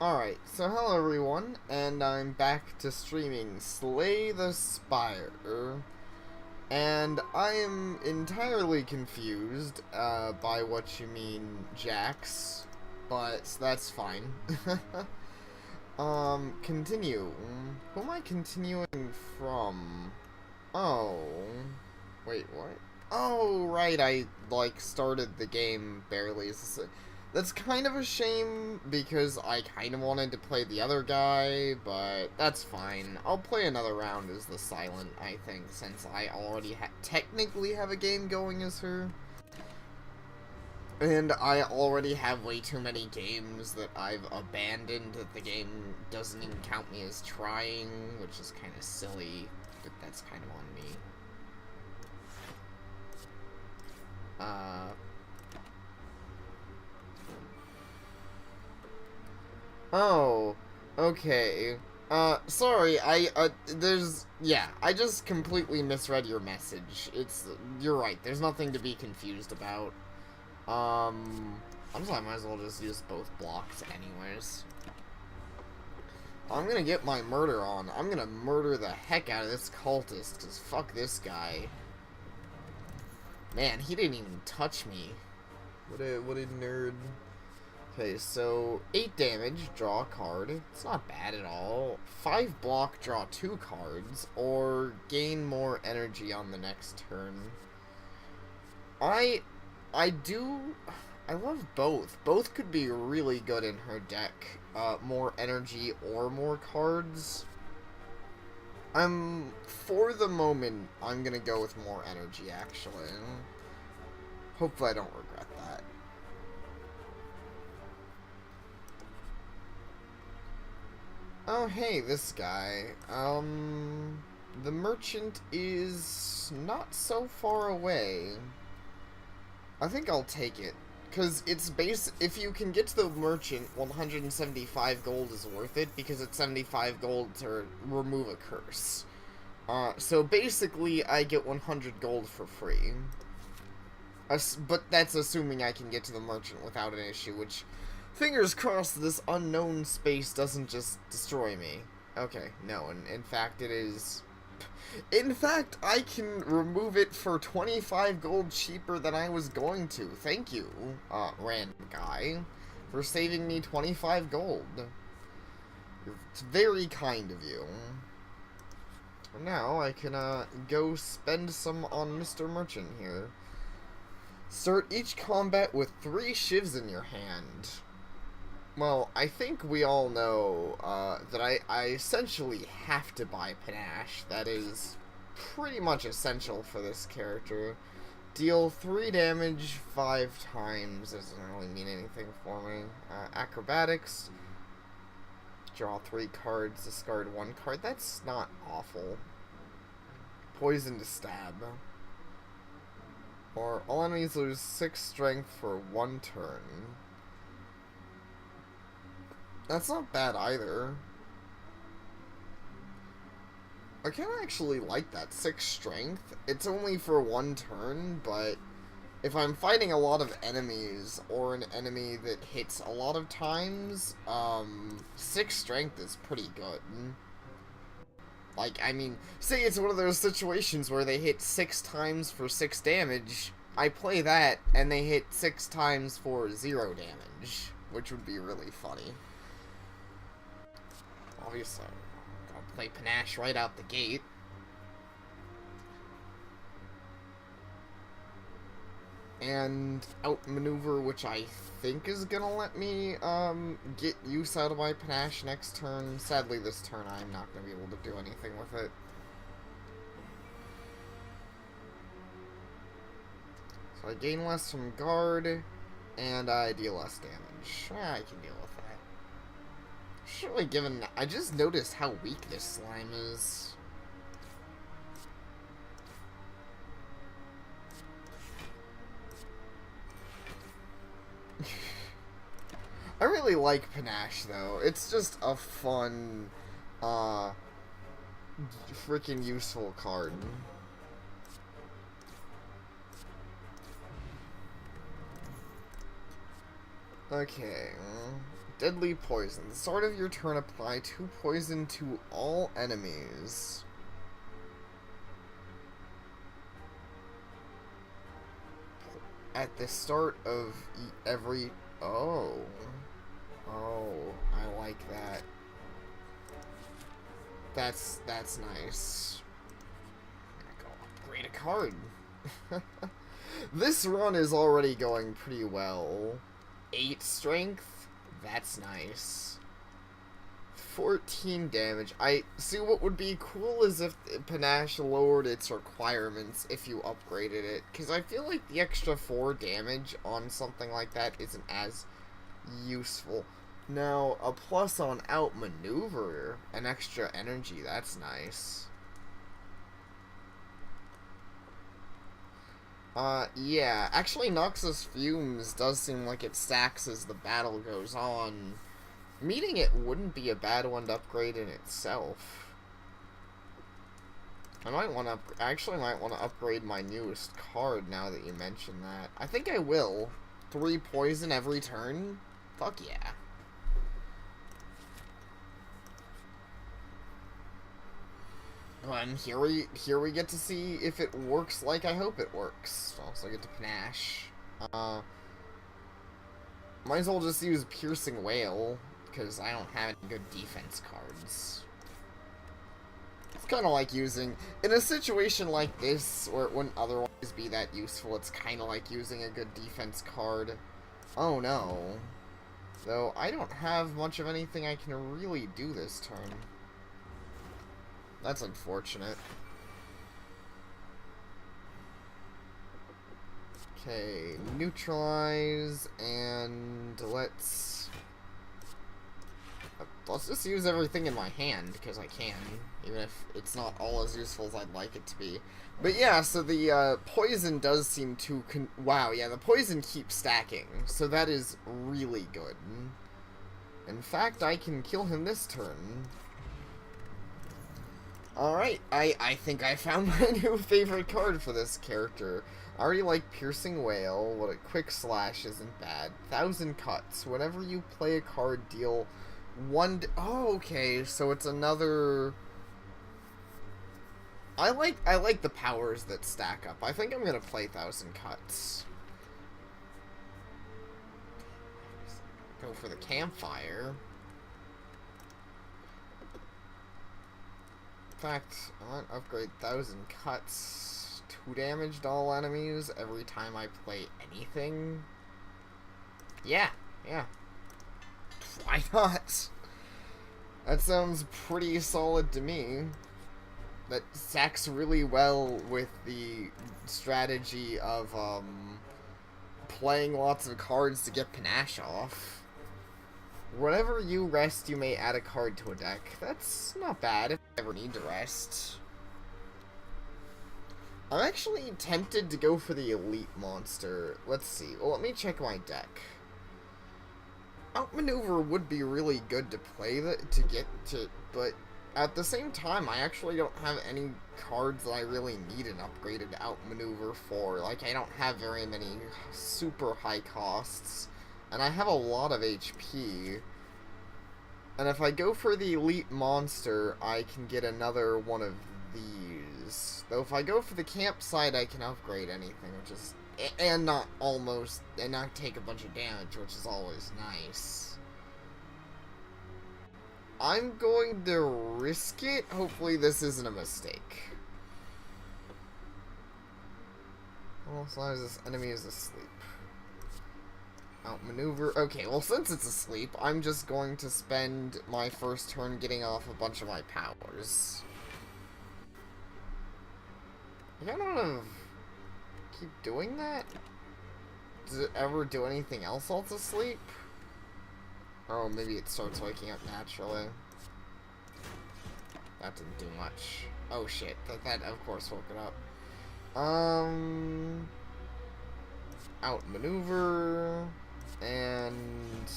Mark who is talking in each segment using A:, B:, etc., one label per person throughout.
A: Alright, so hello everyone, and I'm back to streaming Slay the Spire. And I am entirely confused by what you mean, Jax, but that's fine. Continue. Who am I continuing from? Oh. Wait, what? Oh, right, I, started the game barely. That's kind of a shame, because I kind of wanted to play the other guy, but that's fine. I'll play another round as the Silent, I think, since I already technically have a game going as her. And I already have way too many games that I've abandoned that the game doesn't even count me as trying, which is kind of silly, but that's kind of on me. Oh, okay. Sorry, I just completely misread your message. You're right, there's nothing to be confused about. I might as well just use both blocks anyways. I'm gonna get my murder on. I'm gonna murder the heck out of this cultist, because fuck this guy. Man, he didn't even touch me. What a nerd. Okay, so 8 damage, draw a card. It's not bad at all. 5 block, draw 2 cards, or gain more energy on the next turn. I love both. Both could be really good in her deck. More energy or more cards. For the moment, I'm gonna go with more energy, actually. Hopefully I don't regret that. Oh, hey, this guy. The merchant is not so far away. I think I'll take it. Because it's if you can get to the merchant, 175 gold is worth it, because it's 75 gold to remove a curse. So basically, I get 100 gold for free. But that's assuming I can get to the merchant without an issue, which, fingers crossed, this unknown space doesn't just destroy me. Okay, no, and in fact it is... In fact, I can remove it for 25 gold cheaper than I was going to. Thank you, random guy, for saving me 25 gold. It's very kind of you. Now I can, go spend some on Mr. Merchant here. Start each combat with 3 shivs in your hand. Well, I think we all know that I essentially have to buy Panache. That is pretty much essential for this character. Deal 3 damage 5 times. Doesn't really mean anything for me. Acrobatics. Draw 3 cards, discard 1 card. That's not awful. Poison to stab. Or all enemies lose 6 strength for 1 turn. That's not bad either. I kind of actually like that 6 strength. It's only for 1 turn, but if I'm fighting a lot of enemies, or an enemy that hits a lot of times, 6 strength is pretty good. Like, I mean, say it's one of those situations where they hit 6 times for 6 damage, I play that, and they hit 6 times for 0 damage, which would be really funny. Obviously, I'm gonna play Panache right out the gate. And outmaneuver, which I think is gonna let me, get use out of my Panache next turn. Sadly, this turn I'm not gonna be able to do anything with it. So I gain less from guard, and I deal less damage. I can deal with that. Surely given... I just noticed how weak this slime is. I really like Panache, though. It's just a fun, freaking useful card. Okay. Deadly poison. At the start of your turn, apply 2 poison to all enemies. At the start of every... Oh. Oh, I like that. That's nice. I'm gonna go upgrade a card. This run is already going pretty well. 8 strength? That's nice. 14 damage. I see what would be cool is if Panache lowered its requirements if you upgraded it. Because I feel like the extra 4 damage on something like that isn't as useful. Now, a plus on outmaneuver, an extra energy, that's nice. Yeah, actually Noxus Fumes does seem like it stacks as the battle goes on. Meeting it wouldn't be a bad one to upgrade in itself. I actually might want to upgrade my newest card now that you mention that. I think I will. 3 poison every turn? Fuck yeah. And here we get to see if it works like I hope it works. Also get to Panache. Might as well just use Piercing Wail, because I don't have any good defense cards. It's kind of like using... In a situation like this, where it wouldn't otherwise be that useful, it's kind of like using a good defense card. Oh no. Though, I don't have much of anything I can really do this turn. That's unfortunate. Okay, neutralize, and let's just use everything in my hand, because I can, even if it's not all as useful as I'd like it to be. But yeah, so the poison does seem to wow, yeah, the poison keeps stacking, so that is really good. In fact, I can kill him this turn. Alright, I think I found my new favorite card for this character. I already like Piercing Wail. What a Quick Slash isn't bad. 1,000 Cuts. Whenever you play a card, deal 1... Oh, okay, so it's another... I like the powers that stack up. I think I'm gonna play 1,000 Cuts. Go for the Campfire. In fact, I want to upgrade 1,000 Cuts. 2 damage to all enemies every time I play anything. Yeah. Why not? That sounds pretty solid to me. That stacks really well with the strategy of, playing lots of cards to get Panache off. Whenever you rest, you may add a card to a deck. That's not bad if you ever need to rest. I'm actually tempted to go for the elite monster. Let's see. Well, let me check my deck. Outmaneuver would be really good to play but at the same time, I actually don't have any cards that I really need an upgraded outmaneuver for. Like, I don't have very many super high costs. And I have a lot of HP. And if I go for the elite monster, I can get another one of these. Though if I go for the campsite, I can upgrade anything, which is... And not take a bunch of damage, which is always nice. I'm going to risk it. Hopefully this isn't a mistake. Well, as long as this enemy is asleep. Outmaneuver. Okay, well, since it's asleep, I'm just going to spend my first turn getting off a bunch of my powers. I kind of want to keep doing that? Does it ever do anything else while it's asleep? Oh, maybe it starts waking up naturally. That didn't do much. Oh shit, that of course woke it up. Outmaneuver... And...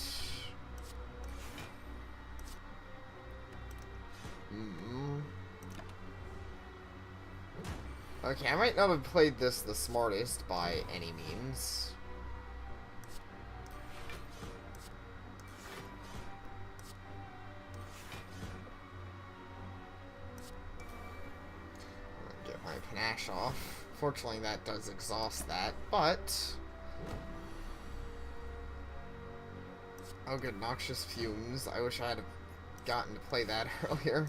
A: Okay, I might not have played this the smartest by any means. panache off. Fortunately, that does exhaust that, but... Oh, good, noxious fumes. I wish I had gotten to play that earlier.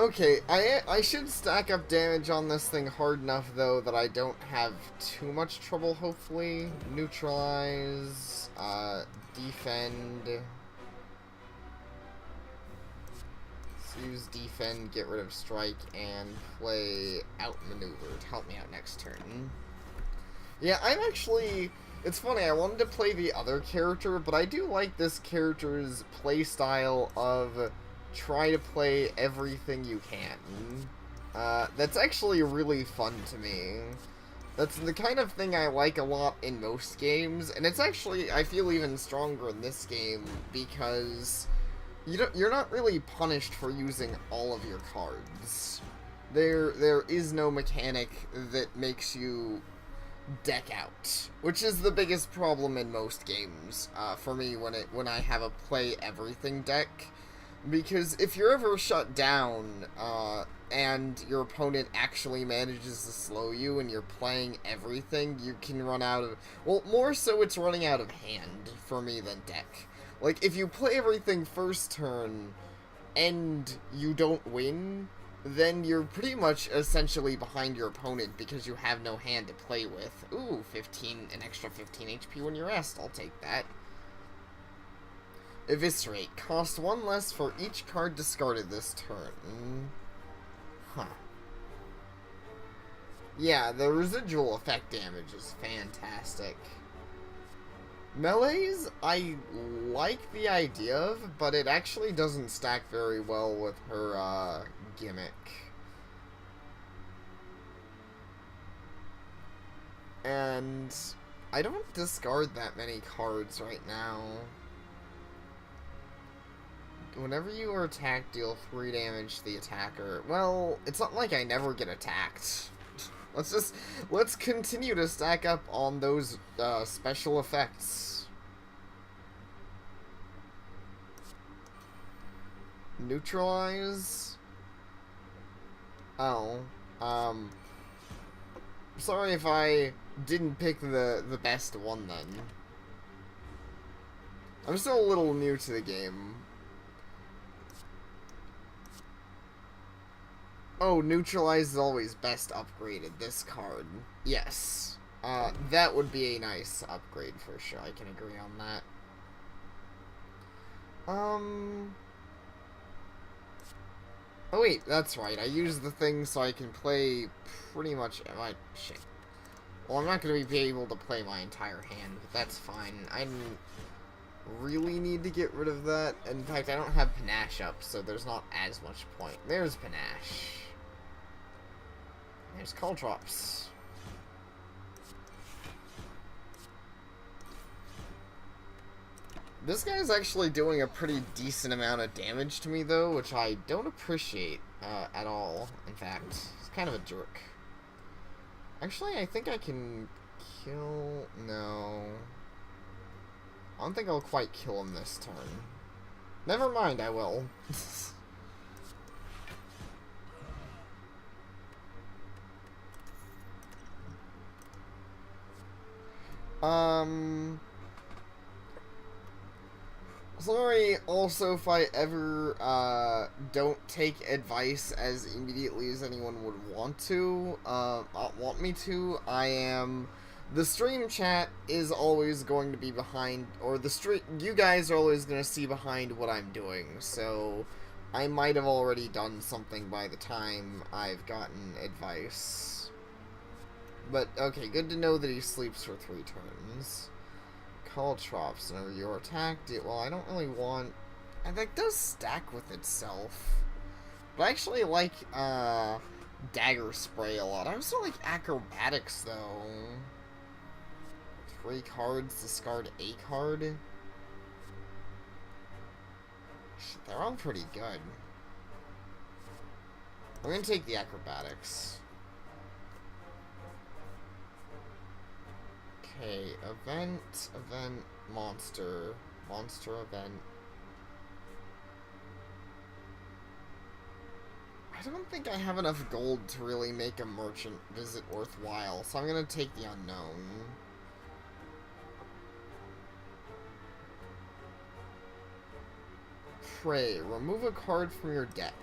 A: Okay, I should stack up damage on this thing hard enough, though, that I don't have too much trouble, hopefully. Neutralize, defend. Let's use defend, get rid of strike, and play outmaneuver to help me out next turn. Yeah, I'm actually... It's funny, I wanted to play the other character, but I do like this character's playstyle of try to play everything you can. That's actually really fun to me. That's the kind of thing I like a lot in most games, and it's actually, I feel, even stronger in this game, because you're not really punished for using all of your cards. There is no mechanic that makes you deck out, which is the biggest problem in most games, for me when I have a play everything deck. Because if you're ever shut down, and your opponent actually manages to slow you and you're playing everything, you can run out of... Well, more so it's running out of hand for me than deck. Like, if you play everything first turn and you don't win, then you're pretty much essentially behind your opponent because you have no hand to play with. Ooh, an extra 15 HP when you rest, I'll take that. Eviscerate. Cost 1 less for each card discarded this turn. Huh. Yeah, the residual effect damage is fantastic. Melees, I like the idea of, but it actually doesn't stack very well with her, gimmick. And I don't discard that many cards right now. Whenever you are attacked, deal 3 damage to the attacker. Well, it's not like I never get attacked. Let's continue to stack up on those, special effects. Neutralize? Oh, sorry if I didn't pick the best one then. I'm still a little new to the game. Oh, neutralize is always best upgraded, this card. Yes. That would be a nice upgrade for sure. I can agree on that. Oh wait, that's right. I use the thing so I can play pretty much... Shit. Well, I'm not going to be able to play my entire hand, but that's fine. I didn't really need to get rid of that. In fact, I don't have Panache up, so there's not as much point. There's Panache. There's Caltrops. This guy's actually doing a pretty decent amount of damage to me, though, which I don't appreciate at all. In fact, he's kind of a jerk. Actually, I think I can kill... No. I don't think I'll quite kill him this turn. Never mind, I will. Sorry also if I ever, don't take advice as immediately as anyone would want to, want me to. The stream chat is always going to be behind, or you guys are always going to see behind what I'm doing, so I might have already done something by the time I've gotten advice. But, okay, good to know that he sleeps for 3 turns. Caltrops, whenever you're attacked, well, I don't really want... And that does stack with itself. But I actually like, Dagger Spray a lot. I also like Acrobatics, though. 3 cards, discard a card. Shit, they're all pretty good. I'm gonna take the Acrobatics. Okay, event, monster, event. I I don't think I have enough gold to really make a merchant visit worthwhile, so I'm gonna take the unknown. Pray. Remove a card from your deck.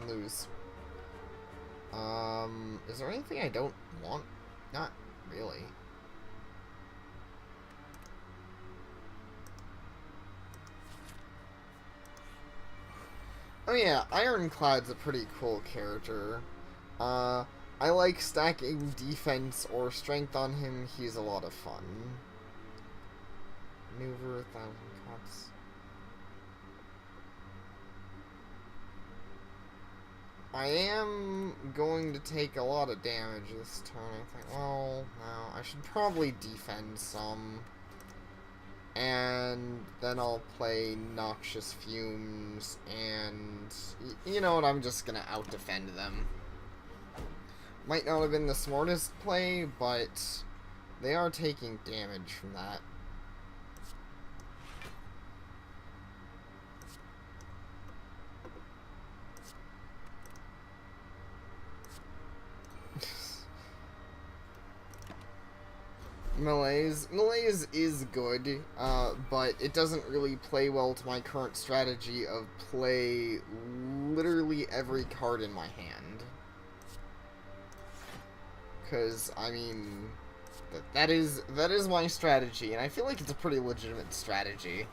A: Lose. Is there anything I don't want? Not really. Oh yeah, Ironclad's a pretty cool character. I like stacking defense or strength on him. He's a lot of fun. Maneuver 1,000 cuts. I am going to take a lot of damage this turn, I think. Well, no, I should probably defend some. And then I'll play Noxious Fumes, and you know what, I'm just gonna out-defend them. Might not have been the smartest play, but they are taking damage from that. Malaise is good, but it doesn't really play well to my current strategy of play literally every card in my hand. Because, I mean, that is my strategy, and I feel like it's a pretty legitimate strategy.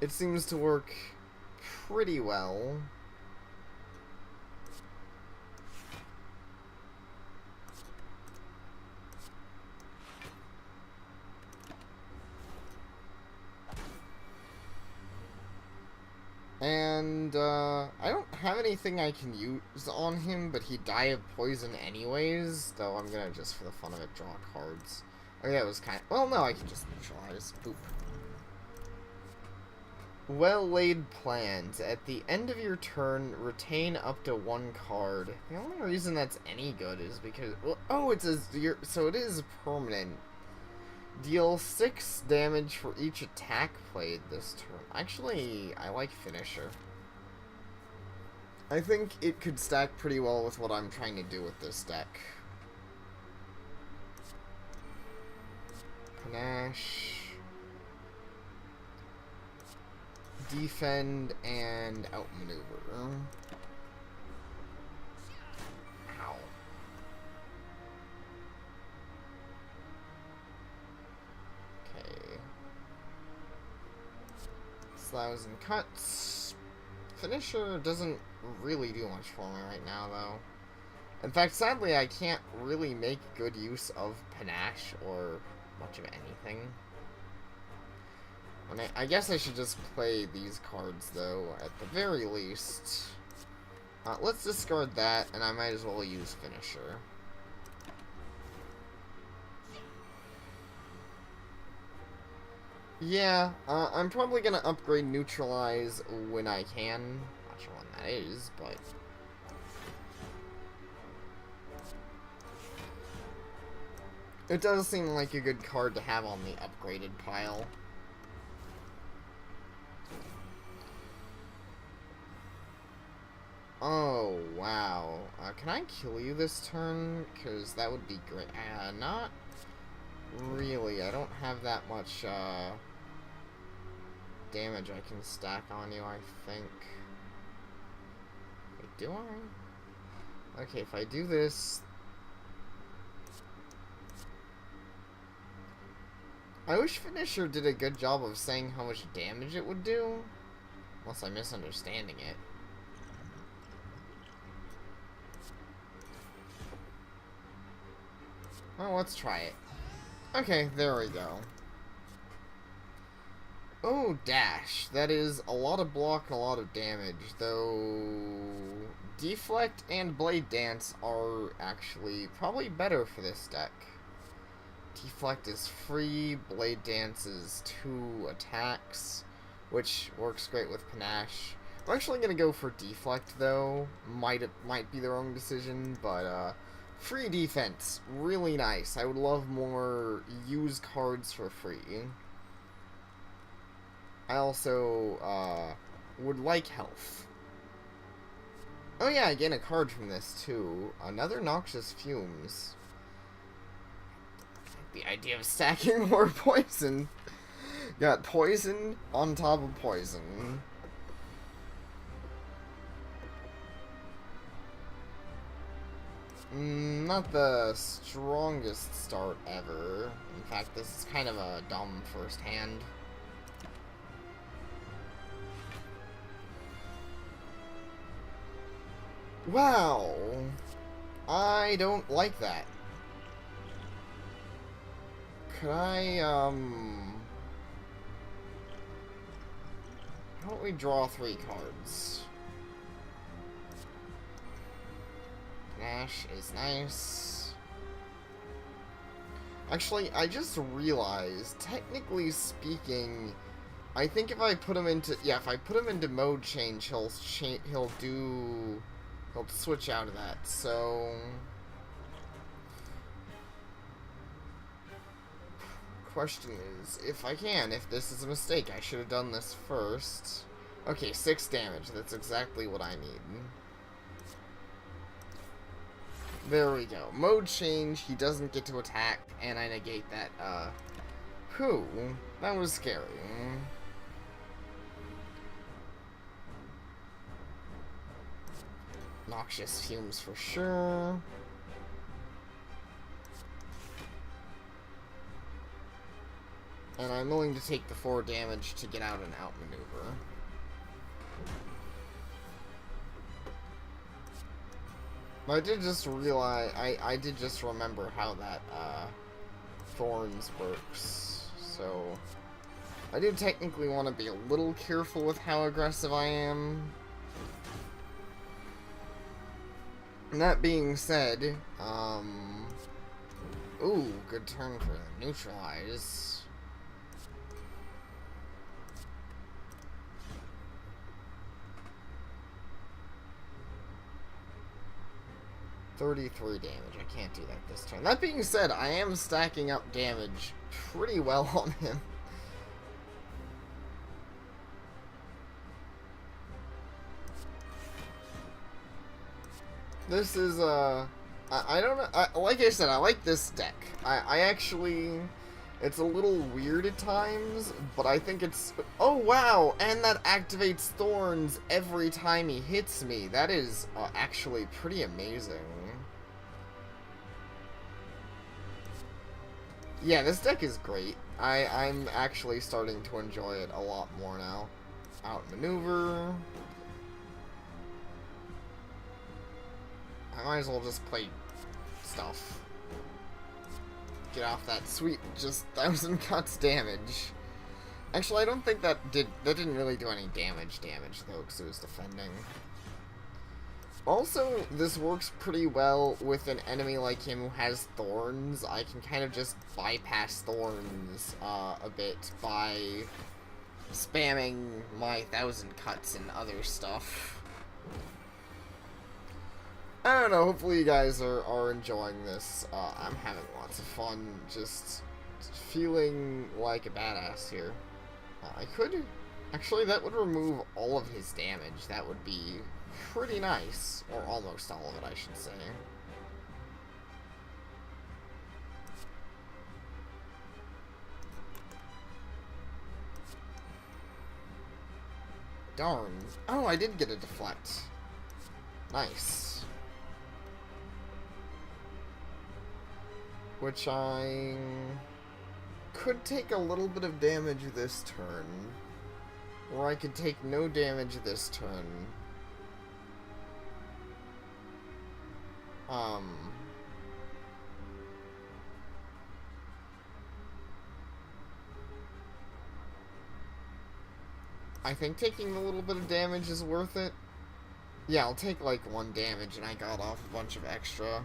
A: It seems to work pretty well. And, I don't have anything I can use on him, but he'd die of poison anyways, though I'm gonna just, for the fun of it, draw cards. Oh yeah, it was kind of, well, no, I can just neutralize. Boop. Well-laid plans. At the end of your turn, retain up to 1 card. The only reason that's any good is because, well, oh, it's a, so it is permanent. Deal 6 damage for each attack played this turn. Actually, I like Finisher. I think it could stack pretty well with what I'm trying to do with this deck. Panache. Defend and outmaneuver. Ow. 1,000 cuts. Finisher doesn't really do much for me right now, though. In fact, sadly, I can't really make good use of Panache or much of anything. And I guess I should just play these cards, though, at the very least. Let's discard that, and I might as well use Finisher. Yeah, I'm probably gonna upgrade Neutralize when I can. Not sure when that is, but... it does seem like a good card to have on the upgraded pile. Oh, wow. Can I kill you this turn? Because that would be great. Not really. I don't have that much, damage I can stack on you, I think. Wait, do I? Okay, if I do this... I wish Finisher did a good job of saying how much damage it would do. Unless I'm misunderstanding it. Well, let's try it. Okay, there we go. Oh, dash. That is a lot of block and a lot of damage, though Deflect and Blade Dance are actually probably better for this deck. Deflect is free, Blade Dance is 2 attacks, which works great with Panache. I'm actually gonna go for Deflect, though. Might be the wrong decision, but free defense, really nice. I would love more use cards for free. I also would like health. Oh yeah, I gain a card from this too. Another Noxious Fumes. The idea of stacking more poison. Got poison on top of poison. Not the strongest start ever. In fact, this is kind of a dumb first hand. Wow. I don't like that. Could I, how about we draw 3 cards? Nash is nice. Actually, I just realized, technically speaking, I think if I put him into, yeah, if I put him into mode change, he'll switch out of that, so... Question is, if this is a mistake, I should have done this first. Okay, 6 damage, that's exactly what I need. There we go. Mode change, he doesn't get to attack, and I negate that, whew, that was scary. Noxious Fumes for sure. And I'm willing to take the 4 damage to get out an outmaneuver. But I did just realize, I did just remember how that, Thorns works. So, I do technically want to be a little careful with how aggressive I am. And that being said, ooh, good turn for neutralize. 33 damage. I can't do that this turn. That being said, I am stacking up damage pretty well on him. This is, I don't know, like I said, I like this deck. I actually, it's a little weird at times, but I think it's, oh wow, and that activates Thorns every time he hits me. That is actually pretty amazing. Yeah, this deck is great. I'm actually starting to enjoy it a lot more now. Outmaneuver. I might as well just play stuff. Get off that sweet, just 1,000 cuts damage. Actually, I don't think that didn't really do any damage though, because it was defending. Also, this works pretty well with an enemy like him who has Thorns. I can kind of just bypass Thorns a bit by spamming my 1,000 cuts and other stuff. I don't know, hopefully you guys are enjoying this. I'm having lots of fun, just feeling like a badass here. I could... Actually, that would remove all of his damage. That would be pretty nice. Or almost all of it, I should say. Darn. Oh, I did get a deflect. Nice. Which I could take a little bit of damage this turn. Or I could take no damage this turn. I think taking a little bit of damage is worth it. Yeah, I'll take like 1 damage and I got off a bunch of extra.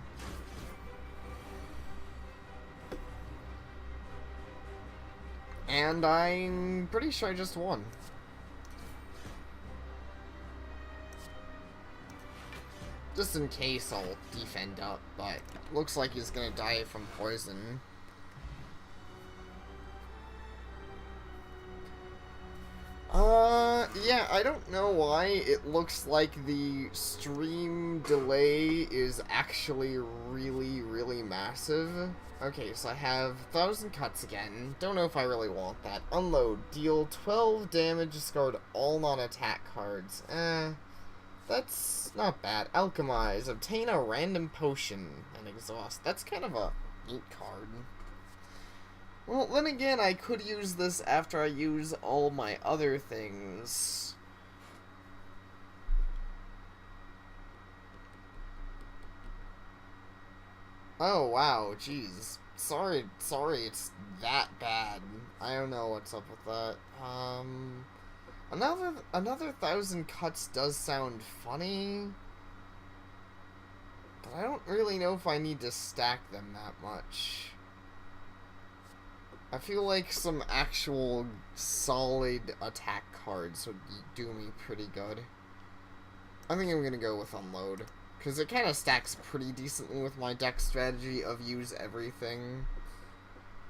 A: And I'm pretty sure I just won. Just in case, I'll defend up, but looks like he's gonna die from poison. Yeah, Yeah, I don't know why it looks like the stream delay is actually really, really massive. Okay, so I have 1,000 cuts again. Don't know if I really want that. Unload. Deal 12 damage, discard all non-attack cards. That's not bad. Alchemize. Obtain a random potion and exhaust. That's kind of a neat card. Well, then again, I could use this after I use all my other things. Oh, wow, jeez. Sorry, it's that bad. I don't know what's up with that. Another 1,000 cuts does sound funny, but I don't really know if I need to stack them that much. I feel like some actual solid attack cards would do me pretty good. I think I'm gonna go with Unload, because it kind of stacks pretty decently with my deck strategy of use everything.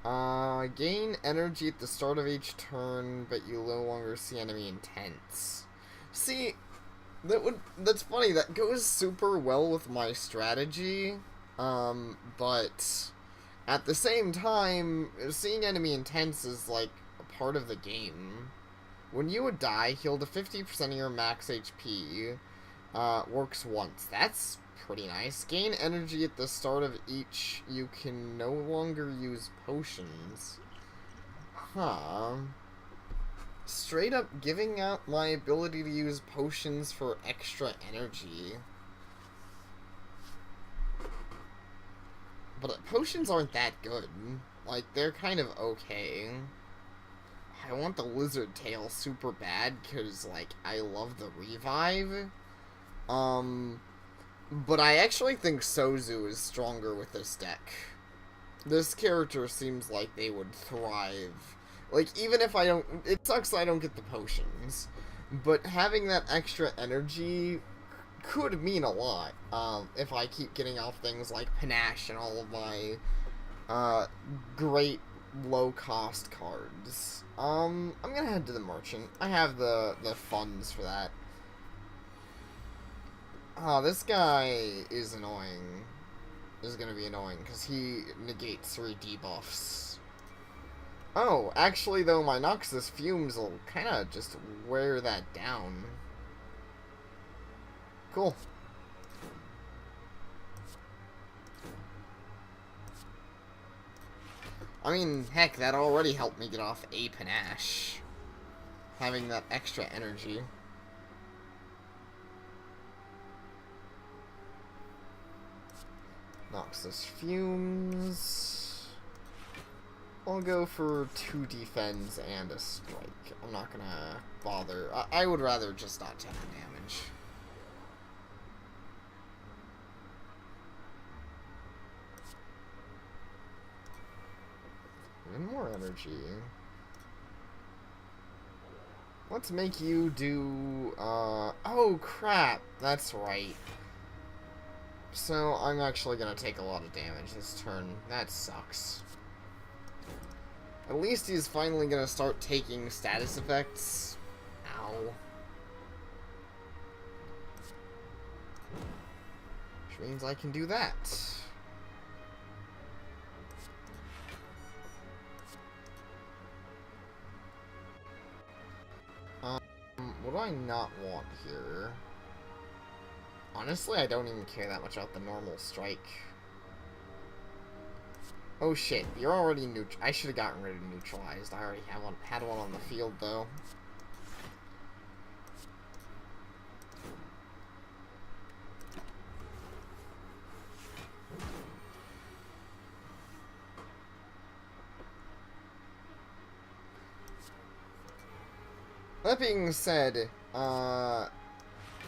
A: Gain energy at the start of each turn, but you no longer see enemy intents. See, that's funny, that goes super well with my strategy, but at the same time, seeing enemy intents is like a part of the game. When you would die, heal to 50% of your max HP, works once. That's pretty nice. Gain energy at the start of each. You can no longer use potions. Huh. Straight up giving out my ability to use potions for extra energy. But potions aren't that good. Like, they're kind of okay. I want the lizard tail super bad, because, like, I love the revive. But I actually think Sozu is stronger with this deck. This character seems like they would thrive. Like, even if I don't... It sucks I don't get the potions. But having that extra energy could mean a lot, if I keep getting off things like Panache and all of my, great low-cost cards. I'm gonna head to the Merchant. I have the funds for that. This guy is annoying. Is gonna be annoying, because he negates 3 debuffs. Oh, actually, though, my Noxus Fumes will kinda just wear that down. Cool. I mean, heck, that already helped me get off a Panache. Having that extra energy. Noxus Fumes. I'll go for 2 defense and a strike. I'm not gonna bother. I would rather just not take the damage. And more energy. Let's make you do, oh crap, that's right. So, I'm actually gonna take a lot of damage this turn. That sucks. At least he's finally gonna start taking status effects. Ow. Which means I can do that. What do I not want here? Honestly, I don't even care that much about the normal strike. Oh shit, you're already I should have gotten rid of neutralized. I already had one on the field, though. That being said,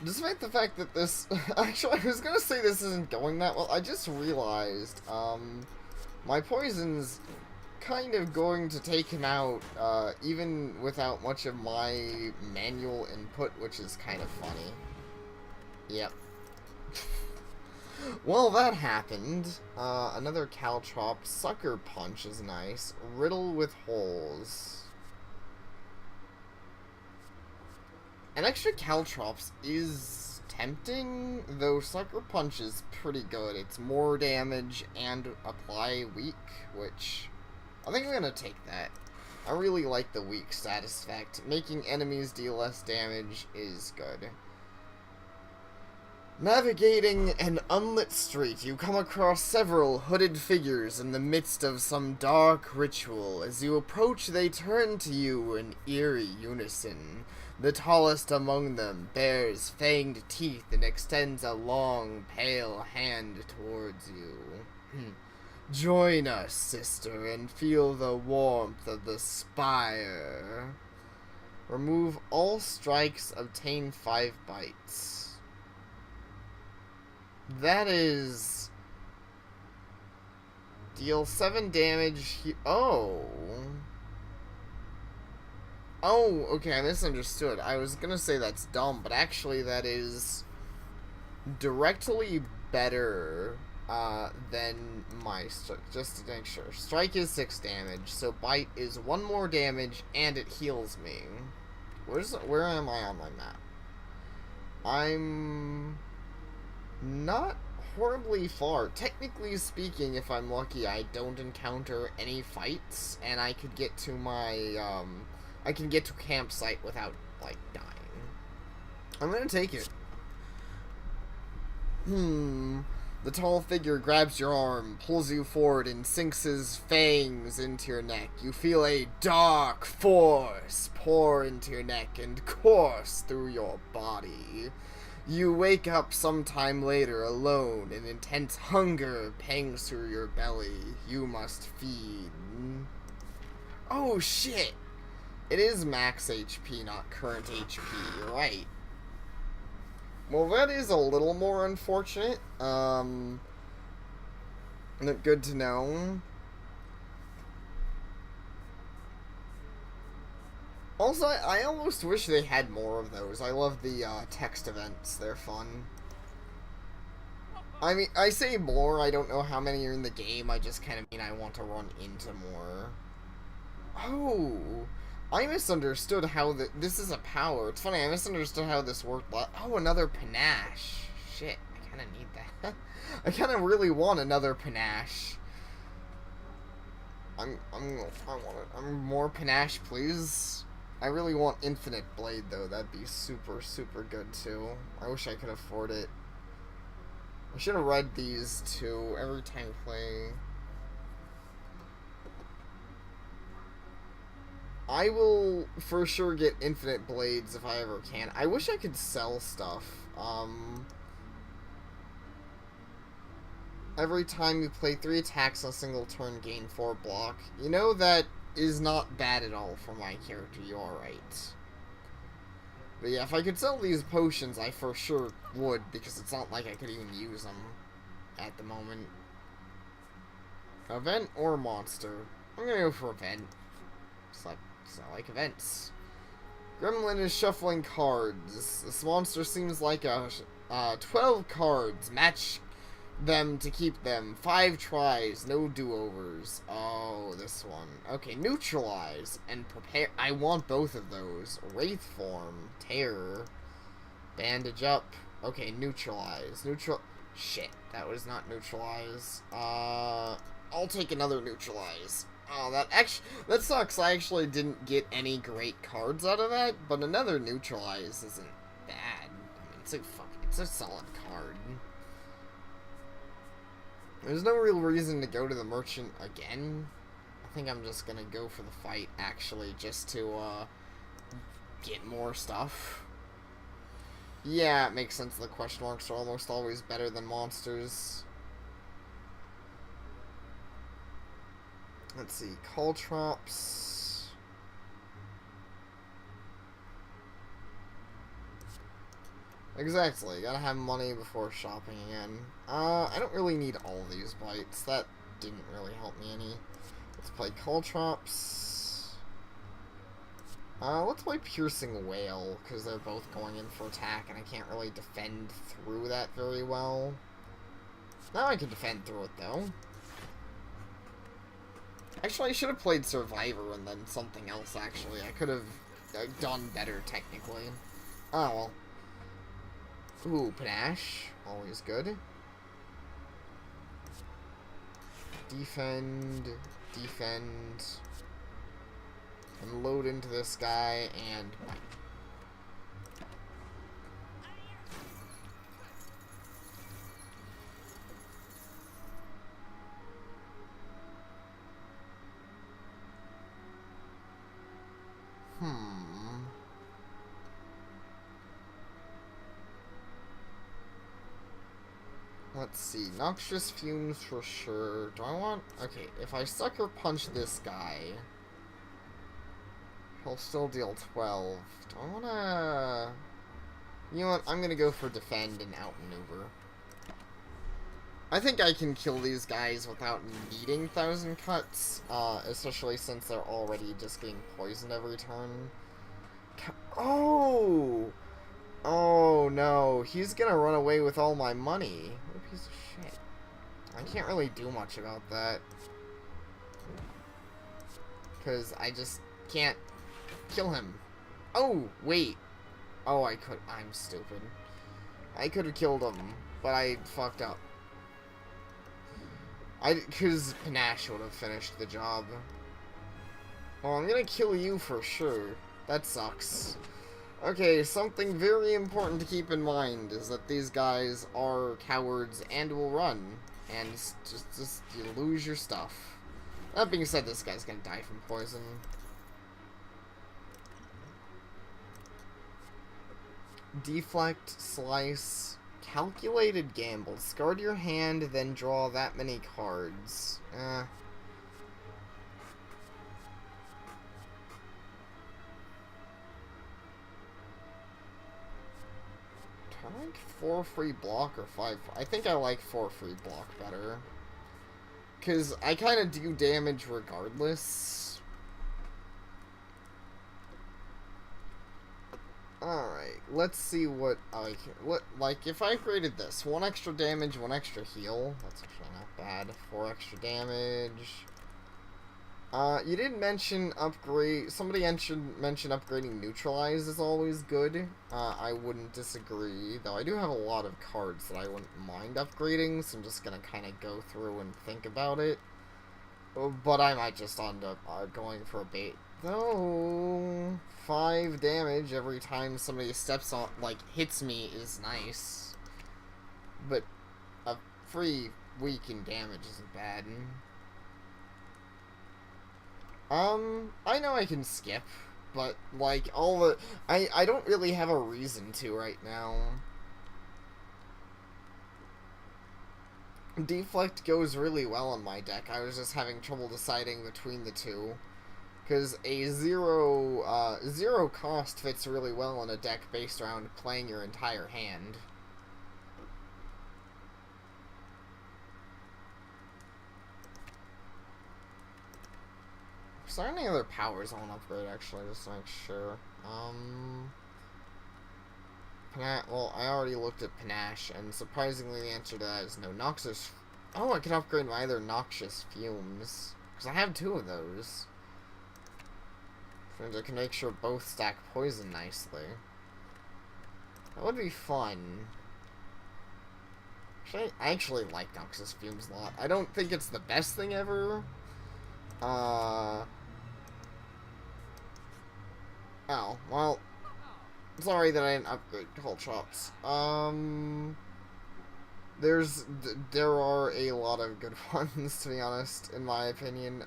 A: despite the fact that this... Actually, I was gonna say this isn't going that well. I just realized, my poison's kind of going to take him out, even without much of my manual input, which is kind of funny. Yep. Well, that happened. Another Caltrop. Sucker Punch is nice. Riddle with Holes. An extra Caltrops is tempting, though Sucker Punch is pretty good. It's more damage and apply weak, which I think I'm gonna take that. I really like the weak status effect. Making enemies deal less damage is good. Navigating an unlit street, you come across several hooded figures in the midst of some dark ritual. As you approach, they turn to you in eerie unison. The tallest among them bears fanged teeth and extends a long, pale hand towards you. Join us, sister, and feel the warmth of the Spire. Remove all strikes, obtain 5 bites. That is... Deal 7 damage. Oh, okay, I misunderstood. I was gonna say that's dumb, but actually that is directly better than my strike. Just to make sure. Strike is 6 damage, so bite is 1 more damage, and it heals me. Where am I on my map? I'm not horribly far. Technically speaking, if I'm lucky, I don't encounter any fights, and I could get to my, I can get to campsite without, like, dying. I'm gonna take it. The tall figure grabs your arm, pulls you forward, and sinks his fangs into your neck. You feel a dark force pour into your neck and course through your body. You wake up sometime later alone, and intense hunger pangs through your belly. You must feed. Oh shit! It is max HP, not current HP, you're right. Well, that is a little more unfortunate. Good to know. Also, I almost wish they had more of those. I love the text events. They're fun. I mean, I say more. I don't know how many are in the game. I just kind of mean I want to run into more. Oh, I misunderstood how this is a power. It's funny, I misunderstood how this worked. Oh, another panache. Shit, I kind of need that. I kind of really want another panache. I want more panache, please. I really want infinite blade, though. That'd be super, super good, too. I wish I could afford it. I should have read these, too, every time I play. I will for sure get infinite blades if I ever can. I wish I could sell stuff. Every time you play 3 attacks on a single turn, gain 4 block. You know, that is not bad at all for my character. You are right. But yeah, if I could sell these potions, I for sure would, because it's not like I could even use them at the moment. Event or monster? I'm gonna go for event. It's not like events. Gremlin is shuffling cards. This monster seems like a 12 cards. Match them to keep them. 5 tries, no do-overs. Oh, this one. Okay, neutralize and prepare. I want both of those. Wraith form, terror, bandage up. Okay, neutralize. Shit, that was not neutralize. I'll take another neutralize. Oh, that sucks. I actually didn't get any great cards out of that, but another neutralize isn't bad. I mean, it's a solid card. There's no real reason to go to the merchant again. I think I'm just gonna go for the fight, actually, just to, get more stuff. Yeah, it makes sense. The question marks are almost always better than monsters. Let's see, Caltrops. Exactly, gotta have money before shopping again. I don't really need all these bites. That didn't really help me any. Let's play Caltrops. Let's play Piercing Whale, because they're both going in for attack, and I can't really defend through that very well. Now I can defend through it, though. Actually, I should have played Survivor and then something else, actually. I could have done better, technically. Oh, well. Ooh, panache. Always good. Defend. Defend. And load into this guy, and... Let's see. Noxious fumes for sure. Do I want... Okay, if I sucker punch this guy, he'll still deal 12. Do I want to... You know what? I'm going to go for defend and outmaneuver. I think I can kill these guys without needing 1,000 cuts, especially since they're already just getting poisoned every turn. Oh! Oh no, he's gonna run away with all my money. What a piece of shit. I can't really do much about that. Because I just can't kill him. Oh, wait. Oh, I could. I'm stupid. I could have killed him, but I fucked up. Because Panache would have finished the job. Well, I'm gonna kill you for sure. That sucks. Okay, something very important to keep in mind is that these guys are cowards and will run. And just you lose your stuff. That being said, this guy's gonna die from poison. Deflect, slice, calculated gamble. Discard your hand, then draw that many cards. I like 4 free block or 5. I think I like 4 free block better. Because I kind of do damage regardless. Alright, let's see what I can. Like, if I created this 1 extra damage, 1 extra heal. That's actually not bad. 4 extra damage. You did mention upgrade. Somebody mentioned upgrading neutralize is always good. I wouldn't disagree, though. I do have a lot of cards that I wouldn't mind upgrading, so I'm just gonna kind of go through and think about it. But I might just end up going for a bait. Though 5 damage every time somebody steps on, like, hits me is nice. But a free weakened damage isn't bad. I know I can skip, but, like, I don't really have a reason to right now. Deflect goes really well on my deck. I was just having trouble deciding between the two. Because a zero cost fits really well in a deck based around playing your entire hand. Is there any other powers I want to upgrade, actually, just to make sure? Well, I already looked at Panache, and surprisingly the answer to that is no. Noxious... Oh, I can upgrade my other Noxious Fumes. Because I have 2 of those. And I can make sure both stack poison nicely. That would be fun. Actually, I actually like Noxious Fumes a lot. I don't think it's the best thing ever. Oh, well, sorry that I didn't upgrade Call Chops. There are a lot of good ones, to be honest, in my opinion.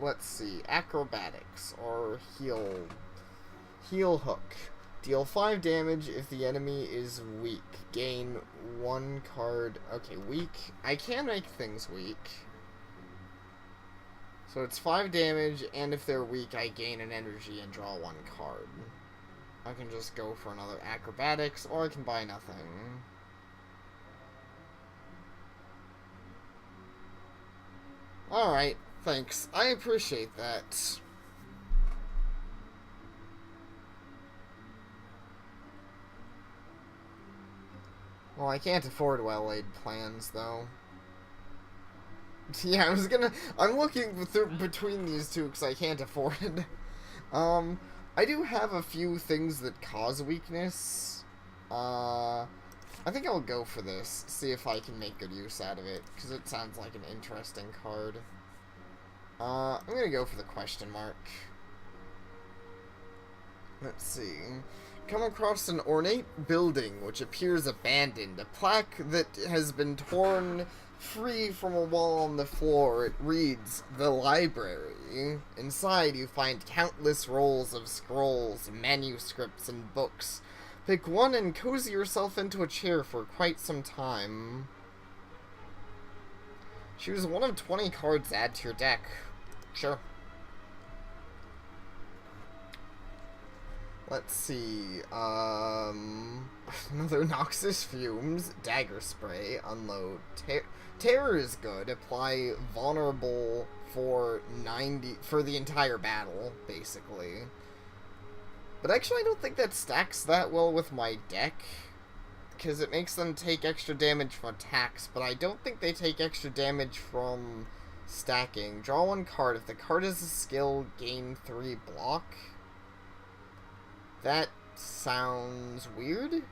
A: Let's see. Acrobatics, or Heal Hook. Deal 5 damage if the enemy is weak. Gain 1 card. Okay, weak. I can make things weak. So it's 5 damage, and if they're weak, I gain an energy and draw 1 card. I can just go for another acrobatics, or I can buy nothing. Alright, thanks. I appreciate that. Well, I can't afford well-laid plans, though. Yeah, I'm looking between these two because I can't afford it. I do have a few things that cause weakness. I think I'll go for this, see if I can make good use out of it, because it sounds like an interesting card. I'm gonna go for the question mark. Let's see. Come across an ornate building which appears abandoned. A plaque that has been torn free from a wall on the floor. It reads, "The Library." Inside you find countless rolls of scrolls, manuscripts, and books. Pick one and cozy yourself into a chair for quite some time. Choose one of 20 cards to add to your deck. Sure. Let's see, another Noxious Fumes, Dagger Spray, Unload. Terror is good, apply Vulnerable for the entire battle, basically. But actually I don't think that stacks that well with my deck, because it makes them take extra damage from attacks, but I don't think they take extra damage from stacking. Draw one card. If the card is a skill, gain 3 block. That sounds weird.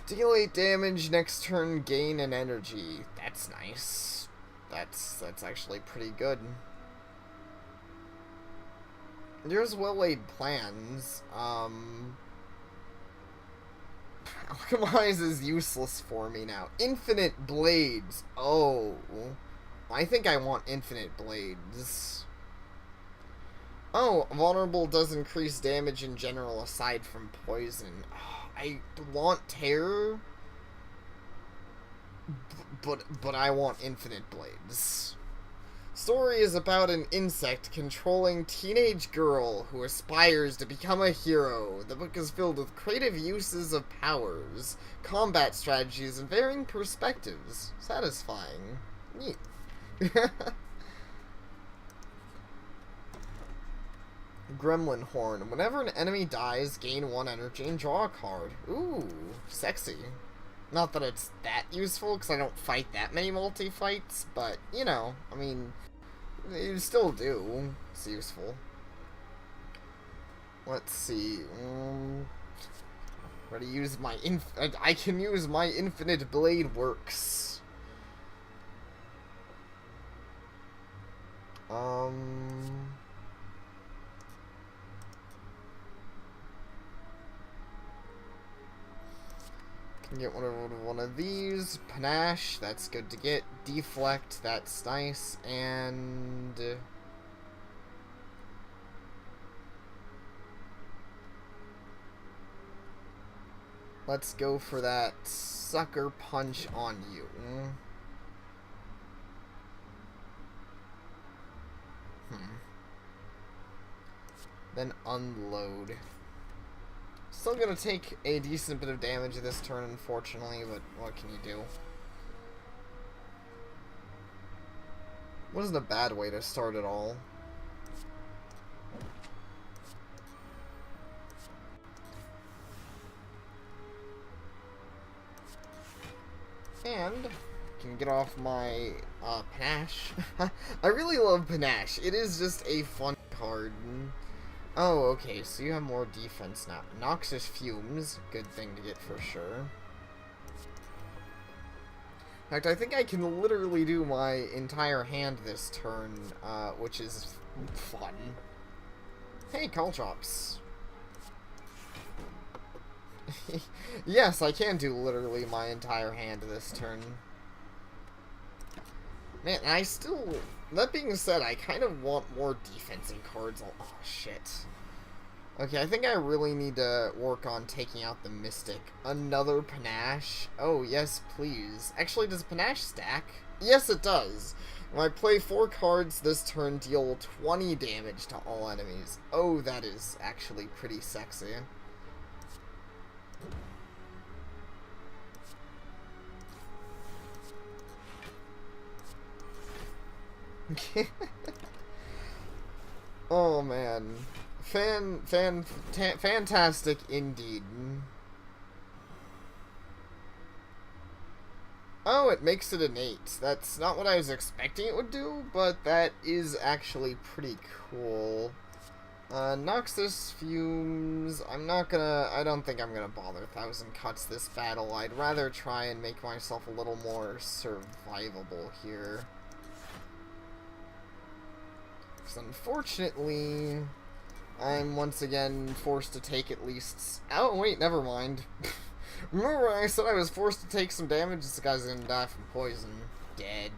A: Deal 8 damage next turn, gain an energy. That's nice. That's actually pretty good. There's well-laid plans. Alchemize is useless for me now. Infinite Blades. Oh. I think I want Infinite Blades. Oh, Vulnerable does increase damage in general aside from poison. Oh, I want Terror, but I want Infinite Blades. Story is about an insect controlling teenage girl who aspires to become a hero. The book is filled with creative uses of powers, combat strategies, and varying perspectives. Satisfying. Neat. Gremlin Horn. Whenever an enemy dies, gain 1 energy and draw a card. Ooh, sexy. Not that it's that useful, because I don't fight that many multi-fights, but, you know, I mean, you still do. It's useful. Let's see. Ready to use my I can use my Infinite Blade Works. Can get one of these. Panache, that's good to get. Deflect, that's nice. And let's go for that Sucker Punch on you. Then Unload. Still gonna take a decent bit of damage this turn, unfortunately, but what can you do? Wasn't a bad way to start at all. And can get off my Panache. I really love Panache. It is just a fun card. Oh, okay, so you have more defense now. Noxious Fumes, good thing to get for sure. In fact, I think I can literally do my entire hand this turn, which is fun. Hey, Caltrops. Yes, I can do literally my entire hand this turn. Man, I still... That being said, I kind of want more defensive cards. Oh, shit. Okay, I think I really need to work on taking out the Mystic. Another Panache? Oh, yes, please. Actually, does Panache stack? Yes, it does. When I play 4 cards this turn, deal 20 damage to all enemies. Oh, that is actually pretty sexy. Oh man, fantastic indeed. Oh, it makes it an 8. That's not what I was expecting it would do, but that is actually pretty cool. Noxus Fumes, I don't think I'm gonna bother 1,000 Cuts this battle. I'd rather try and make myself a little more survivable here. Because unfortunately, I'm once again forced to take at least... Oh, wait, never mind. Remember when I said I was forced to take some damage? This guy's gonna die from poison. Dead.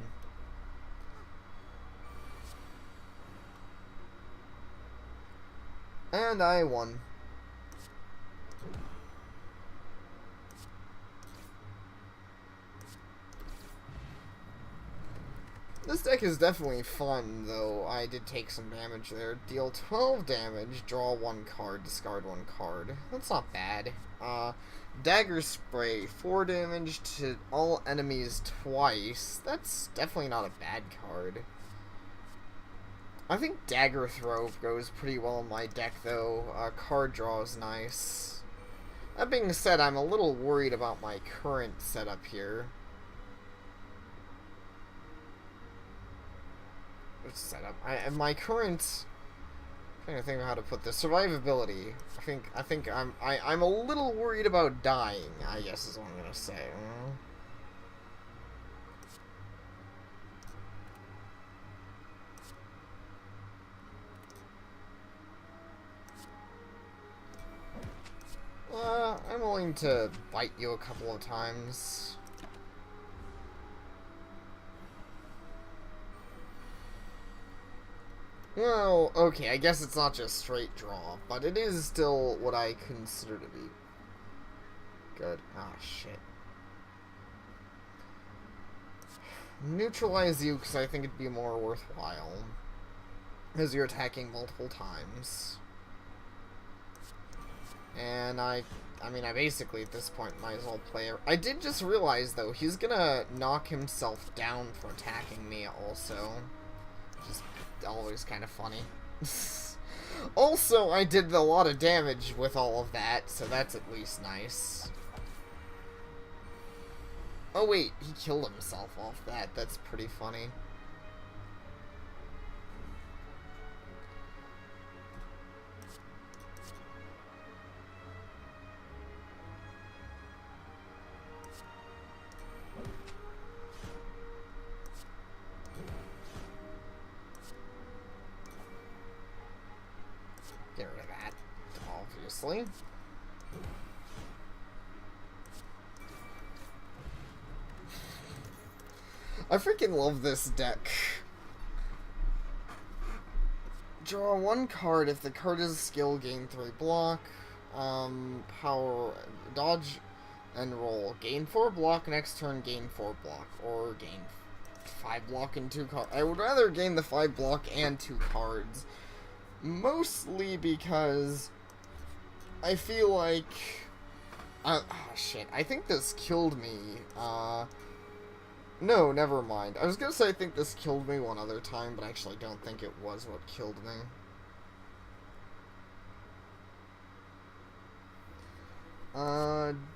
A: And I won. This deck is definitely fun, though I did take some damage there. Deal 12 damage, draw 1 card, discard 1 card. That's not bad. Dagger Spray, 4 damage to all enemies twice. That's definitely not a bad card. I think Dagger Throw goes pretty well in my deck, though. Card draw is nice. That being said, I'm a little worried about my current setup here. Which setup? My current... I'm trying to think of how to put this. Survivability. I think I'm a little worried about dying, I guess is what I'm gonna say. I'm willing to bite you a couple of times. Well, okay, I guess it's not just straight draw, but it is still what I consider to be good. Ah, shit. Neutralize you, because I think it'd be more worthwhile. Because you're attacking multiple times. And I mean, I basically, at this point, might as well play... I did just realize, though, he's gonna knock himself down for attacking me, also. Just always kind of funny. Also, I did a lot of damage with all of that, so that's at least nice. Oh, wait, he killed himself off that. That's pretty funny. Get rid of that, obviously. I freaking love this deck. Draw 1 card. If the card is a skill, gain 3 block. Power, dodge, and roll. Gain 4 block, next turn gain 4 block. Or gain 5 block and 2 cards. I would rather gain the 5 block and 2 cards. Mostly because I feel like... oh, shit. I think this killed me. No, never mind. I was gonna say I think this killed me one other time, but I actually don't think it was what killed me.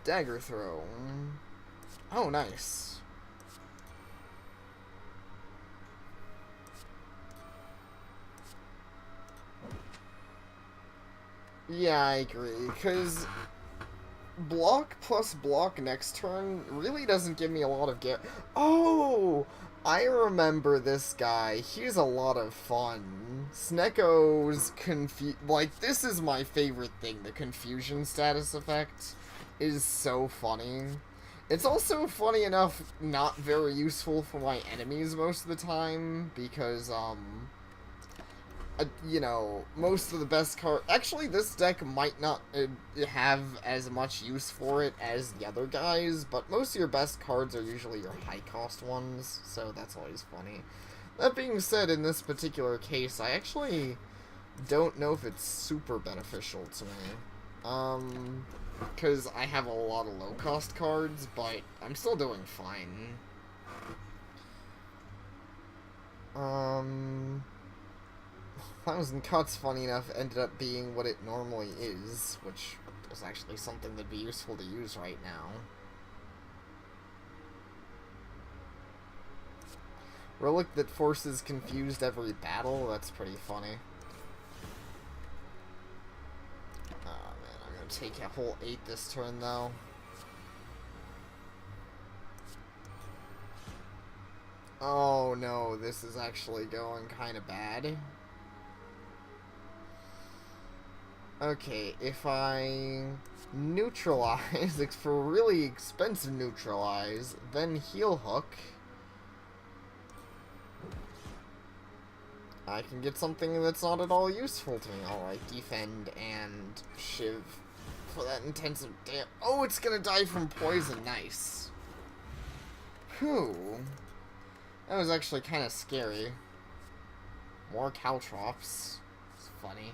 A: Dagger Throw. Oh, nice. Yeah, I agree, because block plus block next turn really doesn't give me a lot of Oh! I remember this guy. He's a lot of fun. Sneko's like, this is my favorite thing. The confusion status effect is so funny. It's also, funny enough, not very useful for my enemies most of the time, because, you know, most of the best cards... Actually, this deck might not have as much use for it as the other guys, but most of your best cards are usually your high-cost ones, so that's always funny. That being said, in this particular case, I actually don't know if it's super beneficial to me. Because I have a lot of low-cost cards, but I'm still doing fine. 1,000 Cuts, funny enough, ended up being what it normally is, which is actually something that'd be useful to use right now. Relic that forces confused every battle, that's pretty funny. take a whole 8 this turn, though. Oh no, this is actually going kind of bad. Okay, if I neutralize, for really expensive neutralize, then heal hook, I can get something that's not at all useful to me. Alright, defend and shiv for that intensive damage. Oh, it's gonna die from poison. Nice. Whew. That was actually kind of scary. More caltrops. It's funny.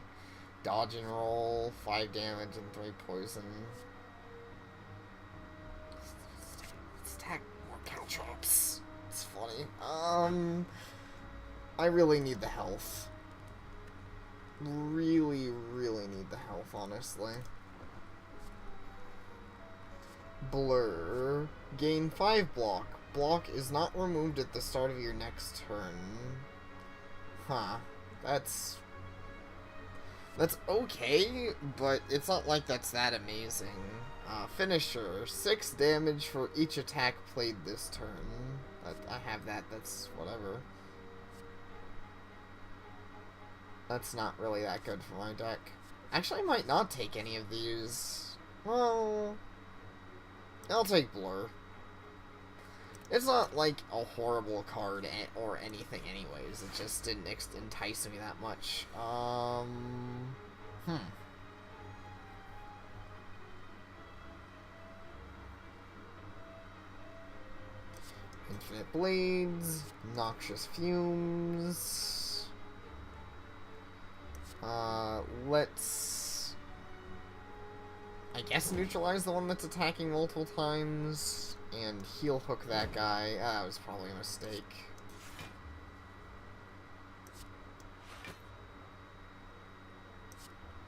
A: Dodge and roll, 5 damage and 3 poison. Let's attack more caltrops. It's funny. I really need the health. Really, really need the health, honestly. Blur. Gain 5 block. Block is not removed at the start of your next turn. Huh. That's okay, but it's not like that's that amazing. Finisher. 6 damage for each attack played this turn. I have that, that's whatever. That's not really that good for my deck. Actually, I might not take any of these. Well, I'll take Blur. It's not like a horrible card or anything anyways. It just didn't entice me that much. Infinite Blades, Noxious Fumes. Let's, I guess, neutralize the one that's attacking multiple times and heal hook that guy. That was probably a mistake.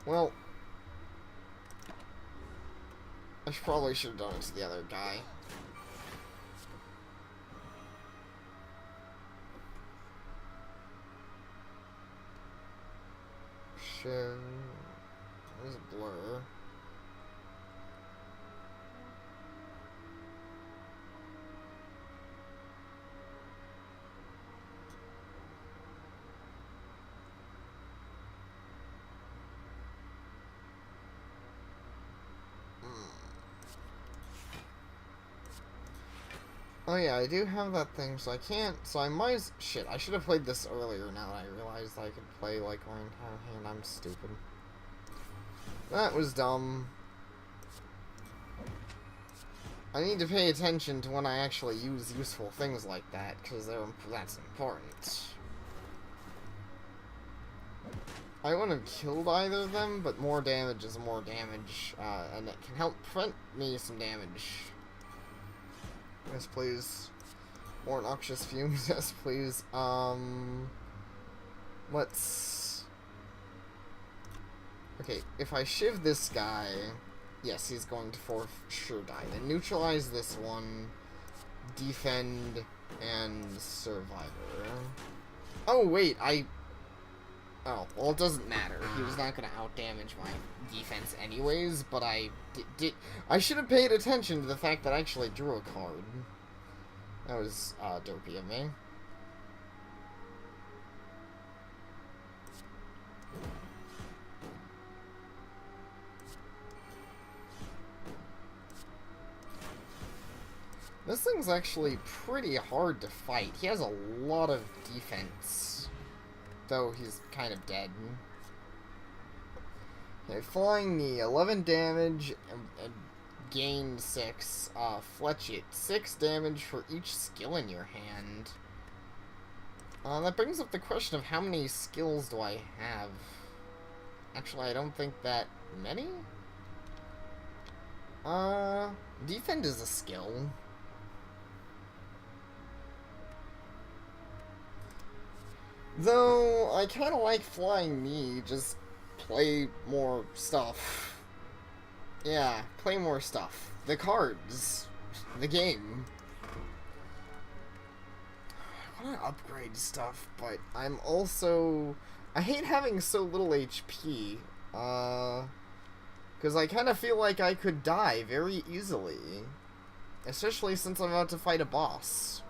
A: Well, I probably should have done it to the other guy. There's a blur. Oh yeah, I do have that thing, so I can't, so I might, shit, I should have played this earlier now that I realized I could play, like, my entire hand. I'm stupid. That was dumb. I need to pay attention to when I actually use useful things like that, because that's important. I wouldn't have killed either of them, but more damage is more damage, and it can help prevent me some damage. Yes, please. More Noxious Fumes, yes, please. Let's... Okay, if I shiv this guy... Yes, he's going to for sure die. Then neutralize this one, defend, and survivor. Oh, wait, oh, well, it doesn't matter. He was not going to outdamage my defense anyways, but I should have paid attention to the fact that I actually drew a card. That was, dopey of me. This thing's actually pretty hard to fight. He has a lot of defense, though he's kind of dead. Okay, Flying Knee, 11 damage, and gain 6. Fletch It, 6 damage for each skill in your hand. That brings up the question of how many skills do I have? Actually, I don't think that many? Defend is a skill. Though, I kind of like Flying Knee, just play more stuff. Yeah, play more stuff. The cards. The game. I want to upgrade stuff, but I'm also... I hate having so little HP. Because I kind of feel like I could die very easily. Especially since I'm about to fight a boss.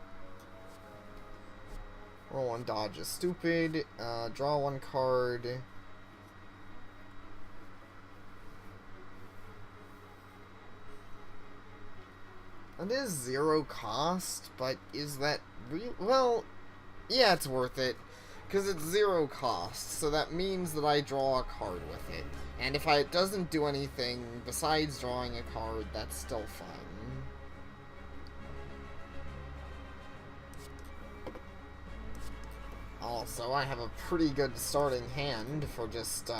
A: Roll 1 dodge is stupid. Draw 1 card. It is 0 cost, but is that real? Well, yeah, it's worth it. Because it's 0 cost, so that means that I draw a card with it. And if it doesn't do anything besides drawing a card, that's still fine. Also, I have a pretty good starting hand for just,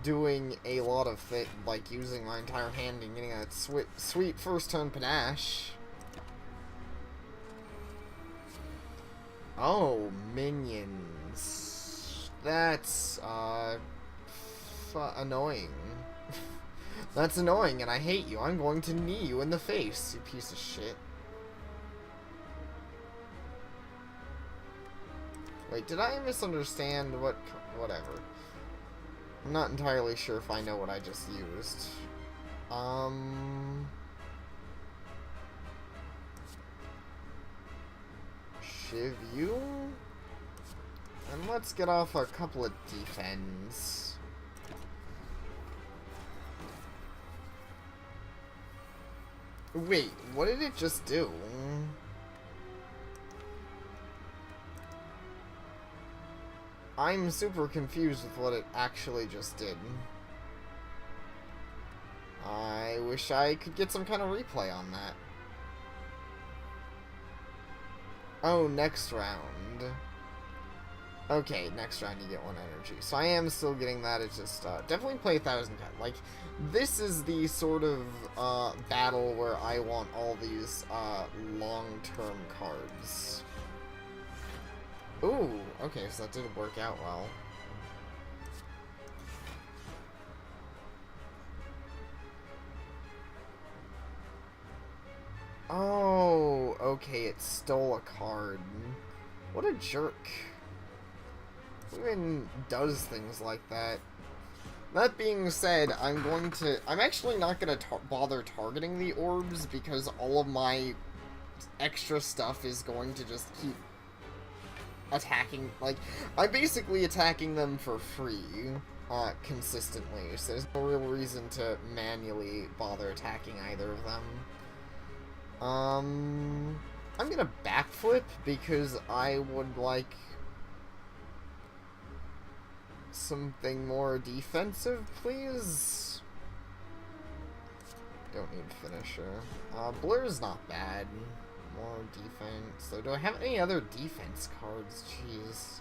A: doing a lot of like using my entire hand and getting that sweet first turn panache. Oh, minions. That's, annoying. That's annoying, and I hate you. I'm going to knee you in the face, you piece of shit. Wait, did I misunderstand what... whatever. I'm not entirely sure if I know what I just used. Shiv you? And let's get off a couple of defense. Wait, what did it just do? I'm super confused with what it actually just did. I wish I could get some kind of replay on that. Oh, next round. Okay, next round you get 1 energy. So I am still getting that. It's just, definitely play 1000 cat. Like, this is the sort of, battle where I want all these, long-term cards. Ooh, okay, so that did work out well. Oh, okay, it stole a card. What a jerk. Who even does things like that? That being said, I'm actually not gonna bother targeting the orbs because all of my extra stuff is going to just keep attacking, like, I'm basically attacking them for free, consistently, so there's no real reason to manually bother attacking either of them. I'm gonna backflip because I would like something more defensive, please. Don't need finisher. Blur's not bad. More defense. So do I have any other defense cards? Jeez.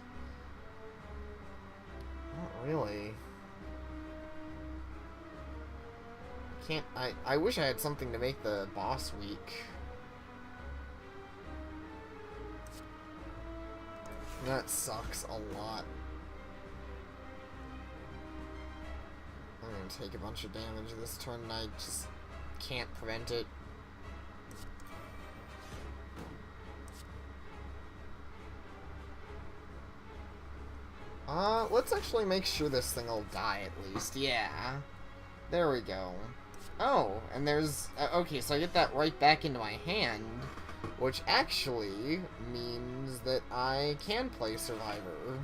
A: Not really. Can't... I wish I had something to make the boss weak. That sucks a lot. I'm gonna take a bunch of damage this turn and I just can't prevent it. Let's actually make sure this thing will die at least. Yeah. There we go. Oh, and there's... okay, so I get that right back into my hand, which actually means that I can play Survivor.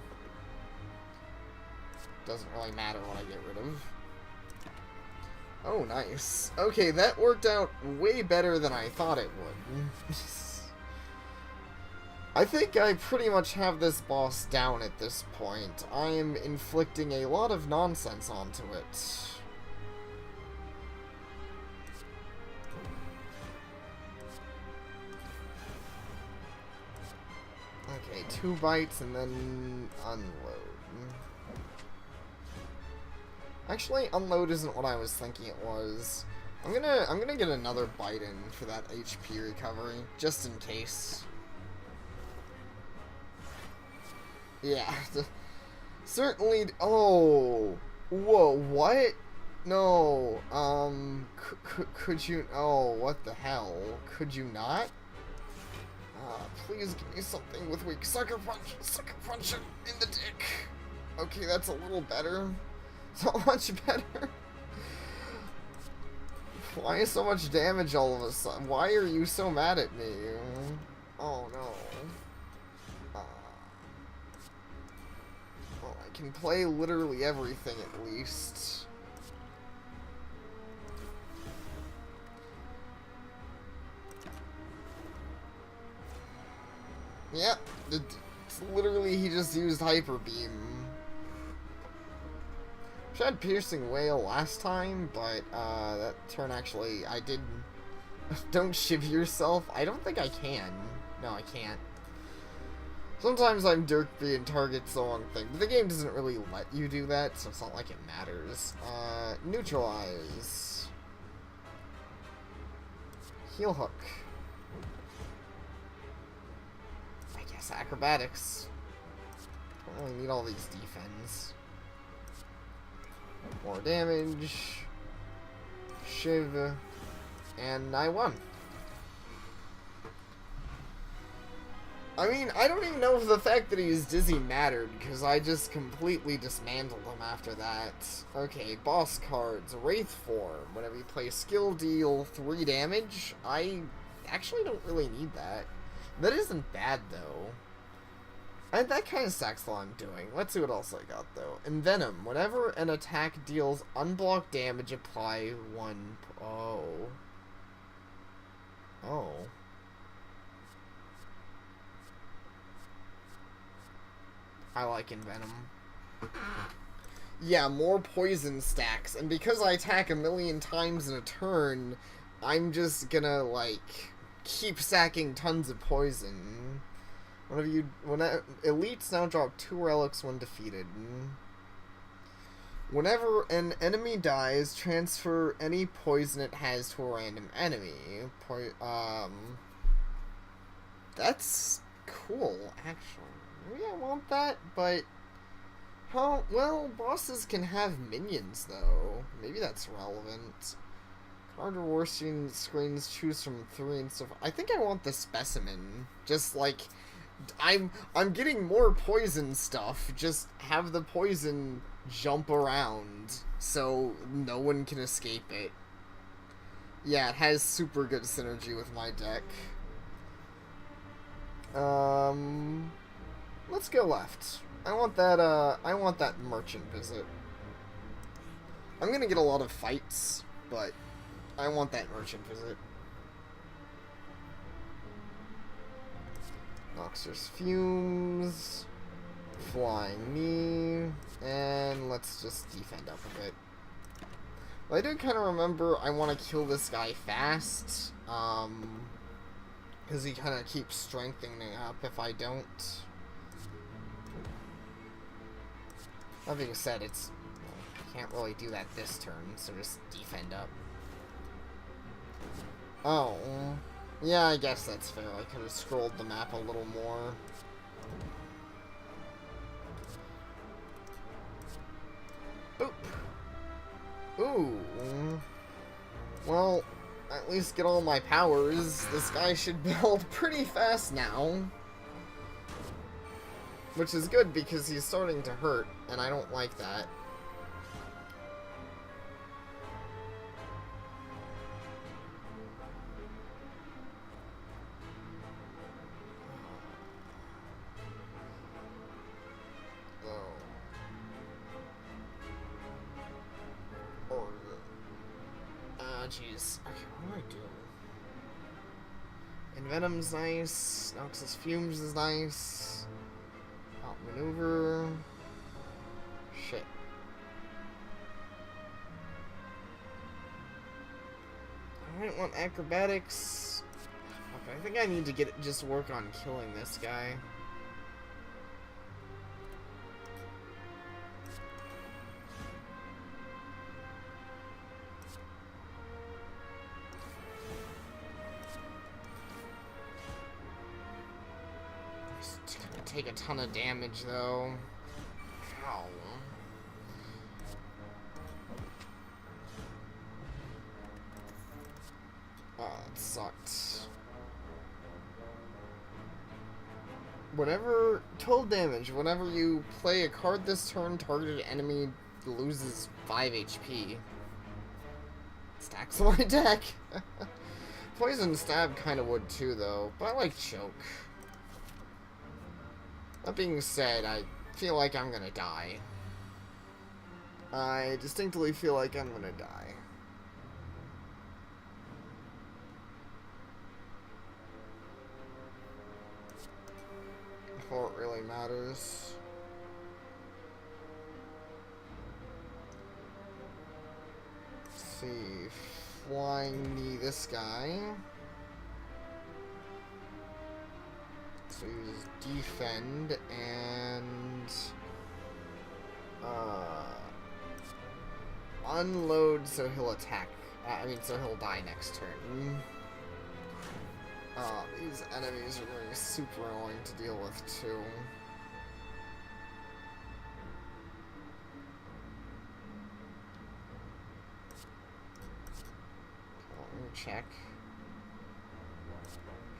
A: Doesn't really matter what I get rid of. Oh, nice. Okay, that worked out way better than I thought it would. I think I pretty much have this boss down at this point. I am inflicting a lot of nonsense onto it. Okay, 2 bites and then unload. Actually, unload isn't what I was thinking it was. I'm gonna get another bite in for that HP recovery, just in case. Yeah, certainly. Oh, whoa, what? No, could you? Oh, what the hell? Could you not? Please give me something with weak sucker punch it in the dick. Okay, that's a little better. It's not much better. Why so much damage all of a sudden? Why are you so mad at me? Oh no. Well, I can play literally everything at least. Yep. It's literally, he just used Hyper Beam. I tried Piercing Wail last time, but that turn actually, I did. Don't shiv yourself. I don't think I can. No, I can't. Sometimes I'm Dirkby and targets the wrong thing, but the game doesn't really let you do that, so it's not like it matters. Neutralize. Heel hook. I guess acrobatics. Don't really need all these defense. More damage. Shiv. And I won. I mean, I don't even know if the fact that he's dizzy mattered, because I just completely dismantled him after that. Okay, boss cards. Wraith Form. Whenever you play skill, deal 3 damage. I actually don't really need that. That isn't bad, though. And that kind of sucks while I'm doing. Let's see what else I got, though. Envenom. Whenever an attack deals unblocked damage, apply 1... Oh. Oh. I like Envenom. Yeah, more poison stacks. And because I attack a million times in a turn, I'm just gonna, like, keep stacking tons of poison. Elites now drop 2 relics when defeated. Whenever an enemy dies, transfer any poison it has to a random enemy. That's cool, actually. Maybe I want that, but... well, bosses can have minions, though. Maybe that's relevant. Card reward screens, choose from 3 and stuff. I think I want the specimen. Just, like... I'm getting more poison stuff. Just have the poison jump around so no one can escape it. Yeah, it has super good synergy with my deck. Let's go left. I want that merchant visit. I'm gonna get a lot of fights, but I want that merchant visit. Noxus Fumes, Flying Knee, and let's just defend up a bit. Well, I do kind of remember I want to kill this guy fast, because he kind of keeps strengthening up if I don't. That being said, it's... I can't really do that this turn, so just defend up. Oh. Yeah, I guess that's fair. I could have scrolled the map a little more. Boop. Ooh. Well, at least get all my powers. This guy should build pretty fast now. Which is good because he's starting to hurt, and I don't like that. Jeez. Okay, what do I do? Envenom's nice. Noxus Fumes is nice. Outmaneuver. Shit. I might want acrobatics. Okay, I think I need to just work on killing this guy. Take a ton of damage though. Ow. Oh, that sucked. Total damage. Whenever you play a card this turn, targeted enemy loses 5 HP. stacks on my deck. Poison Stab kind of would too, though, but I like Choke. That being said, I feel like I'm gonna die. I distinctly feel like I'm gonna die. Before it really matters. Let's see. Flying knee this guy. So use defend and unload so he'll attack. So he'll die next turn. These enemies are going to be super annoying to deal with too. Let me check.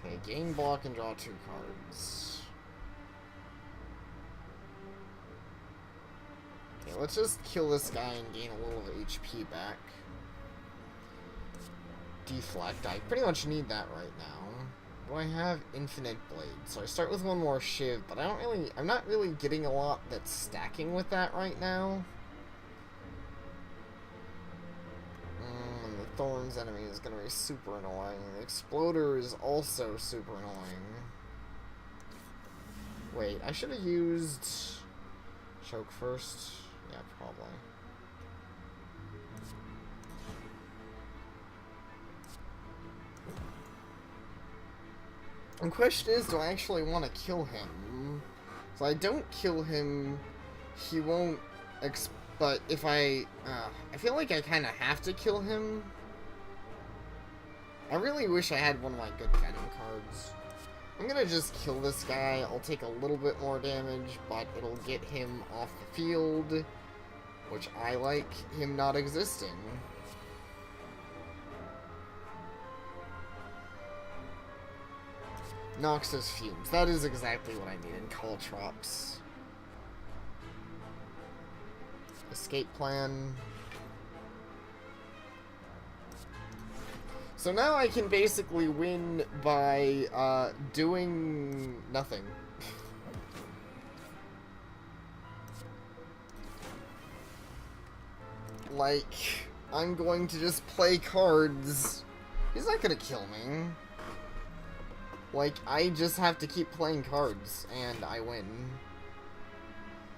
A: Okay, gain block and draw 2 cards. Okay, let's just kill this guy and gain a little HP back. Deflect. I pretty much need that right now. Do I have infinite blade? So I start with 1 more shiv, but I'm not really getting a lot that's stacking with that right now. The Thorns enemy is gonna be super annoying. The Exploder is also super annoying. Wait, I should have used Choke first. Yeah, probably. The question is, do I actually want to kill him? If I don't kill him, he won't but if I feel like I kind of have to kill him. I really wish I had one of my good Venom cards. I'm gonna just kill this guy. I'll take a little bit more damage, but it'll get him off the field, which I like him not existing. Noxus Fumes. That is exactly what I needed. Caltrops. Escape plan. So now I can basically win by doing nothing. Like, I'm going to just play cards. He's not gonna kill me. Like, I just have to keep playing cards, and I win.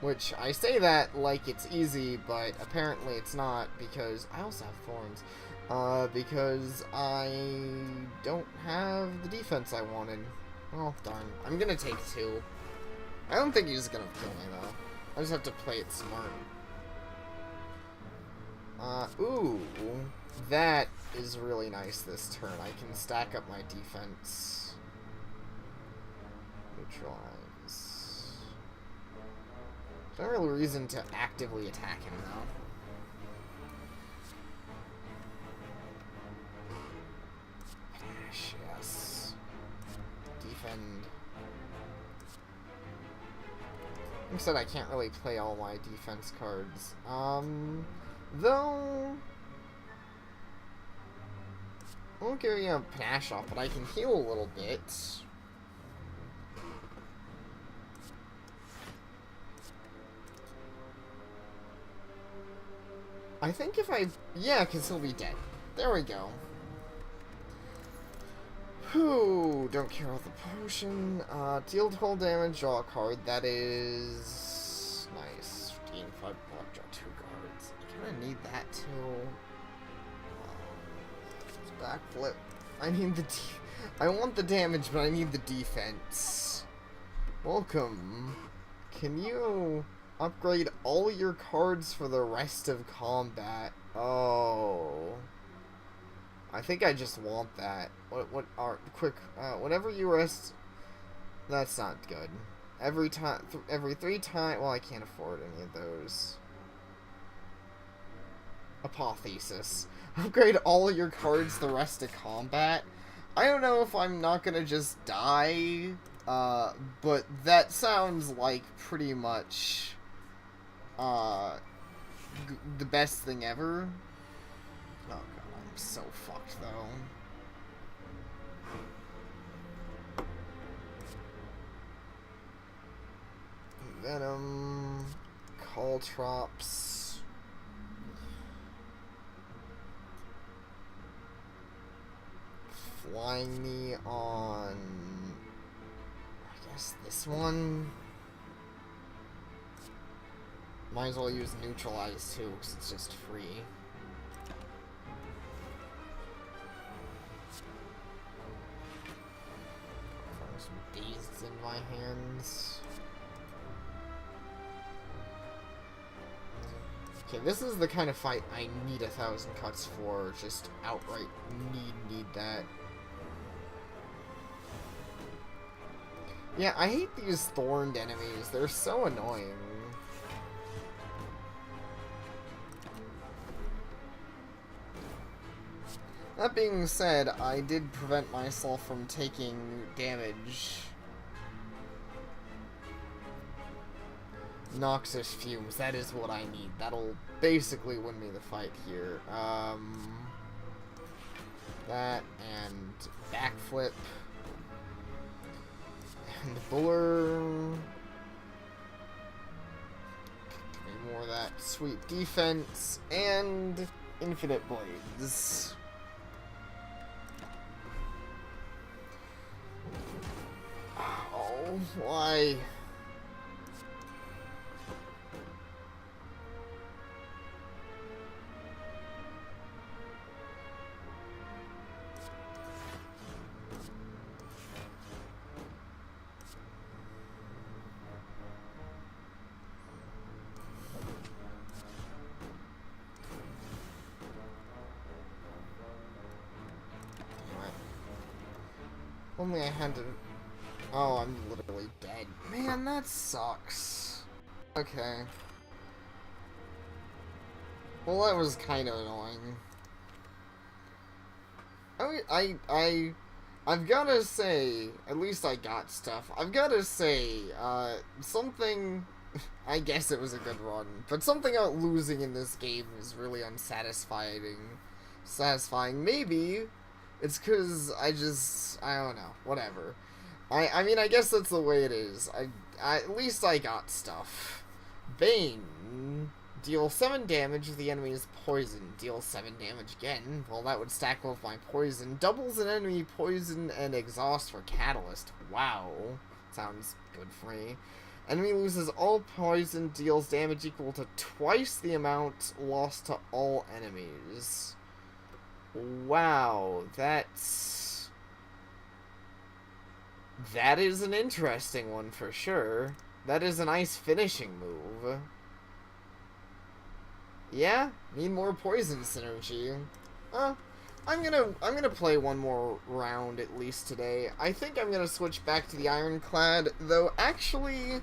A: Which, I say that like it's easy, but apparently it's not, because I also have Thorns. Because I don't have the defense I wanted. Oh, darn. I'm gonna take 2. I don't think he's gonna kill me, though. I just have to play it smart. Ooh. That is really nice this turn. I can stack up my defense. Neutralize. There's no real reason to actively attack him, though. Yes. Defend. Like I said, I can't really play all my defense cards. Though... I won't give you a panache off, but I can heal a little bit. I think if I... Yeah, because he'll be dead. There we go. Whew, don't care about the potion. Deal 12 damage, draw a card. That is... nice. 15, 5 block, draw 2 cards. I kind of need that, too. Backflip. I need the... I want the damage, but I need the defense. Welcome. Can you... upgrade all your cards for the rest of combat? Oh. I think I just want that. What are... quick, whenever you rest... That's not good. Every time... every 3 times... Well, I can't afford any of those. Apotheosis. Upgrade all your cards the rest of combat? I don't know if I'm not gonna just die, but that sounds like pretty much... the best thing ever. Oh god, I'm so fucked, though. Venom, Caltrops. Flying me on, I guess, this one. Might as well use Neutralize too, because it's just free. Some Dazed in my hands. Okay, this is the kind of fight I need 1,000 cuts for. Just outright need that. Yeah, I hate these thorned enemies. They're so annoying. That being said, I did prevent myself from taking damage. Noxious fumes, that is what I need. That'll basically win me the fight here. That and backflip. And Buller. Give me more of that sweet defense. And Infinite Blades. Oh, why? Only I had to... Oh, I'm literally dead. Man, that sucks. Okay. Well, that was kind of annoying. I've gotta say, at least I got stuff. I've gotta say, something... I guess it was a good run, but something about losing in this game is really unsatisfying. Maybe it's because I don't know, whatever. I mean, I guess that's the way it is. At least I got stuff. Bane. Deal 7 damage if the enemy is poisoned. Deal 7 damage again. Well, that would stack with my poison. Doubles an enemy poison and exhaust for catalyst. Wow. Sounds good for me. Enemy loses all poison, deals damage equal to twice the amount lost to all enemies. Wow, that is an interesting one for sure. That is a nice finishing move. Yeah, need more poison synergy. I'm gonna play one more round at least today. I think I'm gonna switch back to the Ironclad, though actually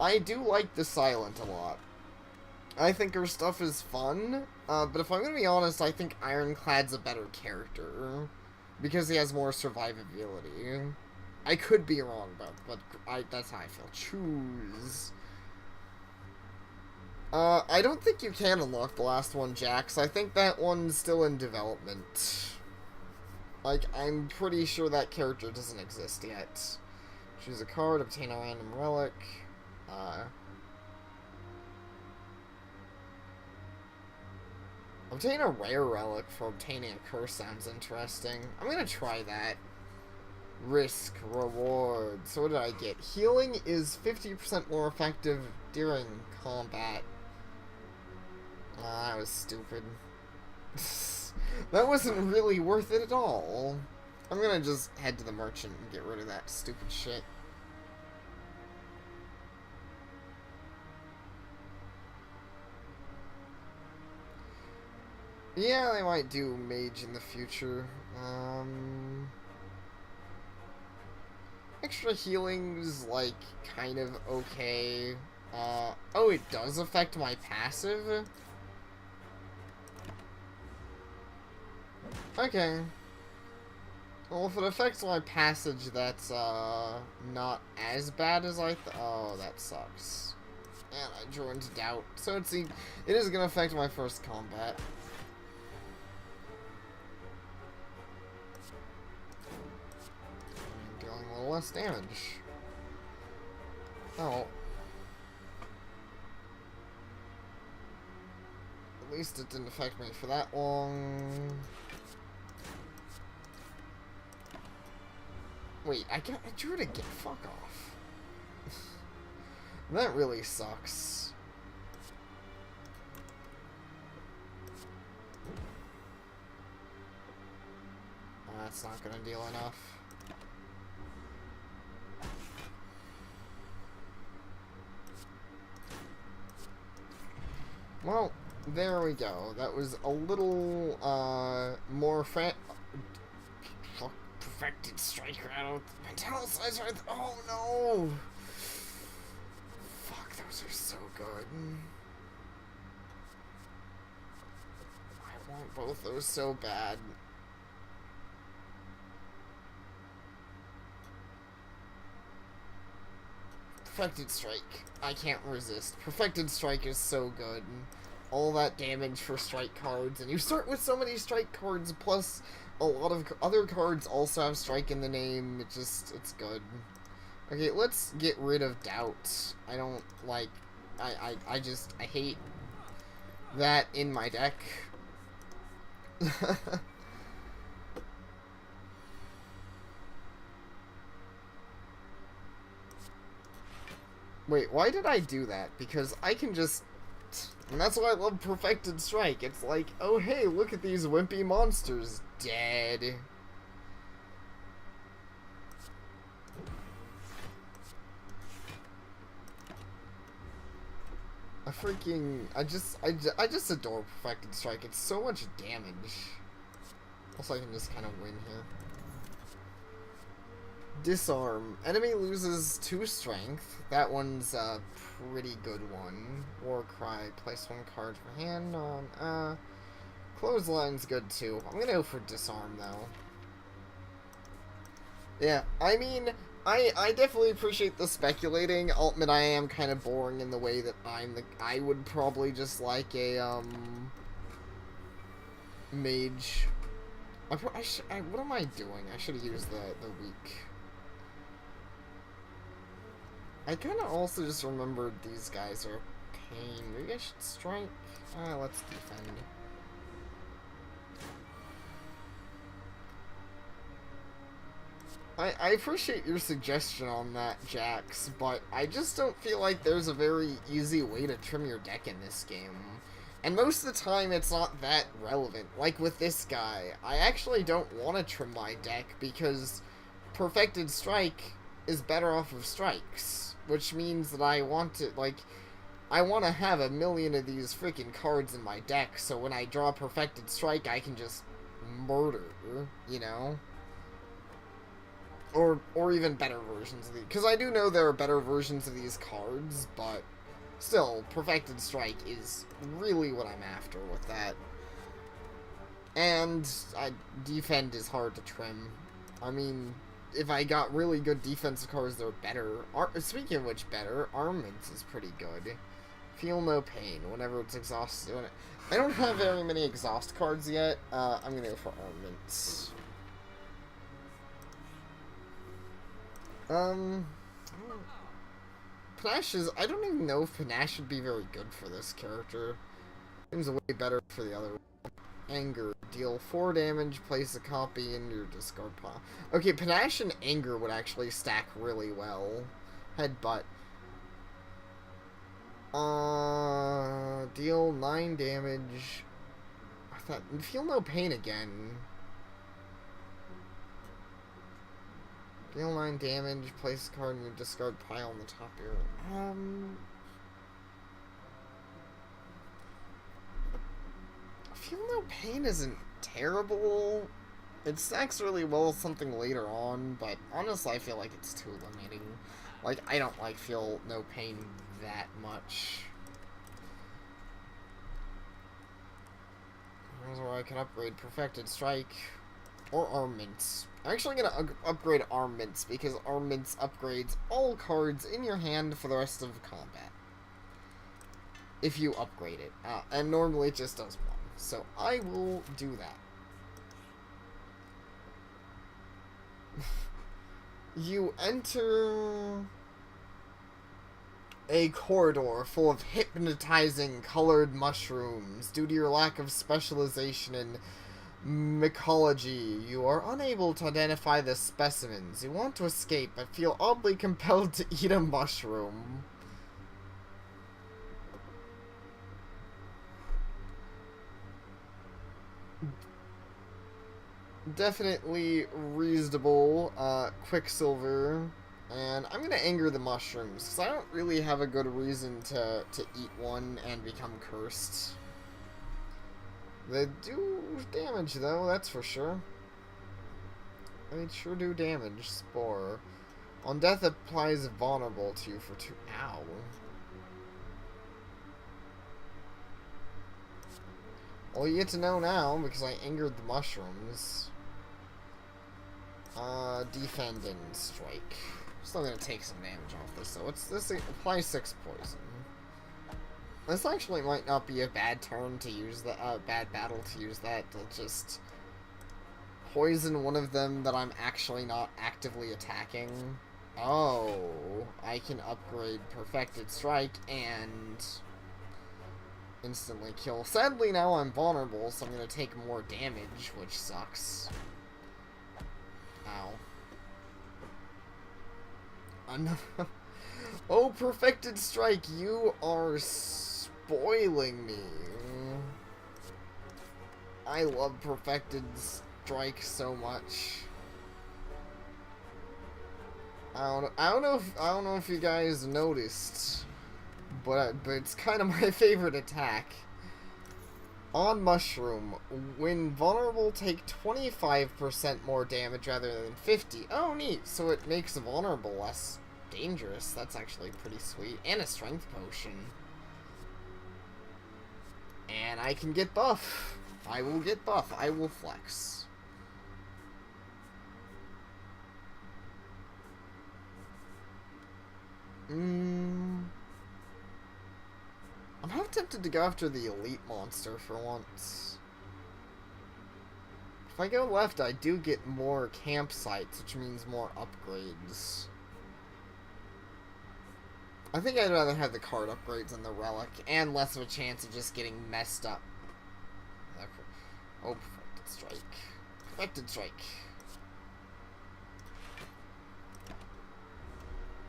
A: I do like the Silent a lot. I think her stuff is fun, but if I'm gonna be honest, I think Ironclad's a better character because he has more survivability. I could be wrong, but that's how I feel. Choose. I don't think you can unlock the last one, Jax. I think that one's still in development. Like, I'm pretty sure that character doesn't exist yet. Choose a card, obtain a random relic. Obtain a rare relic for obtaining a curse sounds interesting. I'm gonna try that. Risk, reward. So what did I get? Healing is 50% more effective during combat. That was stupid. That wasn't really worth it at all. I'm gonna just head to the merchant and get rid of that stupid shit. Yeah, they might do mage in the future. Extra healing's, like, kind of okay. Oh, it does affect my passive? Okay. Well, if it affects my passage, that's, not as bad as I oh, that sucks. And I drew into doubt. So it is gonna affect my first combat. little less damage. Oh. At least it didn't affect me for that long. Wait, I drew it again. Fuck off. That really sucks. That's not gonna deal enough. Well, there we go. That was a little, more perfected striker out of Metallicizer. Oh no! Fuck, those are so good. I want both those so bad. Perfected Strike. I can't resist. Perfected Strike is so good. All that damage for strike cards, and you start with so many strike cards, plus a lot of other cards also have strike in the name. It's good. Okay, let's get rid of Doubt. I don't like, I hate that in my deck. Wait, why did I do that? Because I can just... And that's why I love Perfected Strike. It's like, oh hey, look at these wimpy monsters. Dead. I just adore Perfected Strike. It's so much damage. Also, I can just kind of win here. Disarm. Enemy loses 2 strength. That one's a pretty good one. Warcry. Place 1 card for hand on. Clothesline's good too. I'm gonna go for Disarm though. Yeah, I mean, I definitely appreciate the speculating. I'll admit I am kind of boring in the way that I would probably just like a mage. What am I doing? I should have used the weak. I kind of also just remembered these guys are a pain. Maybe I should strike? Let's defend. I appreciate your suggestion on that, Jax, but I just don't feel like there's a very easy way to trim your deck in this game. And most of the time, it's not that relevant. Like with this guy, I actually don't want to trim my deck because Perfected Strike is better off of strikes. Which means that I want to, like, I want to have a million of these freaking cards in my deck, so when I draw Perfected Strike, I can just murder, you know? Or even better versions of these. Because I do know there are better versions of these cards, but still, Perfected Strike is really what I'm after with that. And defend is hard to trim. I mean, if I got really good defensive cards that are better... Speaking of which, better, Armaments is pretty good. Feel No Pain, whenever it's exhausted. I don't have very many exhaust cards yet. I'm gonna go for Armaments. Panache is... I don't even know if Panache would be very good for this character. Seems way better for the other one. Anger. Deal 4 damage, place a copy in your discard pile. Okay, Panache and Anger would actually stack really well. Headbutt. Deal 9 damage. I thought... Feel No Pain again. Deal 9 damage, place a card in your discard pile on the top of your... Feel No Pain isn't terrible. It stacks really well with something later on, but honestly I feel like it's too limiting. Like, I don't like Feel No Pain that much. Here's where I can upgrade Perfected Strike. Or Armaments. I'm actually going to upgrade Armaments, because Armaments upgrades all cards in your hand for the rest of combat. If you upgrade it. And normally it just does one. So I will do that. You enter a corridor full of hypnotizing colored mushrooms. Due to your lack of specialization in mycology, you are unable to identify the specimens. You want to escape, but feel oddly compelled to eat a mushroom. Definitely reasonable, Quicksilver. And I'm gonna anger the mushrooms, because I don't really have a good reason to eat one and become cursed. They do damage, though, that's for sure. They sure do damage. Spore. On death, applies vulnerable to you for 2... Ow. Well, you get to know now, because I angered the mushrooms. Defend and strike. Still gonna take some damage off this, though. This applies 6 poison. This actually might not be a bad turn to use the bad battle to use that. To just poison one of them that I'm actually not actively attacking. Oh, I can upgrade Perfected Strike and instantly kill. Sadly, now I'm vulnerable, so I'm gonna take more damage, which sucks. Ow. Oh, Perfected Strike, you are spoiling me. I love Perfected Strike so much. I don't know if you guys noticed, but it's kind of my favorite attack. On Mushroom, when vulnerable, take 25% more damage rather than 50. Oh, neat. So it makes vulnerable less dangerous. That's actually pretty sweet. And a strength potion. And I can get buff. I will get buff. I will flex. I'm not tempted to go after the elite monster for once. If I go left, I do get more campsites, which means more upgrades. I think I'd rather have the card upgrades than the relic, and less of a chance of just getting messed up. Oh, Perfected Strike. Perfected Strike.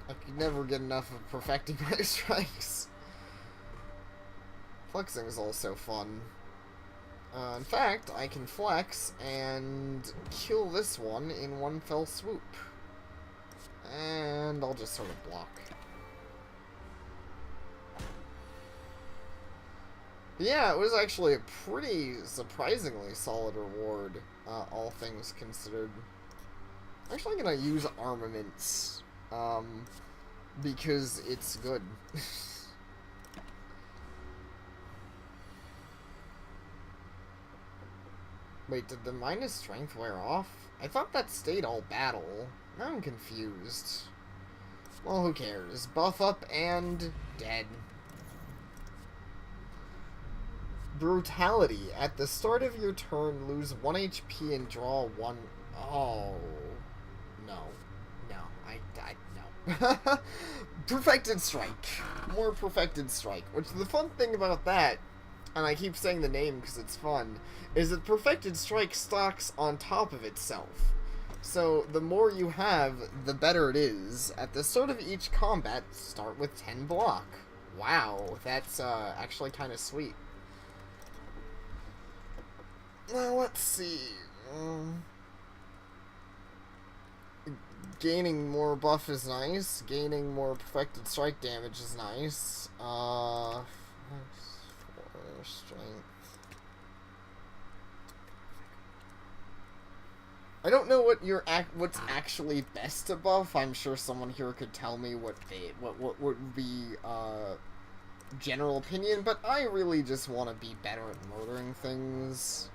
A: I could never get enough of perfecting my strikes. Flexing is also fun. In fact, I can flex and kill this one in one fell swoop. And I'll just sort of block. Yeah, it was actually a pretty surprisingly solid reward, all things considered. I'm actually gonna use armaments, because it's good. Wait, did the minus strength wear off? I thought that stayed all battle. Now I'm confused. Well, who cares? Buff up and dead. Brutality. At the start of your turn, lose 1 HP and draw 1... Oh. No. No. Perfected Strike. More Perfected Strike. Which, the fun thing about that, and I keep saying the name because it's fun, is that Perfected Strike stacks on top of itself. So, the more you have, the better it is. At the start of each combat, start with 10 block. Wow, that's actually kind of sweet. Now, let's see. Gaining more buff is nice. Gaining more Perfected Strike damage is nice. 4 strength. I don't know what what's actually best to buff. I'm sure someone here could tell me what would be general opinion, but I really just want to be better at murdering things.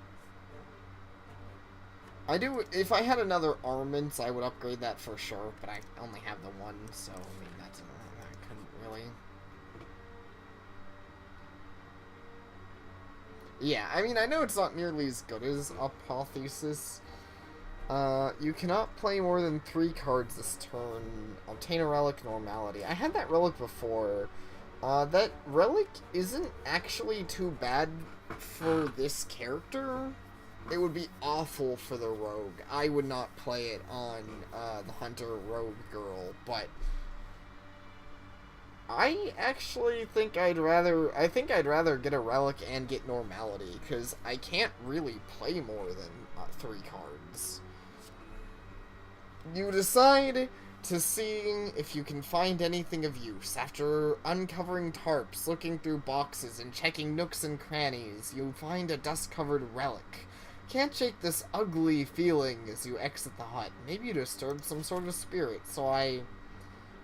A: I do. If I had another armaments, I would upgrade that for sure, but I only have the one, so I mean I couldn't really. Yeah, I mean I know it's not nearly as good as Apotheosis, You cannot play more than 3 cards this turn. Obtain a relic normality. I had that relic before. That relic isn't actually too bad for this character. It would be awful for the rogue. I would not play it on the hunter rogue girl, but I actually think I'd rather get a relic and get normality, because I can't really play more than 3 cards. You decide to see if you can find anything of use. After uncovering tarps, looking through boxes, and checking nooks and crannies, you find a dust-covered relic. Can't shake this ugly feeling as you exit the hut. Maybe you disturbed some sort of spirit, so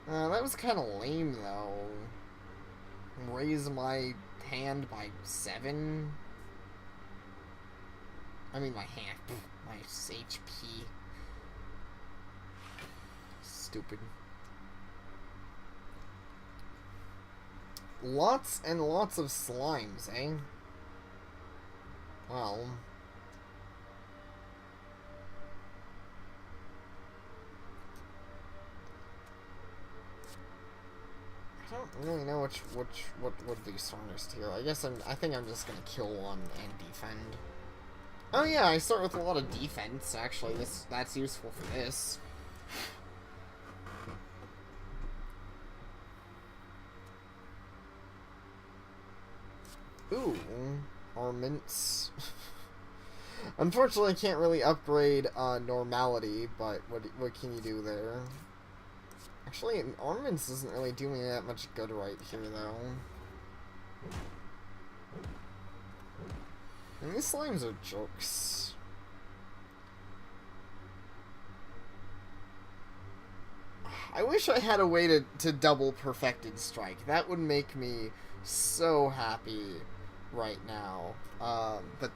A: that was kind of lame, though. Raise my hand by 7? I mean, my HP. Stupid. Lots and lots of slimes, eh? Well... I don't really know what these strongest here. I think I'm just gonna kill one and defend. Oh yeah, I start with a lot of defense. Actually, that's useful for this. Ooh, armaments. Unfortunately, I can't really upgrade normality, but what can you do there? Actually, armaments doesn't really do me that much good right here, though. And these slimes are jerks. I wish I had a way to double Perfected Strike. That would make me so happy right now. But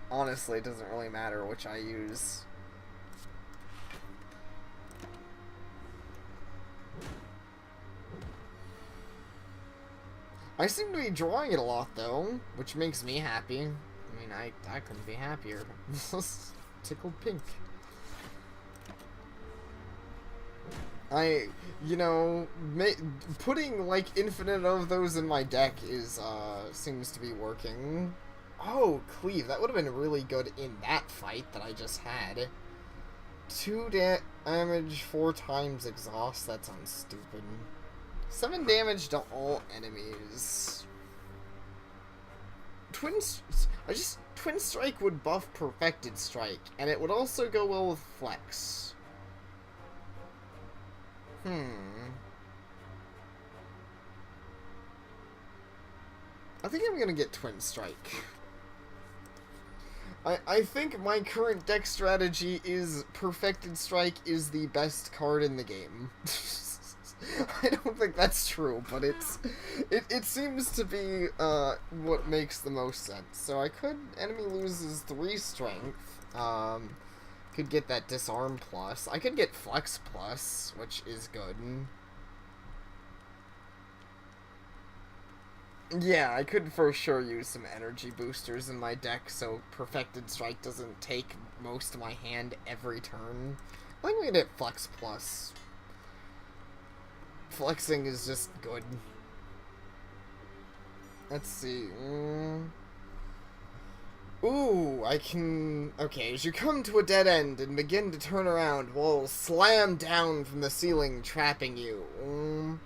A: honestly, it doesn't really matter which I use. I seem to be drawing it a lot, though, which makes me happy. I mean, I couldn't be happier. Tickled pink. Putting, like, infinite of those in my deck seems to be working. Oh, Cleave, that would have been really good in that fight that I just had. 2 damage, 4 times exhaust, that sounds stupid. 7 damage to all enemies. Twin Strike would buff Perfected Strike, and it would also go well with Flex. I think I'm gonna get Twin Strike. I think my current deck strategy is Perfected Strike is the best card in the game. I don't think that's true, but it seems to be what makes the most sense. So enemy loses 3 strength, could get that disarm plus. I could get flex plus, which is good. Yeah, I could for sure use some energy boosters in my deck so Perfected Strike doesn't take most of my hand every turn. I think we can hit flex plus. Flexing is just good. Let's see. Ooh, I can... Okay, as you come to a dead end and begin to turn around, walls slam down from the ceiling, trapping you.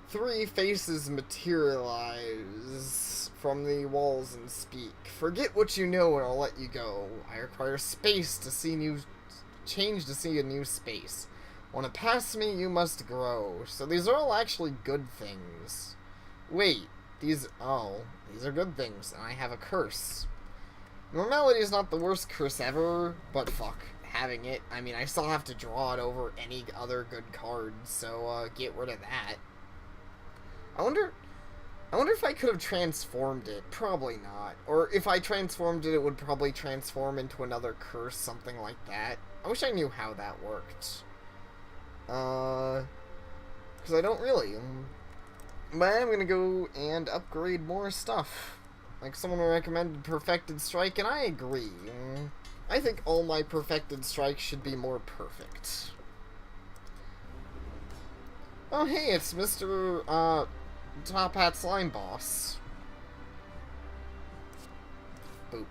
A: 3 faces materialize from the walls and speak. Forget what you know and I'll let you go. I require space to see change to see a new space. Want to pass me, you must grow. So these are all actually good things. Wait, these are good things, and I have a curse. Normality is not the worst curse ever, but fuck, having it. I mean, I still have to draw it over any other good cards, so get rid of that. I wonder if I could have transformed it. Probably not. Or if I transformed it, it would probably transform into another curse, something like that. I wish I knew how that worked. Because I don't really. But I'm gonna go and upgrade more stuff. Like someone recommended Perfected Strike, and I agree. I think all my perfected strikes should be more perfect. Oh hey, it's Mr. Top Hat Slime Boss. Boop.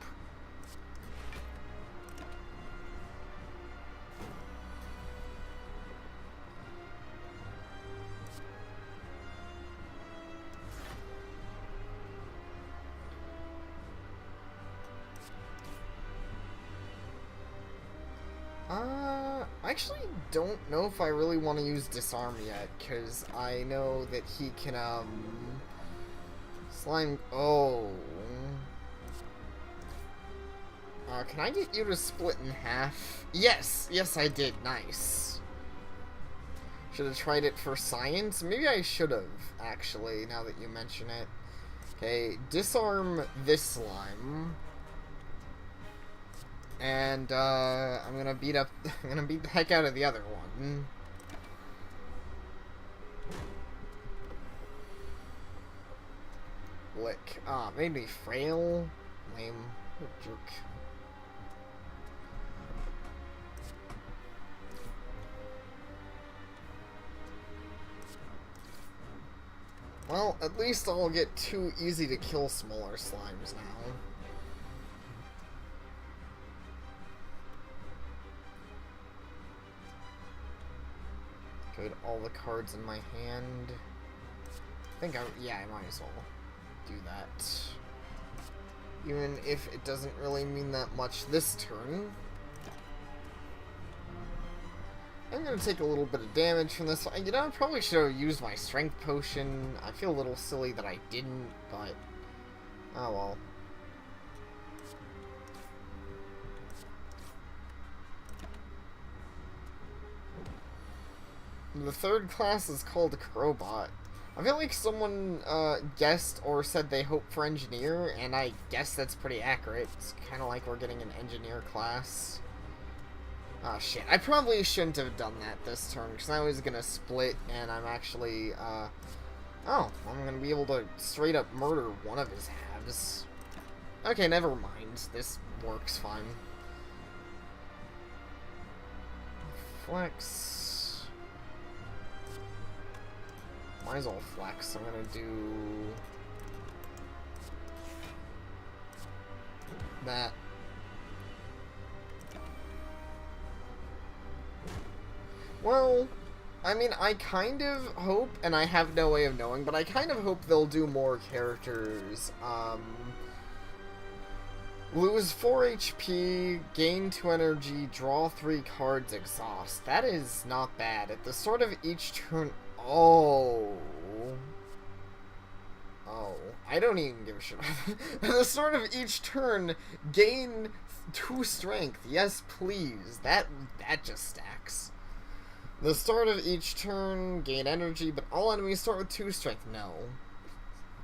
A: I actually don't know if I really want to use Disarm yet, because I know that he can, slime... Oh. Can I get you to split in half? Yes! Yes, I did. Nice. Should have tried it for science? Maybe I should have, actually, now that you mention it. Okay, disarm this slime. And, I'm gonna beat the heck out of the other one. Lick. Ah, made me frail. Lame. What a jerk. Well, at least I'll get two easy to kill smaller slimes now. Good, all the cards in my hand. Yeah, I might as well do that. Even if it doesn't really mean that much this turn. I'm gonna take a little bit of damage from this. You know, I probably should have used my strength potion. I feel a little silly that I didn't, but oh well. The third class is called Crowbot. I feel like someone guessed or said they hope for engineer, and I guess that's pretty accurate. It's kind of like we're getting an engineer class. Oh shit, I probably shouldn't have done that this turn, because I was gonna split, and I'm actually, oh, I'm gonna be able to straight up murder one of his halves. Okay, never mind. This works fine. Flex. Might as well flex. I'm gonna do that. Well, I mean, I kind of hope, and I have no way of knowing, but I kind of hope they'll do more characters. Lose 4 HP, gain 2 energy, draw 3 cards, exhaust. That is not bad. At the start of each turn... Oh. I don't even give a shit. At the start of each turn, gain 2 strength. Yes, please. That just stacks. The start of each turn, gain energy, but all enemies start with 2 strength. No.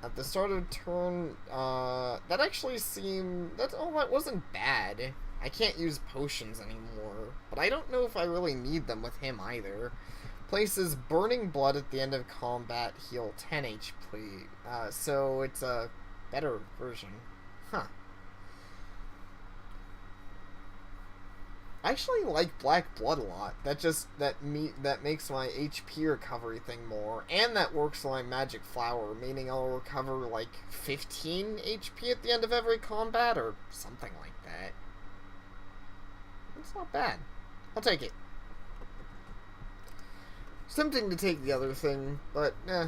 A: At the start of turn, that actually seemed... that wasn't bad. I can't use potions anymore, but I don't know if I really need them with him either. Places Burning Blood at the end of combat, heal 10 HP. So it's a better version. Huh. I actually like Black Blood a lot. That makes my HP recovery thing more, and that works on my Magic Flower, meaning I'll recover like 15 HP at the end of every combat, or something like that. It's not bad. I'll take it. It's tempting to take the other thing, but eh.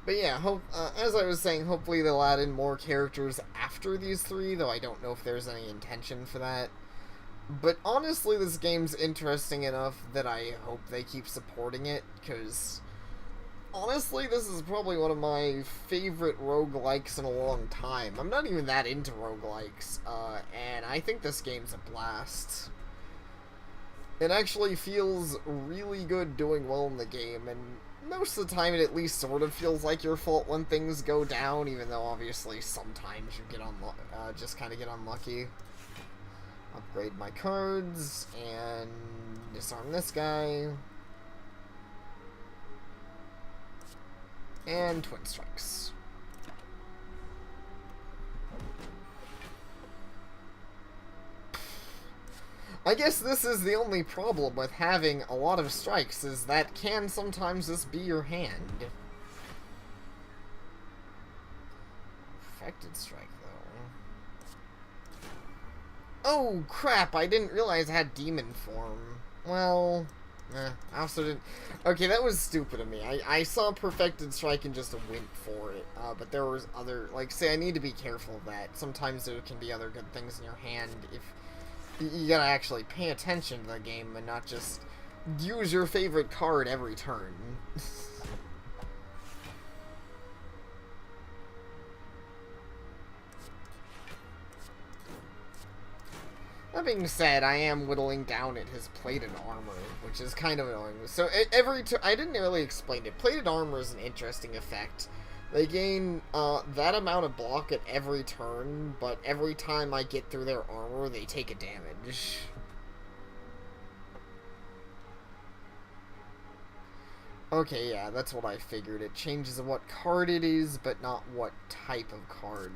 A: But yeah, as I was saying, hopefully they'll add in more characters after these 3, though I don't know if there's any intention for that. But honestly, this game's interesting enough that I hope they keep supporting it, because honestly, this is probably one of my favorite roguelikes in a long time. I'm not even that into roguelikes, and I think this game's a blast. It actually feels really good doing well in the game, and most of the time it at least sort of feels like your fault when things go down, even though obviously sometimes you just kind of get unlucky. Upgrade my cards, and disarm this guy. And Twin Strikes. I guess this is the only problem with having a lot of strikes, is that can sometimes just be your hand. Perfected strike, though. Oh, crap! I didn't realize I had demon form. Well, I also didn't... Okay, that was stupid of me. I saw perfected strike and just went for it. But there was other... Like, say, I need to be careful of that. Sometimes there can be other good things in your hand if... You gotta actually pay attention to the game and not just use your favorite card every turn. That being said, I am whittling down at his plated armor, which is kind of annoying. So I didn't really explain it. Plated armor is an interesting effect. They gain that amount of block at every turn, but every time I get through their armor, they take a damage. Okay, yeah, that's what I figured. It changes what card it is, but not what type of card.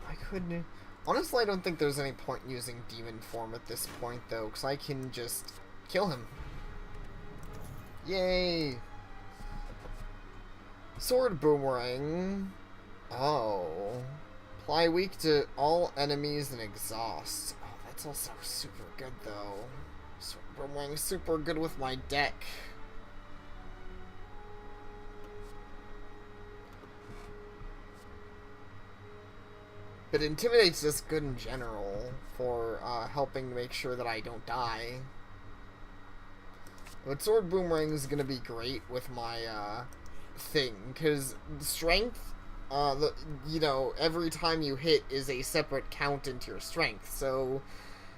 A: I couldn't... Honestly, I don't think there's any point in using demon form at this point, though, because I can just kill him. Yay! Sword boomerang. Oh. Apply weak to all enemies and exhaust. Oh, that's also super good, though. Sword boomerang super good with my deck. But Intimidate's just good in general for helping make sure that I don't die. But Sword Boomerang is going to be great with my thing, because strength, you know, every time you hit is a separate count into your strength. So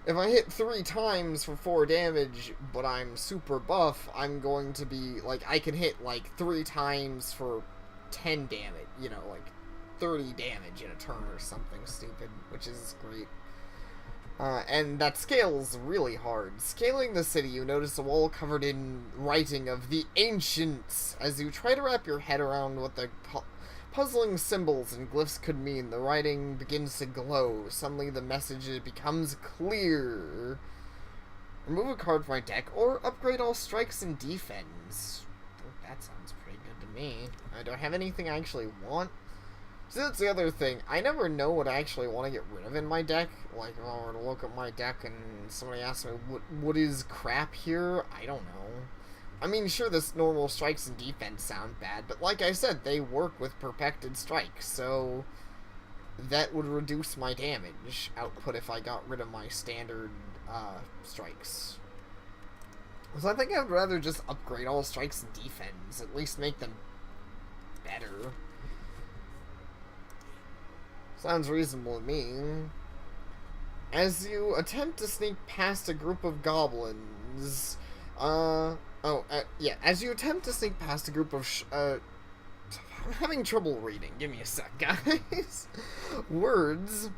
A: if I hit 3 times for 4 damage, but I'm super buff, I'm going to be, like, I can hit, like, 3 times for 10 damage, you know, like, 30 damage in a turn or something stupid, which is great. And that scales really hard. Scaling the city, you notice a wall covered in writing of the ancients. As you try to wrap your head around what the puzzling symbols and glyphs could mean, the writing begins to glow. Suddenly the message becomes clear. Remove a card from my deck, or upgrade all strikes and defense. That sounds pretty good to me. Do I have anything I actually want? So that's the other thing. I never know what I actually want to get rid of in my deck. Like, if I were to look at my deck and somebody asks me, what is crap here? I don't know. I mean, sure, this normal strikes and defense sound bad, but like I said, they work with perfected strikes, so that would reduce my damage output if I got rid of my standard strikes. So I think I'd rather just upgrade all strikes and defense, at least make them better. Sounds reasonable to me. As you attempt to sneak past a group of goblins, yeah, as you attempt to sneak past a group of, I'm having trouble reading. Give me a sec, guys. Words.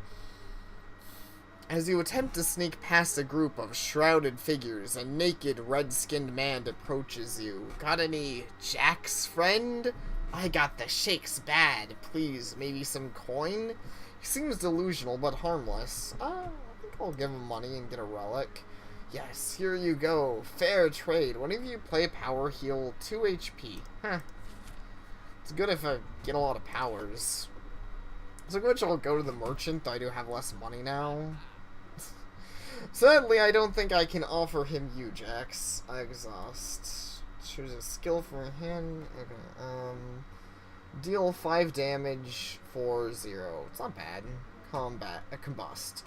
A: As you attempt to sneak past a group of shrouded figures, a naked, red-skinned man approaches you. Got any jacks, friend? I got the shakes bad. Please, maybe some coin? He seems delusional, but harmless. I think I'll give him money and get a relic. Yes, here you go. Fair trade. Whenever you play power, heal 2 HP. Huh. It's good if I get a lot of powers. So which I'll go to the merchant, though I do have less money now. Sadly, I don't think I can offer him Ujax. Exhaust. Choose a skill from a hand. Okay, deal 5 damage for 0. It's not bad. Combust.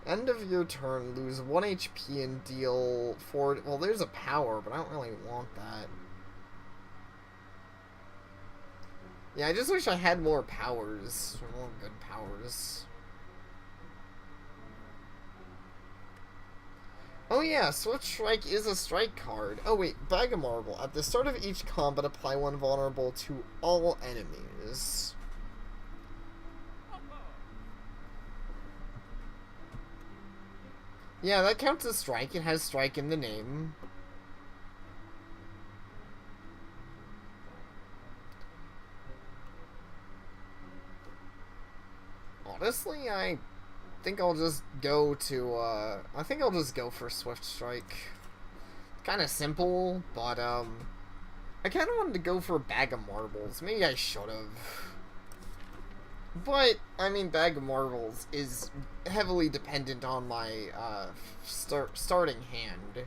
A: End of your turn, lose 1 HP and deal 4... Well, there's a power, but I don't really want that. Yeah, I just wish I had more powers. More good powers. Oh yeah, Switch Strike is a strike card. Oh wait, Bag of Marble. At the start of each combat, apply 1 vulnerable to all enemies. Yeah, that counts as strike. It has strike in the name. Honestly, I think I'll just go to, I think I'll just go for Swift Strike. Kind of simple, but, I kind of wanted to go for a Bag of Marbles. Maybe I should have. But, I mean, Bag of Marbles is heavily dependent on my, starting hand.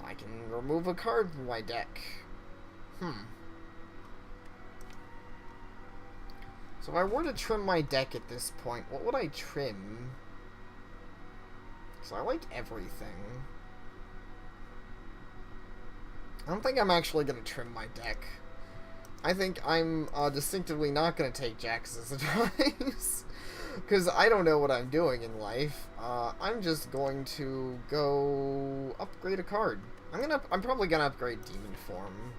A: I can remove a card from my deck. So if I were to trim my deck at this point, what would I trim? So I like everything. I don't think I'm actually going to trim my deck. I think I'm distinctively not going to take Jax's advice. Because I don't know what I'm doing in life. I'm just going to go upgrade a card. I'm probably going to upgrade Demon Form.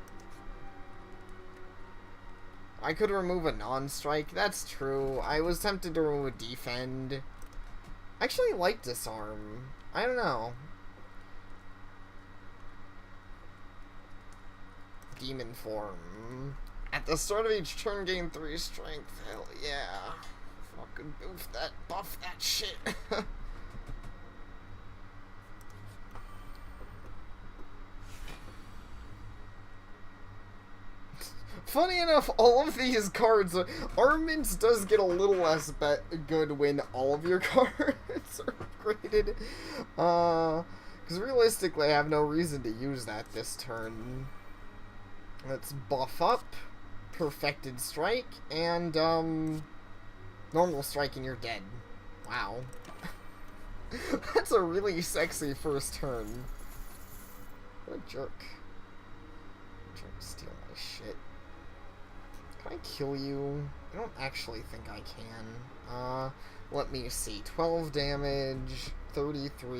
A: I could remove a non-strike, that's true. I was tempted to remove a defend. I actually like disarm. I don't know. Demon Form. At the start of each turn, gain 3 strength. Hell yeah. Fucking buff that shit. Funny enough, all of these cards, Armaments does get a little less good when all of your cards are upgraded. Because realistically, I have no reason to use that this turn. Let's buff up, Perfected Strike, and, Normal Strike and you're dead. Wow. That's a really sexy first turn. What a jerk. I'm trying to steal my shit. Can I kill you? I don't actually think I can. Let me see. 12 damage, 33.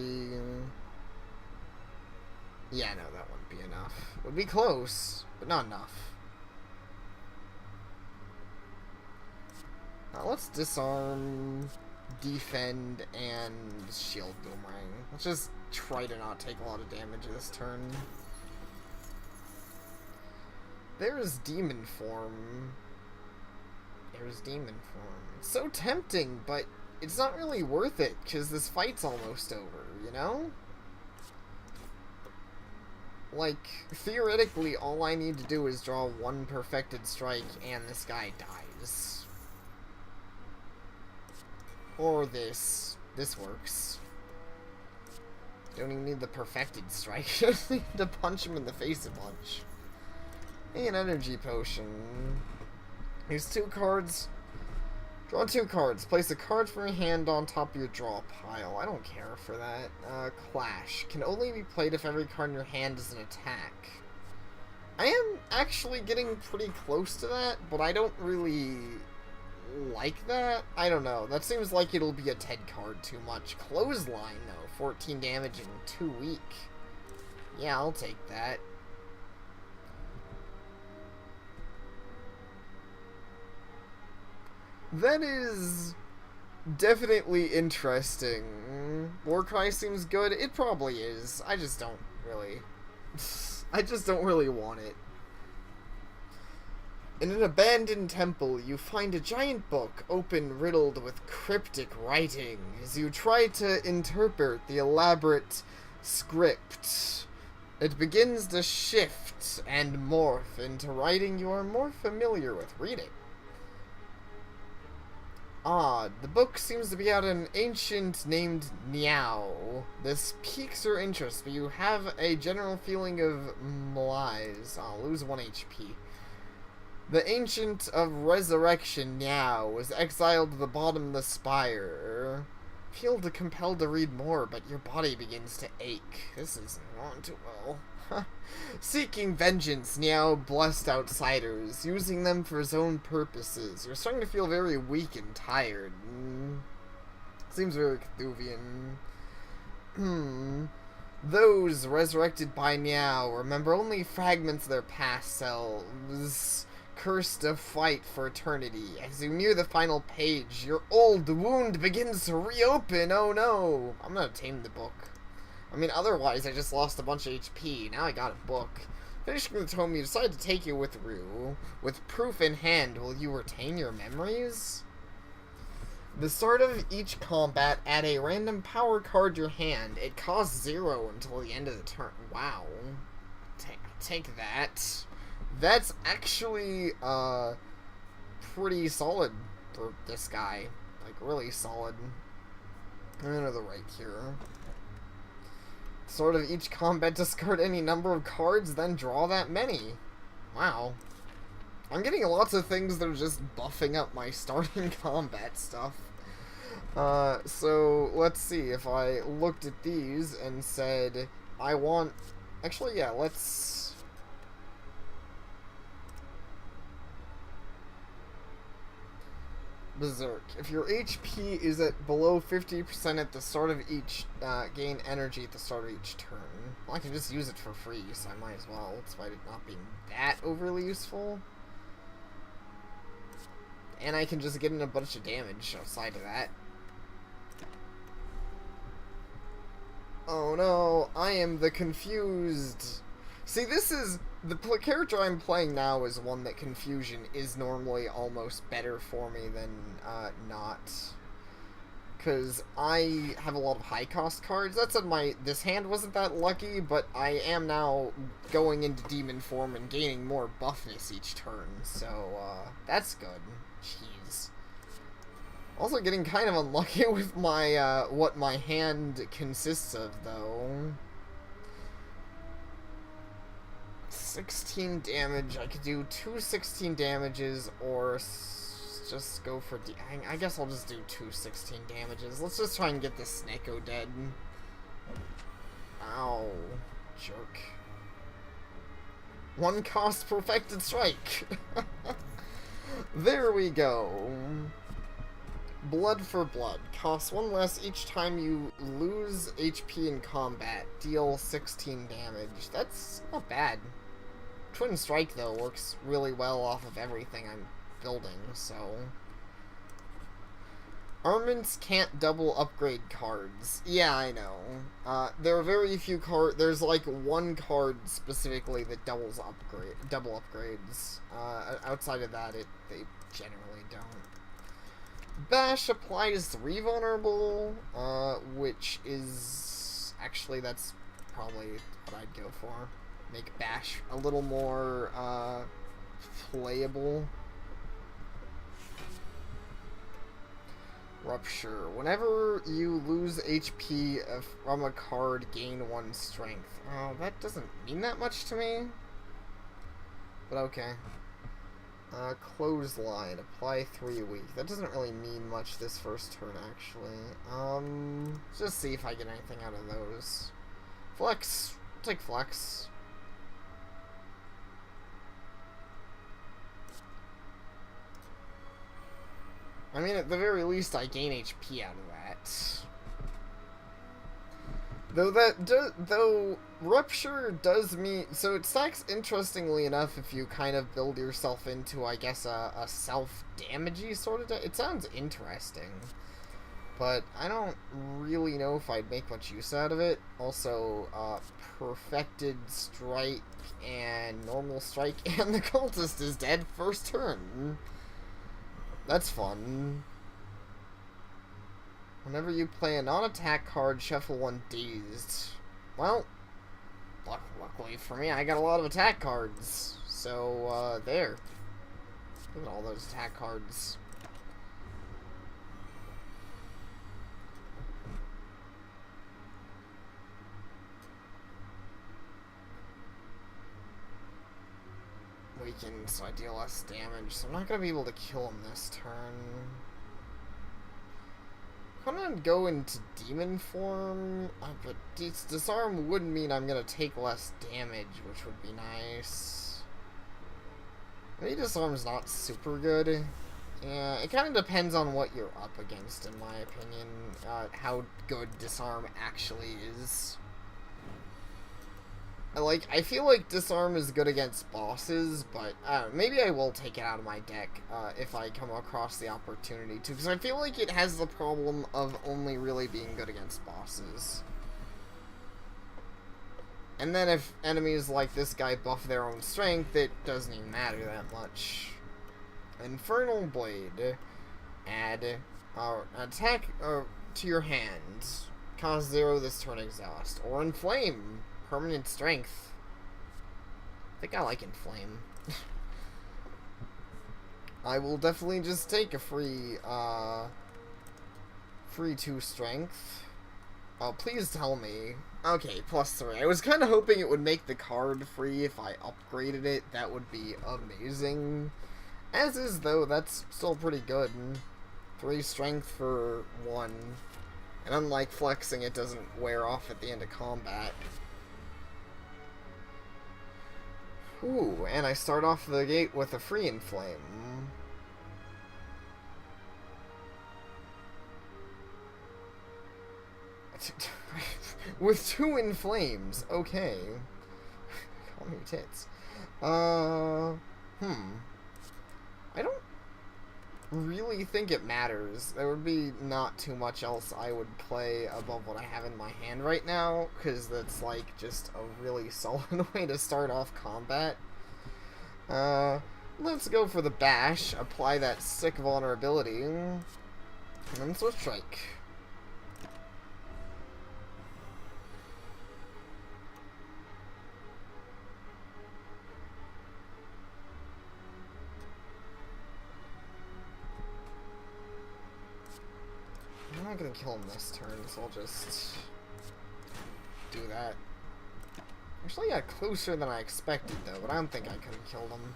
A: Yeah, no, that wouldn't be enough. Would be close, but not enough. Now let's disarm, defend, and shield boomerang. Let's just try to not take a lot of damage this turn. There's Demon Form. There's Demon Form. It's so tempting, but it's not really worth it, because this fight's almost over, you know? Like, theoretically, all I need to do is draw 1 Perfected Strike, and this guy dies. Or this. This works. Don't even need the Perfected Strike. Just need to punch him in the face a bunch. An energy potion. Here's 2 cards. Draw 2 cards. Place a card from your hand on top of your draw pile. I don't care for that. Clash. Can only be played if every card in your hand is an attack. I am actually getting pretty close to that, but I don't really like that. I don't know. That seems like it'll be a Ted card too much. Clothesline, though. 14 damage and 2 weak. Yeah, I'll take that. That is definitely interesting. Warcry seems good. It probably is. I just don't really want it. In an abandoned temple, you find a giant book open, riddled with cryptic writing. As you try to interpret the elaborate script, it begins to shift and morph into writing you are more familiar with reading. Odd. The book seems to be out an ancient named Niao. This piques your interest, but you have a general feeling of malaise. I'll lose 1 HP. The Ancient of Resurrection Niao was exiled to the bottom of the Spire. Feel compelled to read more, but your body begins to ache. This isn't going too well. Seeking vengeance, Niao blessed outsiders, using them for his own purposes. You're starting to feel very weak and tired. Seems very Cthulhian. Those resurrected by Niao remember only fragments of their past selves, cursed to fight for eternity. As you near the final page, your old wound begins to reopen. Oh no! I'm gonna tame the book. I mean, otherwise I just lost a bunch of HP. Now I got a book. Finishing the tome, you decide to take it with Rue. With proof in hand, will you retain your memories? The start of each combat, add a random power card to your hand. It costs 0 until the end of the turn. Wow. Take that. That's actually, pretty solid for this guy. Like, really solid. I'm to the right here. Start of each combat, discard any number of cards, then draw that many. Wow. I'm getting lots of things that are just buffing up my starting combat stuff. So, let's see, if I looked at these and said, I want... Actually, yeah, let's... Berserk. If your HP is at below 50% at the start of each, gain energy at the start of each turn. Well, I can just use it for free, so I might as well, despite it not being that overly useful. And I can just get in a bunch of damage outside of that. Oh no, I am the confused. See, this is... The character I'm playing now is one that confusion is normally almost better for me than not. Because I have a lot of high-cost cards. That said, this hand wasn't that lucky, but I am now going into demon form and gaining more buffness each turn. So, that's good. Jeez. Also getting kind of unlucky with my, what my hand consists of, though. 16 damage. I could do 2 16 damages, or just go for... I guess I'll just do 2 16 damages. Let's just try and get this Sneko dead. Ow. Jerk. 1 cost perfected strike. There we go. Blood for blood. Costs 1 less each time you lose HP in combat. Deal 16 damage. That's not bad. Twin Strike, though, works really well off of everything I'm building, so... Armaments can't double upgrade cards. Yeah, I know. There are very few cards. There's like 1 card specifically that double upgrades. Outside of that, they generally don't. Bash applies 3 vulnerable, which is... Actually, that's probably what I'd go for. Make Bash a little more, playable. Rupture. Whenever you lose HP from a card, gain 1 strength. Oh, that doesn't mean that much to me. But okay. Clothesline. Apply 3 a week. That doesn't really mean much this first turn, actually. Let's just see if I get anything out of those. Flex. I'll take Flex. I mean, at the very least, I gain HP out of that. Though Rupture does mean... So it stacks, interestingly enough, if you kind of build yourself into, I guess, a self-damagey sort of... It sounds interesting. But I don't really know if I'd make much use out of it. Also, Perfected Strike and Normal Strike, and the Cultist is dead first turn. That's fun. Whenever you play a non-attack card, shuffle 1 Dazed. Well, luckily for me, I got a lot of attack cards. So, there. Look at all those attack cards. Weakened, so I deal less damage, so I'm not gonna be able to kill him this turn. I'm gonna go into demon form, but disarm would mean I'm gonna take less damage, which would be nice. Maybe disarm's not super good. Yeah, it kind of depends on what you're up against, in my opinion, how good disarm actually is. I feel like disarm is good against bosses, but maybe I will take it out of my deck if I come across the opportunity to, because I feel like it has the problem of only really being good against bosses. And then if enemies like this guy buff their own strength, it doesn't even matter that much. Infernal Blade. Add Attack to your hand. Cost 0 this turn exhaust. Or inflame. Permanent strength. I think I like inflame. I will definitely just take a free 2 strength. Oh, please tell me. Okay, +3. I was kind of hoping it would make the card free if I upgraded it. That would be amazing. As is, though, that's still pretty good. 3 strength for 1. And unlike flexing, it doesn't wear off at the end of combat. Ooh, and I start off the gate with a free inflame. With 2 inflames, okay. Call me tits. I don't really think it matters. There would be not too much else I would play above what I have in my hand right now, because that's like just a really solid way to start off combat. Let's go for the bash, apply that sick vulnerability, and then switch strike. I'm not gonna kill him this turn, so I'll just do that. Actually got closer than I expected, though, but I don't think I could have killed him.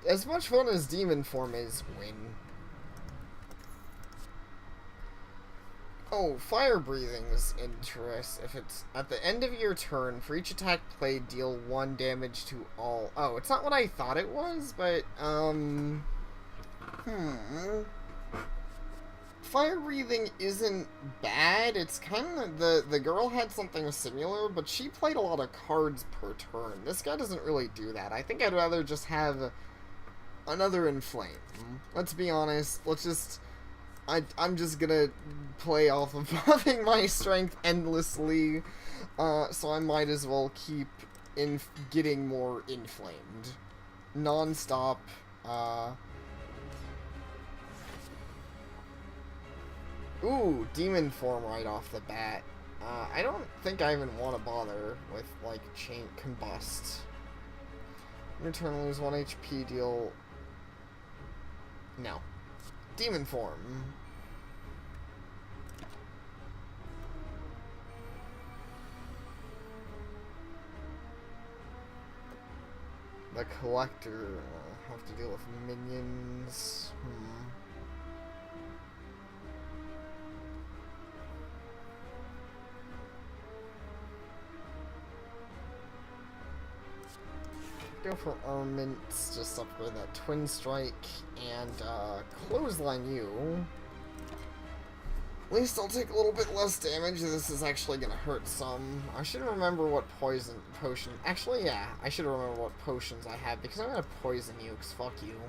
A: As much fun as Demon Form is, win. Oh, Fire Breathing's interest. If it's at the end of your turn, for each attack played, deal 1 damage to all. Oh, it's not what I thought it was, but, Fire breathing isn't bad. It's kind of the girl had something similar, but she played a lot of cards per turn. This guy doesn't really do that. I think I'd rather just have another inflame. Let's be honest. I'm just gonna play off of buffing my strength endlessly, so I might as well keep getting more inflamed, non-stop. Ooh, Demon Form right off the bat. I don't think I even want to bother with, like, Chain Combust. Your turn, lose 1 HP, deal... No. Demon Form. The Collector. Have to deal with minions. Go for Armaments, just upgrade that Twin Strike, and Clothesline you. At least I'll take a little bit less damage. This is actually gonna hurt some. I should remember what potion. Actually, yeah, I should remember what potions I have, because I'm gonna poison you, because fuck you.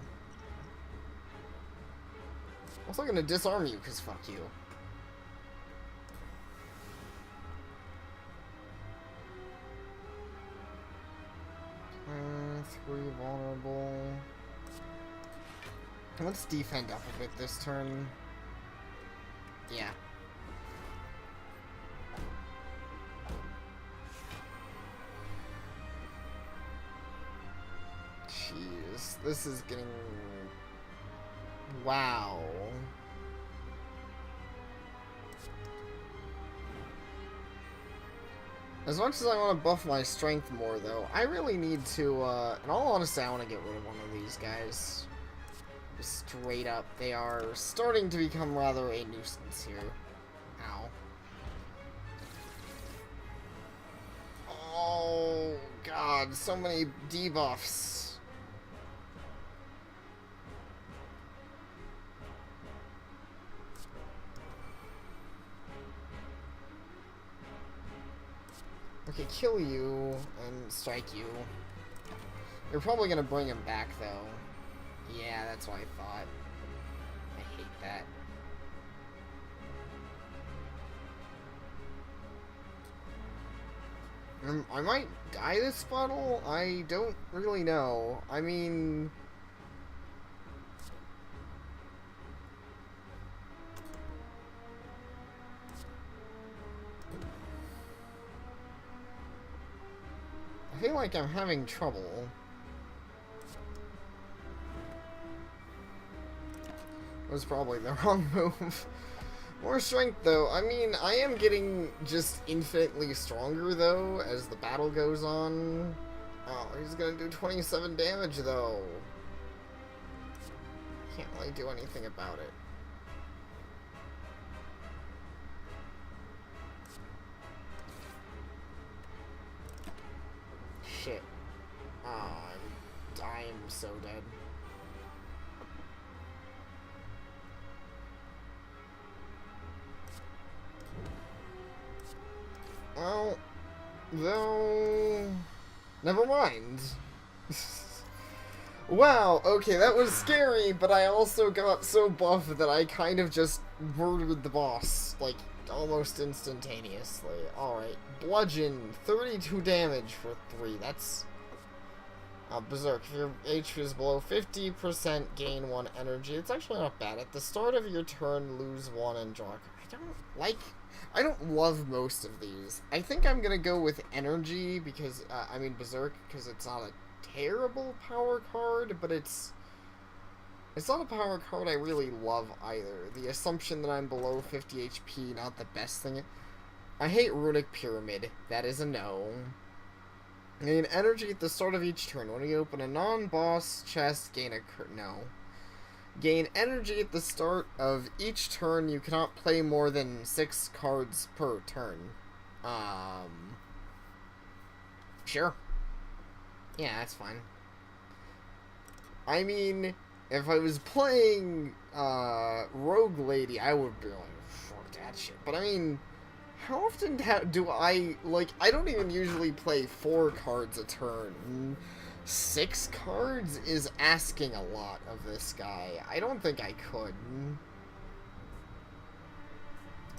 A: I'm also gonna disarm you, because fuck you. Three vulnerable. Let's defend up a bit this turn. Yeah. Jeez, this is getting... Wow. As much as I want to buff my strength more, though, I really need to, in all honesty, I want to get rid of one of these guys. Just straight up, they are starting to become rather a nuisance here. Ow. Oh, God, so many debuffs. Okay, kill you and strike you. You're probably gonna bring him back, though. Yeah, that's what I thought. I hate that. I might die this battle? I don't really know. I mean... I feel like I'm having trouble. It was probably the wrong move. More strength, though. I mean, I am getting just infinitely stronger, though, as the battle goes on. Oh, he's gonna do 27 damage, though. Can't really do anything about it. Shit. Oh, I'm so dead. Well, though... Never mind. Wow, okay, that was scary, but I also got so buff that I kind of just murdered the boss, like, almost instantaneously. Alright, bludgeon, 32 damage for 3, that's... Berserk, if your HP is below 50%, gain 1 energy. It's actually not bad. At the start of your turn, lose 1 and draw... I don't love most of these. I think I'm gonna go with energy, because, Berserk, because it's not a terrible power card, but it's not a power card I really love either. The assumption that I'm below 50 HP, not the best thing. I hate Runic Pyramid. That is a no. Gain energy at the start of each turn. When you open a non-boss chest, gain a... No. Gain energy at the start of each turn. You cannot play more than 6 cards per turn. Sure. Yeah, that's fine. I mean, if I was playing Rogue Lady, I would be like, fuck that shit. But I mean, how often do I, like, I don't even usually play 4 cards a turn. 6 cards is asking a lot of this guy. I don't think I could.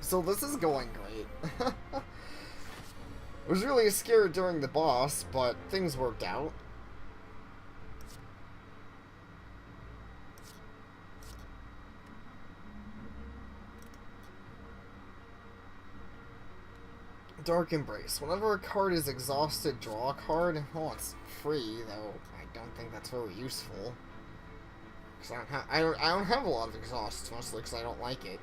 A: So this is going great. I was really scared during the boss, but things worked out. Dark Embrace. Whenever a card is exhausted, draw a card. Well, it's free, though I don't think that's very useful. Because I don't have a lot of exhaust, mostly because I don't like it.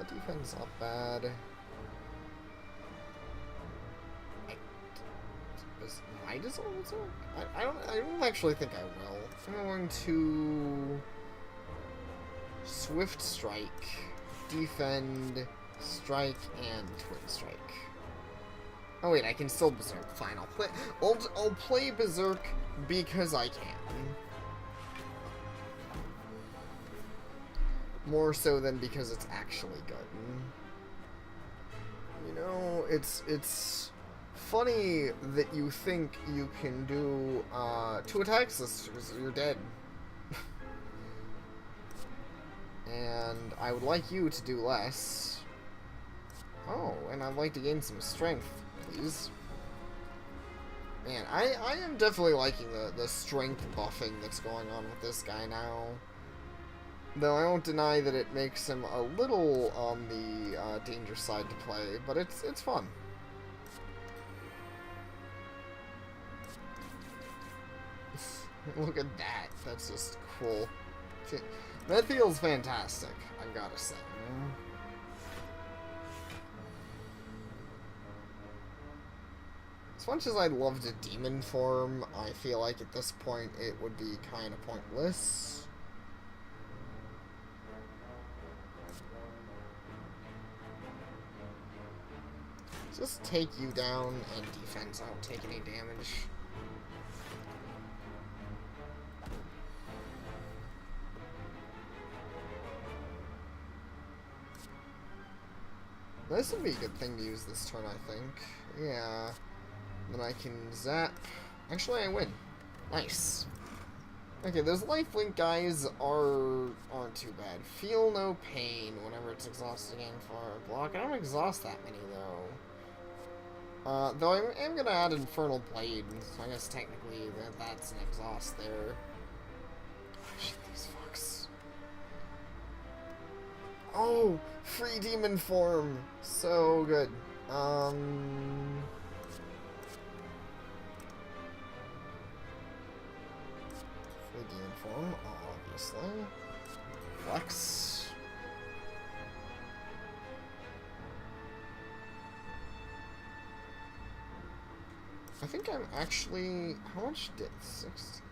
A: Defense not bad. Might as well work. I don't actually think I will. I'm going to Swift Strike, Defend, Strike, and Twin Strike. Oh wait, I can still Berserk. Fine, I'll play Berserk because I can. More so than because it's actually good. You know, it's funny that you think you can do 2 attack sisters, you're dead. And I would like you to do less. Oh, and I'd like to gain some strength, please. Man, I am definitely liking the strength buffing that's going on with this guy now. Though I won't deny that it makes him a little on the danger side to play, but it's fun. Look at that. That's just cool. That feels fantastic, I've gotta say. As much as I'd love to demon form, I feel like at this point it would be kind of pointless. Just take you down and defense. I don't take any damage. This would be a good thing to use this turn, I think. Yeah. Then I can zap. Actually, I win. Nice. Okay, those lifelink guys aren't too bad. Feel no pain whenever it's exhausted again for a block. I don't exhaust that many, though. Though I am going to add Infernal Blade, so I guess technically that's an exhaust there. Oh, shit, these fucks. Oh, free demon form. So good. Radiant form, obviously. Flex. I think I'm actually... How much did... 16?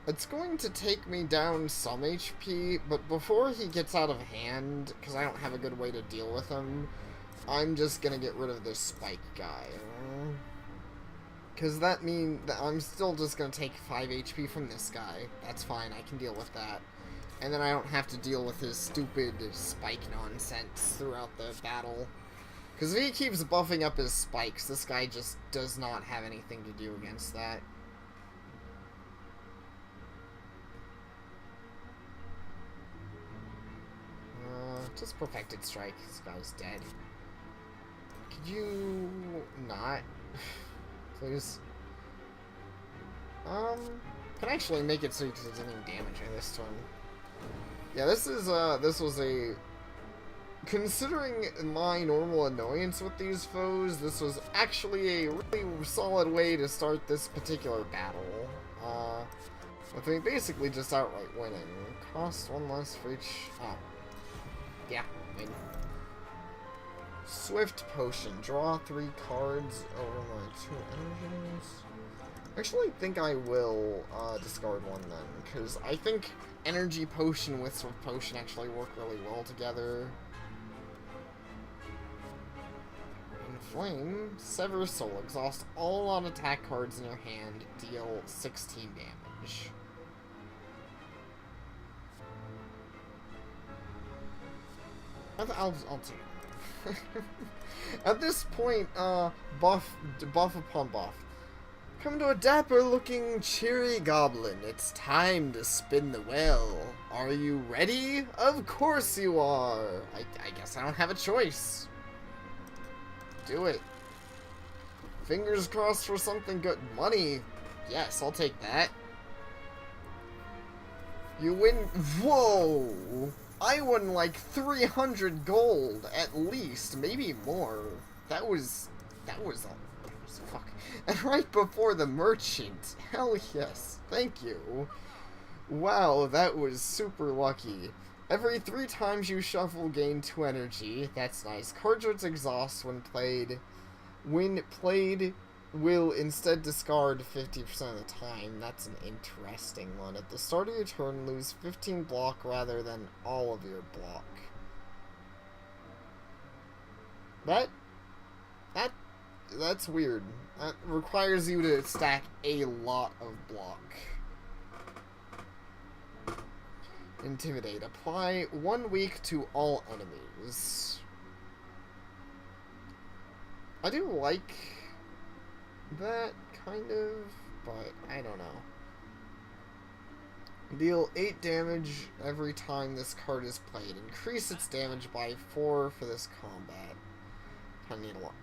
A: It's going to take me down some HP, but before he gets out of hand, because I don't have a good way to deal with him, I'm just gonna get rid of this spike guy. Because that means that I'm still just gonna take 5 HP from this guy. That's fine, I can deal with that. And then I don't have to deal with his stupid spike nonsense throughout the battle. Because if he keeps buffing up his spikes, this guy just does not have anything to do against that. Just Perfected Strike. This guy's dead. Could you not? Please. Can actually make it so he doesn't even damage me this turn. Yeah, this was a... Considering my normal annoyance with these foes, this was actually a really solid way to start this particular battle. With me basically just outright winning. Cost 1 less for each... Oh. Yeah, win. Swift Potion. Draw 3 cards over my 2 energies. I actually think I will discard 1 then, because I think Energy Potion with Swift Potion actually work really well together. Inflame. Sever Soul. Exhaust all non-attack cards in your hand. Deal 16 damage. I'll take it. At this point, buff upon buff. Come to a dapper-looking, cheery goblin. It's time to spin the wheel. Are you ready? Of course you are. I guess I don't have a choice. Do it. Fingers crossed for something good. Money. Yes, I'll take that. You win. Whoa! I won like 300 gold, at least, maybe more. That was fuck. And right before the merchant. Hell yes. Thank you. Wow, that was super lucky. Every 3 times you shuffle, gain 2 energy. That's nice. Card's exhaust when played. When played, will instead discard 50% of the time. That's an interesting one. At the start of your turn, lose 15 block rather than all of your block. That's weird. That requires you to stack a lot of block. Intimidate. Apply 1 week to all enemies. I do like that, kind of, but I don't know. Deal 8 damage every time this card is played. Increase its damage by 4 for this combat.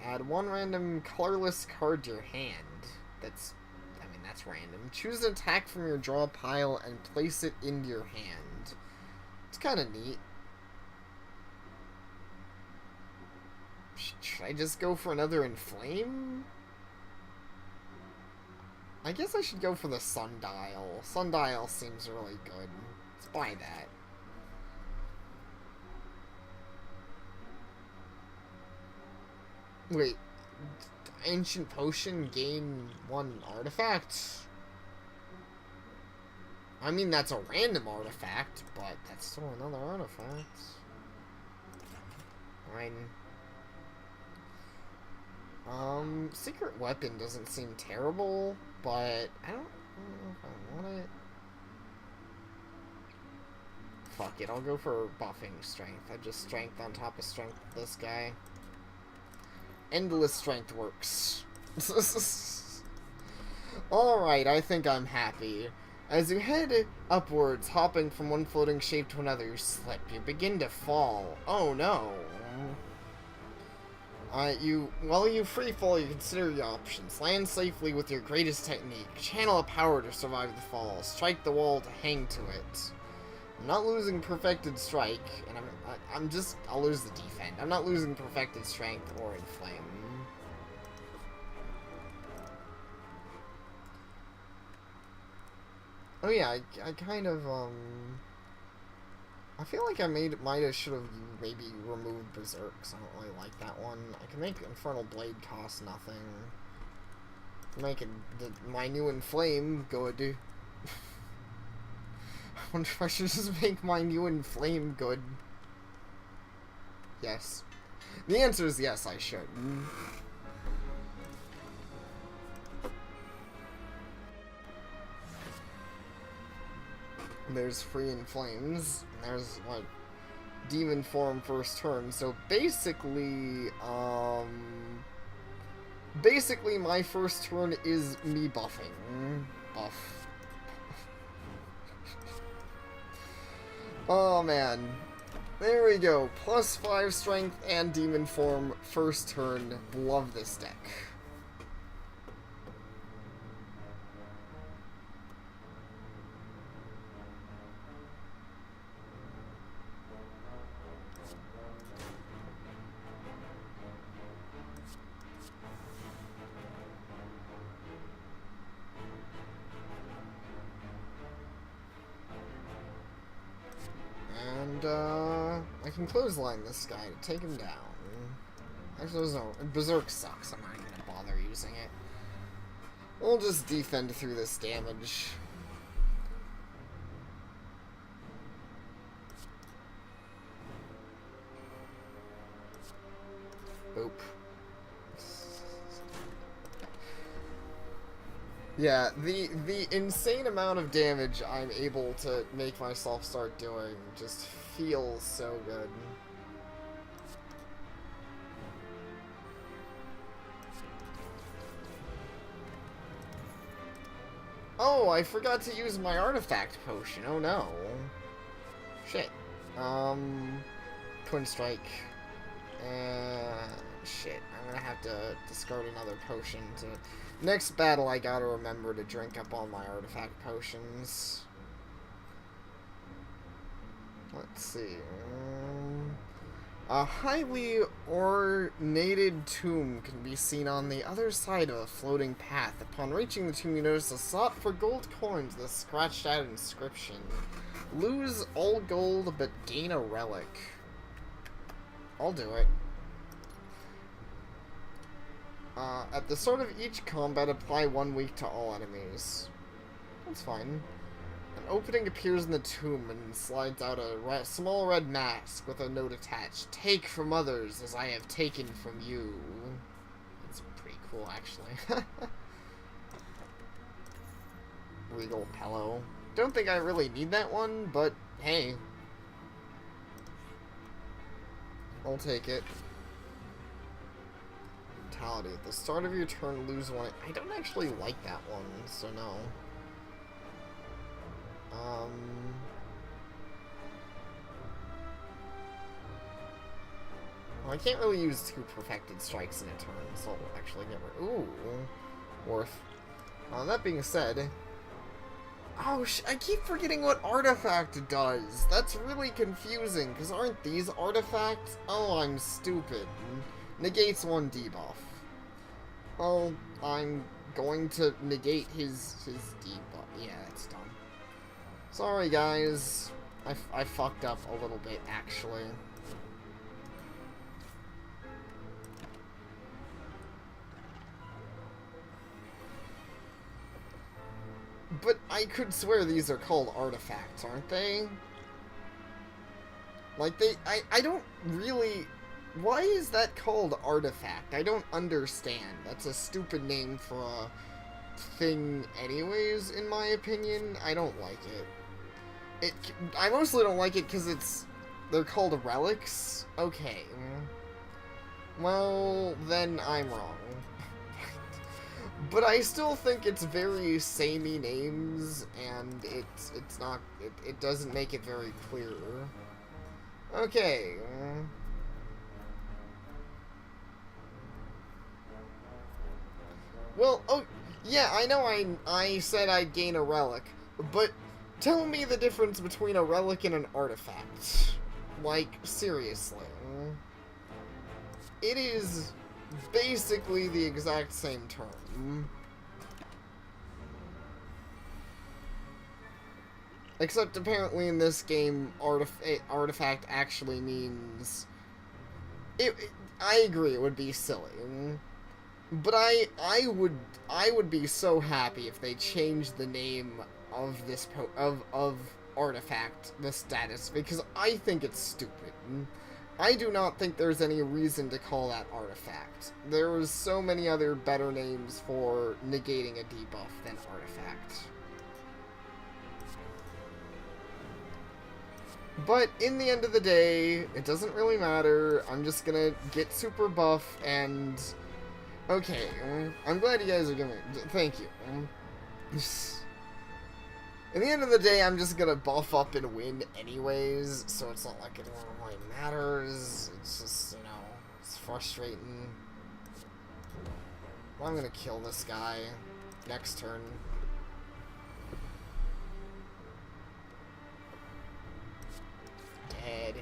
A: Add 1 random colorless card to your hand. That's random. Choose an attack from your draw pile and place it into your hand. It's kind of neat. Should I just go for another Inflame? I guess I should go for the Sundial. Sundial seems really good. Let's buy that. Wait. Ancient Potion, gain 1 artifact? I mean, that's a random artifact, but that's still another artifact. Fine. Secret Weapon doesn't seem terrible, but I don't know if I want it. Fuck it, I'll go for buffing strength. I just strength on top of strength with this guy. Endless strength works. Alright, I think I'm happy. As you head upwards, hopping from one floating shape to another, you slip. You begin to fall. Oh no. While you free fall, you consider your options. Land safely with your greatest technique. Channel a power to survive the fall. Strike the wall to hang to it. I'm not losing perfected strike, and I'll lose the defend. I'm not losing perfected strength or inflame. Oh yeah, I kind of, I feel like should have maybe removed Berserks. I don't really like that one. I can make Infernal Blade cost nothing. Make it, my new Inflame good. I wonder if I should just make my new Inflame good. Yes. The answer is yes, I should. There's free Inflames, and there's, like, Demon Form first turn, so basically, basically my first turn is me buffing. Buff. Oh man. There we go. +5 strength and Demon Form first turn. Love this deck. And, I can clothesline this guy to take him down. Actually, there's no... Berserk sucks. I'm not even gonna bother using it. We'll just defend through this damage. Boop. Yeah, the insane amount of damage I'm able to make myself start doing just feels so good. Oh, I forgot to use my artifact potion. Oh no. Shit. Twin Strike. Shit. I'm gonna have to discard another potion to... Next battle, I gotta remember to drink up all my artifact potions. Let's see. A highly ornated tomb can be seen on the other side of a floating path. Upon reaching the tomb, you notice a slot for gold coins with a scratched out inscription. Lose all gold, but gain a relic. I'll do it. At the start of each combat, apply 1 week to all enemies. That's fine. An opening appears in the tomb and slides out a small red mask with a note attached. Take from others as I have taken from you. That's pretty cool, actually. Regal Pillow. Don't think I really need that one, but hey. I'll take it. At the start of your turn, lose one. I don't actually like that one, so no. Well, I can't really use 2 perfected strikes in a turn, so I'll actually get rid. Ooh, worth. That being said, oh, I keep forgetting what artifact does. That's really confusing, because aren't these artifacts? Oh, I'm stupid. Negates 1 debuff. Well, I'm going to negate his debuff. Yeah, it's done. Sorry, guys. I fucked up a little bit, actually. But I could swear these are called artifacts, aren't they? Like, I don't really... Why is that called artifact? I don't understand. That's a stupid name for a thing anyways, in my opinion. I don't like it. I mostly don't like it because they're called relics. Okay. Well, then I'm wrong. But I still think it's very samey names, and it's not, it doesn't make it very clear. Well, oh, yeah, I know I said I'd gain a relic, but tell me the difference between a relic and an artifact. Like, seriously. It is basically the exact same term. Except apparently in this game, artifact actually means... I agree, it would be silly. But I would be so happy if they changed the name of this of artifact, the status, because I think it's stupid. I do not think there's any reason to call that artifact. There's so many other better names for negating a debuff than artifact. But in the end of the day, it doesn't really matter. I'm just gonna get super buff and... Okay, I'm glad you guys are giving... Thank you. In the end of the day, I'm just gonna buff up and win anyways, so it's not like it really matters. It's just, you know, it's frustrating. Well, I'm gonna kill this guy next turn. Dead.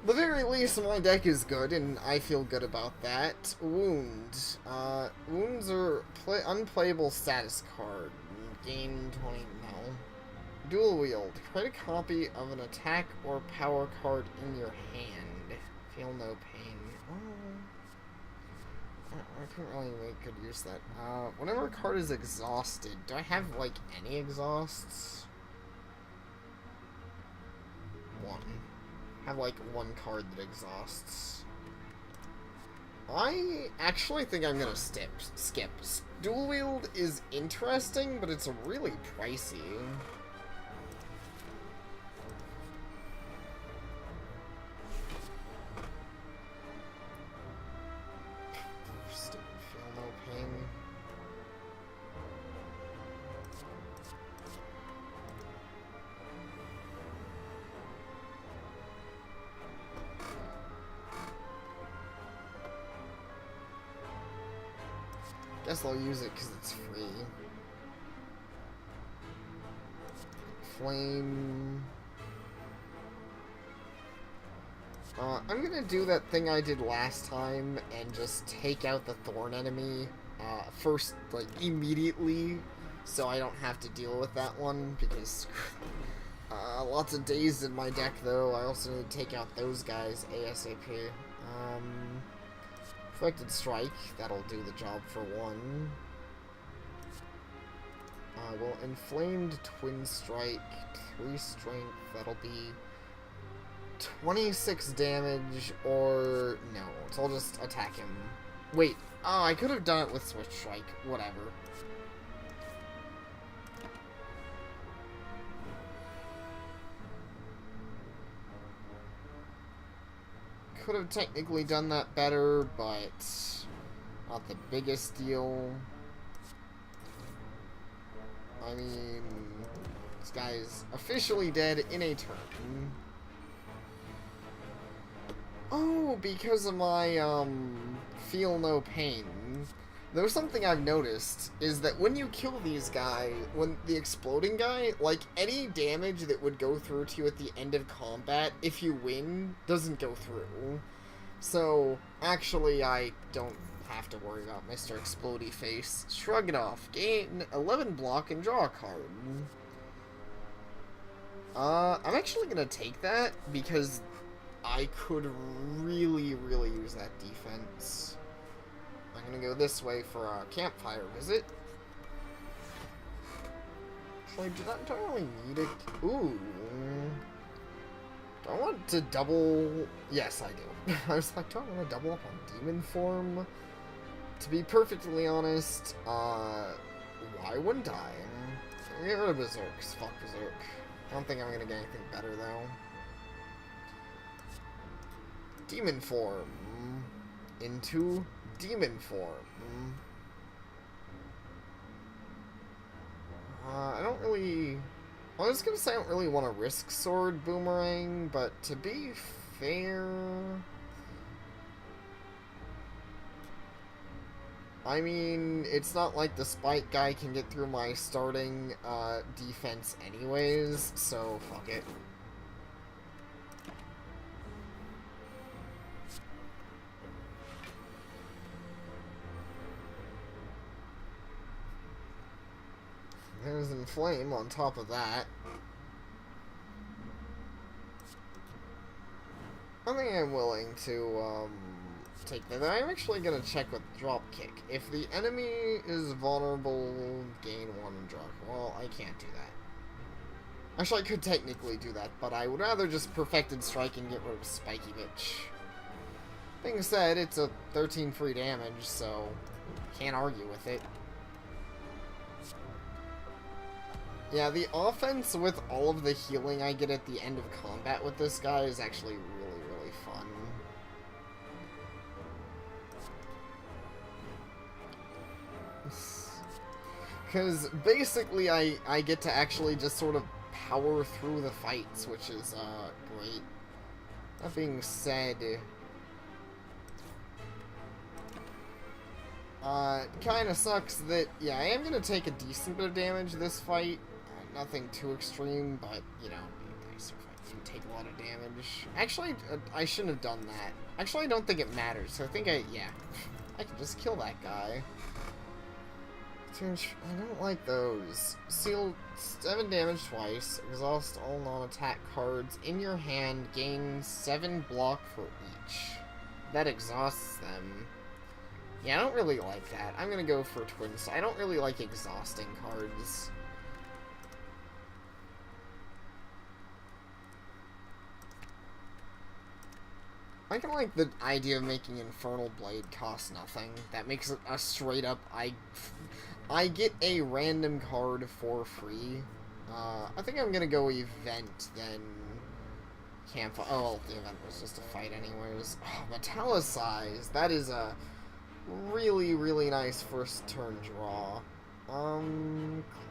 A: The very least, my deck is good, and I feel good about that. Wound. Wounds are unplayable status card. Gain 20, no. Dual wield. Create a copy of an attack or power card in your hand. Feel no pain. Oh. I couldn't really make good use of that. Whenever a card is exhausted, do I have, like, any exhausts? One. Have like one card that exhausts. I actually think I'm gonna skip. Dual wield is interesting, but it's really pricey. Stupid feel no pain. Guess I'll use it because it's free. Flame. I'm gonna do that thing I did last time and just take out the thorn enemy first, like, immediately, so I don't have to deal with that one, because lots of days in my deck, though. I also need to take out those guys ASAP. Reflected Strike, that'll do the job for one. Well, Inflamed Twin Strike, 3 strength, that'll be 26 damage, or no, so I'll just attack him. Wait, oh, I could have done it with Swift Strike, whatever. Could have technically done that better, but not the biggest deal. I mean, this guy's officially dead in a turn. Oh, because of my, feel no pain. There's something I've noticed, is that when you kill these guys, when the exploding guy, like, any damage that would go through to you at the end of combat, if you win, doesn't go through. So, actually, I don't have to worry about Mr. Explodey Face. Shrug it off. Gain 11 block and draw a card. I'm actually gonna take that, because I could really, really use that defense. I'm gonna go this way for a campfire visit. Actually, do I really need it? Ooh. Do I want to double... Yes, I do. I was like, do I want to double up on demon form? To be perfectly honest, why wouldn't I? Get rid of Berserks. Fuck Berserk. I don't think I'm gonna get anything better, though. Demon form. Into demon form. I don't really... I was gonna say I don't really want to risk Sword Boomerang, but to be fair... I mean, it's not like the spike guy can get through my starting defense anyways, so fuck it. There's Inflame on top of that. I think I'm willing to take that. I'm actually going to check with Dropkick. If the enemy is vulnerable, gain 1 drop. Well, I can't do that. Actually, I could technically do that, but I would rather just Perfected Strike and get rid of Spiky Bitch. Being said, it's a 13 free damage, so can't argue with it. Yeah, the offense with all of the healing I get at the end of combat with this guy is actually really, really fun. Because basically I get to actually just sort of power through the fights, which is great. That being said, kind of sucks that, yeah, I am going to take a decent bit of damage this fight. Nothing too extreme, but, you know, it'd be nicer if I didn't take a lot of damage. Actually, I shouldn't have done that. Actually, I don't think it matters, so I think yeah. I can just kill that guy. I don't like those. Seal 7 damage twice. Exhaust all non-attack cards in your hand. Gain 7 block for each. That exhausts them. Yeah, I don't really like that. I'm gonna go for Twins. I don't really like exhausting cards. I kind of like the idea of making Infernal Blade cost nothing. That makes it a straight up, I get a random card for free. I think I'm gonna go Event, then Campfire. Oh, well, the event was just a fight anyways. Oh, Metallicize. That is a really, really nice first turn draw.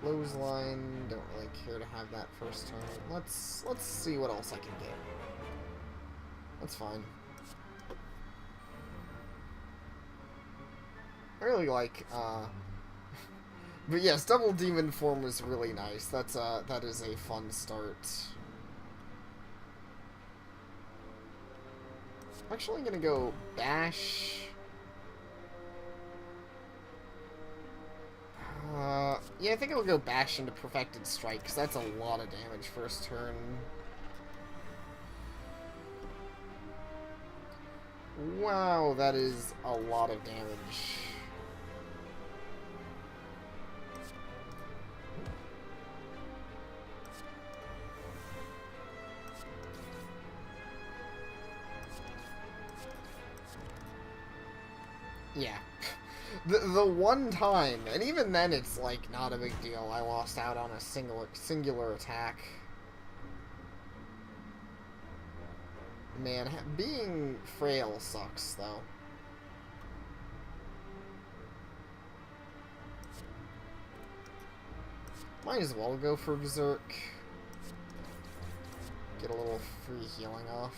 A: Clothesline. Don't really care to have that first turn. Let's see what else I can get. That's fine. I really like, but yes, Double Demon Form was really nice. That is a fun start. I'm actually gonna go Bash. Yeah, I think I'll go Bash into Perfected Strike, because that's a lot of damage first turn. Wow, that is a lot of damage. Yeah. The one time, and even then it's like not a big deal, I lost out on a singular attack. Man, being frail sucks, though. Might as well go for Berserk. Get a little free healing off.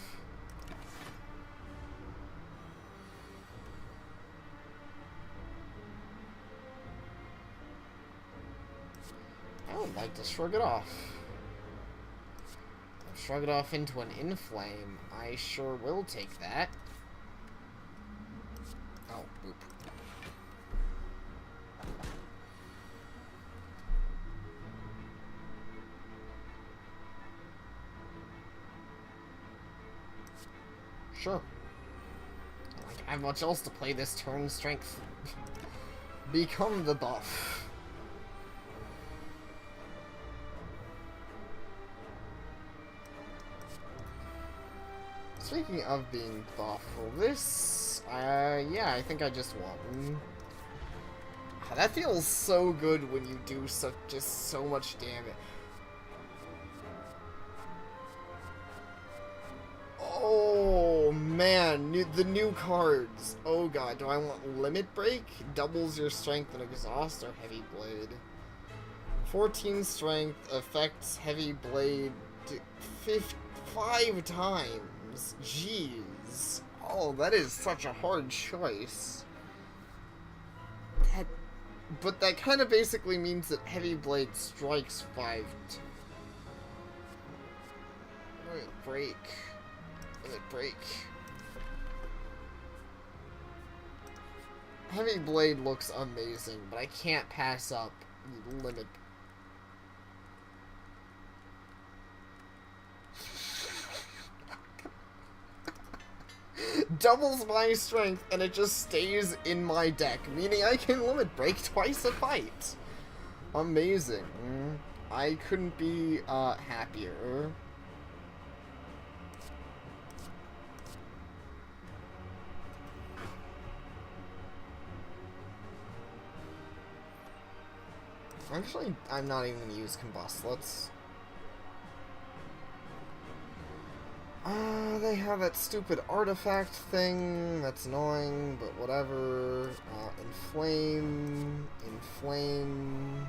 A: I would like to shrug it off. Shrug it off into an Inflame. I sure will take that. Oh, boop. Sure. I don't have much else to play this turn. Strength. Become the buff. Speaking of being thoughtful, this, yeah, I think I just won. That feels so good when you do just so much damage. Oh, man, the new cards. Oh god, do I want Limit Break? Doubles your strength and exhaust or Heavy Blade. 14 strength affects Heavy Blade 5 times. Jeez. Oh, that is such a hard choice. But that kind of basically means that Heavy Blade strikes 5. Break. Limit break. Heavy Blade looks amazing, but I can't pass up limit. Doubles my strength, and it just stays in my deck, meaning I can limit break twice a fight. Amazing. I couldn't be happier. Actually, I'm not even going to use Combust. Let's... they have that stupid artifact thing. That's annoying, but whatever. Inflame. Inflame.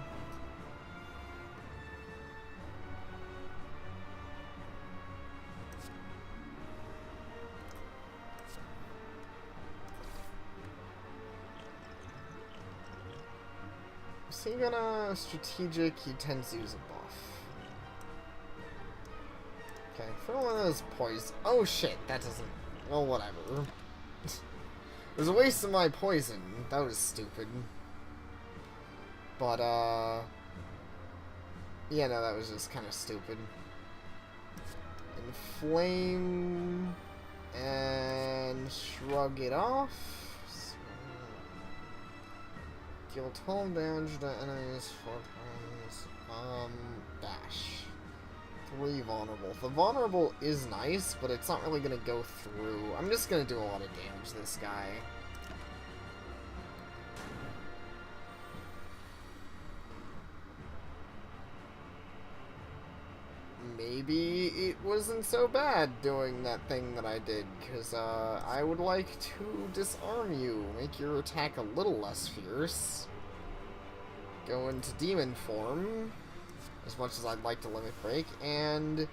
A: Is he gonna strategic? He tends to use a buff. Okay, for one of those poison. Oh shit, that doesn't. Well, whatever. It was a waste of my poison. That was stupid. But, yeah, no, that was just kind of stupid. Inflame. And shrug it off. Deal 12 damage to enemies 4 times. Dash. 3 vulnerable. The vulnerable is nice, but it's not really gonna go through. I'm just gonna do a lot of damage to this guy. Maybe it wasn't so bad doing that thing that I did, because I would like to disarm you, make your attack a little less fierce, go into demon form, as much as I'd like to limit break, and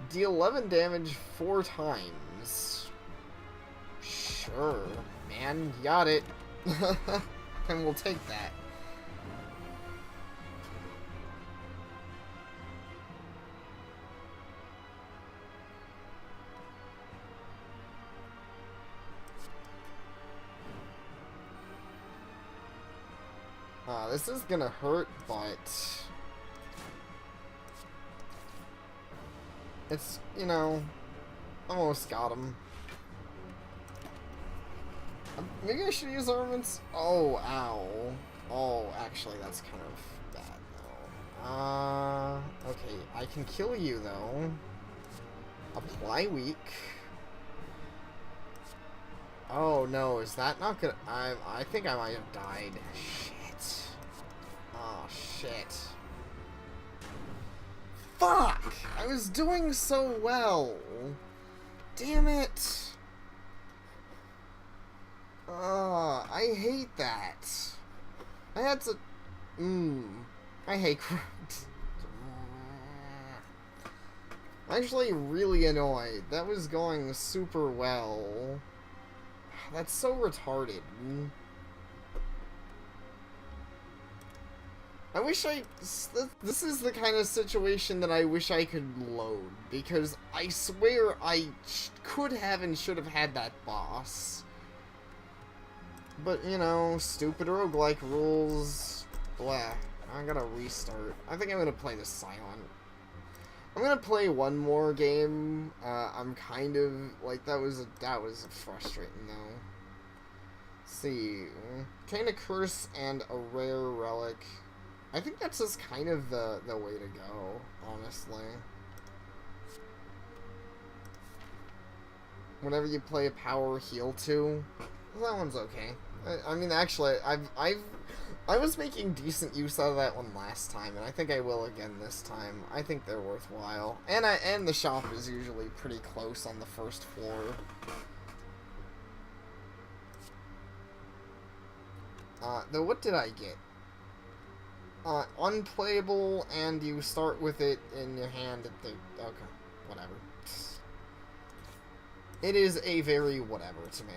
A: deal 11 damage 4 times. Sure, man, got it. And we'll take that. This is gonna hurt, but it's, you know, almost got him. Maybe I should use armaments? Oh, ow. Oh, actually, that's kind of bad, though. Okay, I can kill you, though. Apply weak. Oh, no, is that not gonna... I think I might have died. Shit. Oh, shit. Fuck! I was doing so well. Damn it. I hate that. I had to... I hate crowds. I'm actually really annoyed. That was going super well. That's so retarded. I wish this is the kind of situation that I wish I could load, because I swear I could have and should have had that boss. But, you know, stupid roguelike rules. Blah. I gotta restart. I think I'm gonna play this silent. I'm gonna play one more game. I'm kind of, like, that was frustrating, though. Let's see. Kind of curse and a rare relic. I think that's just kind of the way to go, honestly. Whenever you play a power heal to, that one's okay. I mean, actually, I was making decent use out of that one last time, and I think I will again this time. I think they're worthwhile, and the shop is usually pretty close on the first floor. Though, what did I get? Unplayable, and you start with it in your hand at the... Okay, whatever. It is a very whatever to me.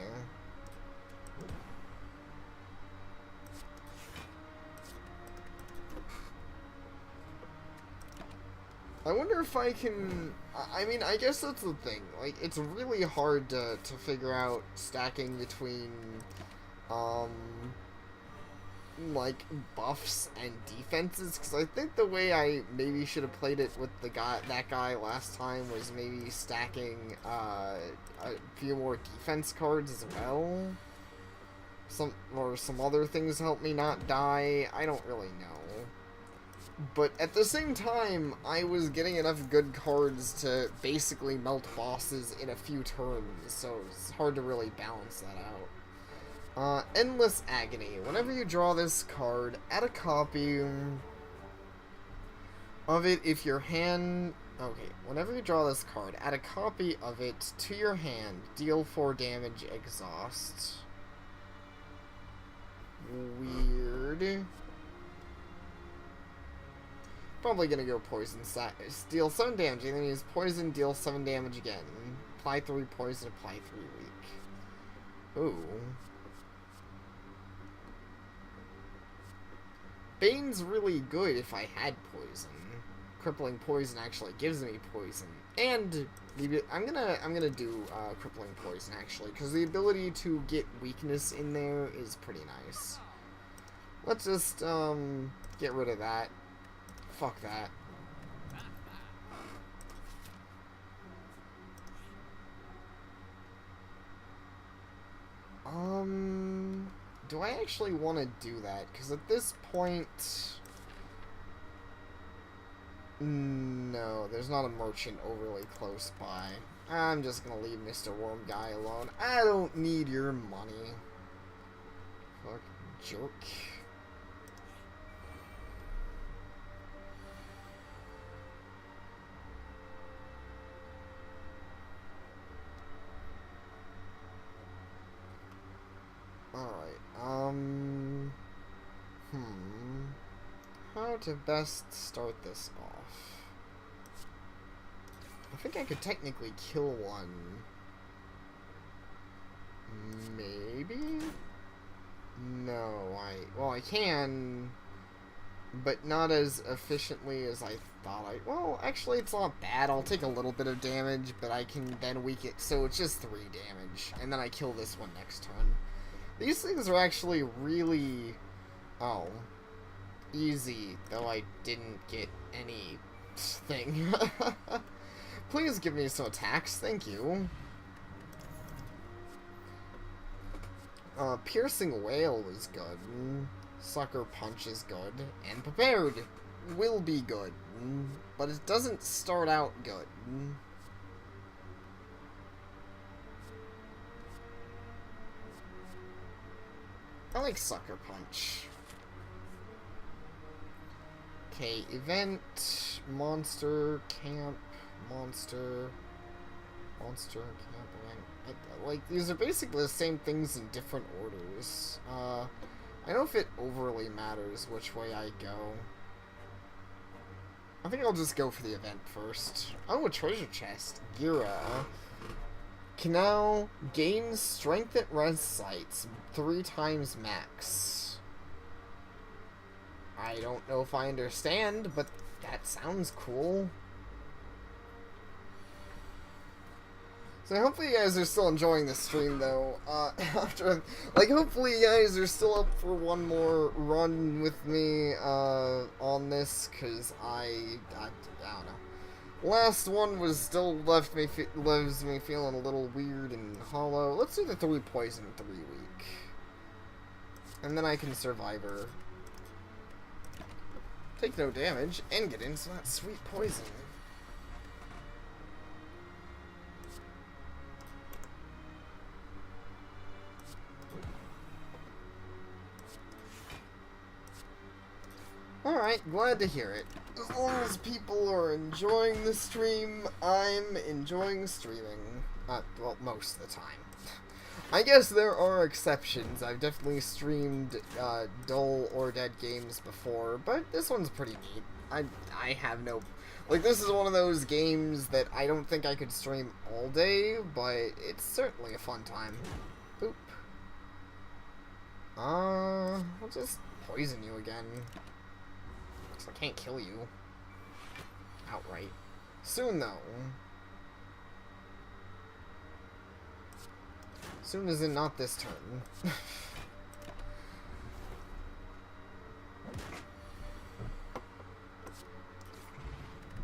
A: I wonder if I can... I mean, I guess that's the thing. Like, it's really hard to figure out stacking between, like, buffs and defenses, because I think the way I maybe should have played it with that guy last time was maybe stacking, a few more defense cards as well. Some other things help me not die. I don't really know. But at the same time, I was getting enough good cards to basically melt bosses in a few turns, so it's hard to really balance that out. Endless Agony. Whenever you draw this card, add a copy of it if your hand... Okay, whenever you draw this card, add a copy of it to your hand. Deal 4 damage, exhaust. Weird. Probably gonna go poison. Deal 7 damage, and then use poison, deal 7 damage again. Apply 3 poison, apply 3 weak. Ooh. Bane's really good if I had poison. Crippling poison actually gives me poison. And I'm gonna do crippling poison actually, because the ability to get weakness in there is pretty nice. Let's just get rid of that. Fuck that. Do I actually want to do that? Because at this point... No, there's not a merchant overly close by. I'm just gonna leave Mr. Worm Guy alone. I don't need your money. Fuck, jerk. How to best start this off? I think I could technically kill one. Maybe? No, well, I can, but not as efficiently as I thought well, actually, it's not bad. I'll take a little bit of damage, but I can then weaken it, so it's just 3 damage, and then I kill this one next turn. These things are actually really... easy, though I didn't get anything. Please give me some attacks, thank you. Piercing Wail is good. Sucker Punch is good. And Prepared will be good. But it doesn't start out good. I like Sucker Punch. Okay, event, monster, camp, monster, camp, event. Like, these are basically the same things in different orders. I don't know if it overly matters which way I go. I think I'll just go for the event first. Oh, a treasure chest. Gira. Can now gain strength at res sites 3 times max. I don't know if I understand, but that sounds cool. So hopefully you guys are still enjoying the stream, though. Hopefully you guys are still up for one more run with me, on this, because I don't know. Last one was still leaves me feeling a little weird and hollow. Let's do the 3 poison 3 week. And then I can Survivor. Take no damage, and get into that sweet poison. Alright, glad to hear it. As long as people are enjoying the stream, I'm enjoying streaming. Well, most of the time. I guess there are exceptions. I've definitely streamed dull or dead games before, but this one's pretty neat. I have no... Like, this is one of those games that I don't think I could stream all day, but it's certainly a fun time. Boop. I'll just poison you again. 'Cause I can't kill you. outright. Soon, though. Soon as in not this turn.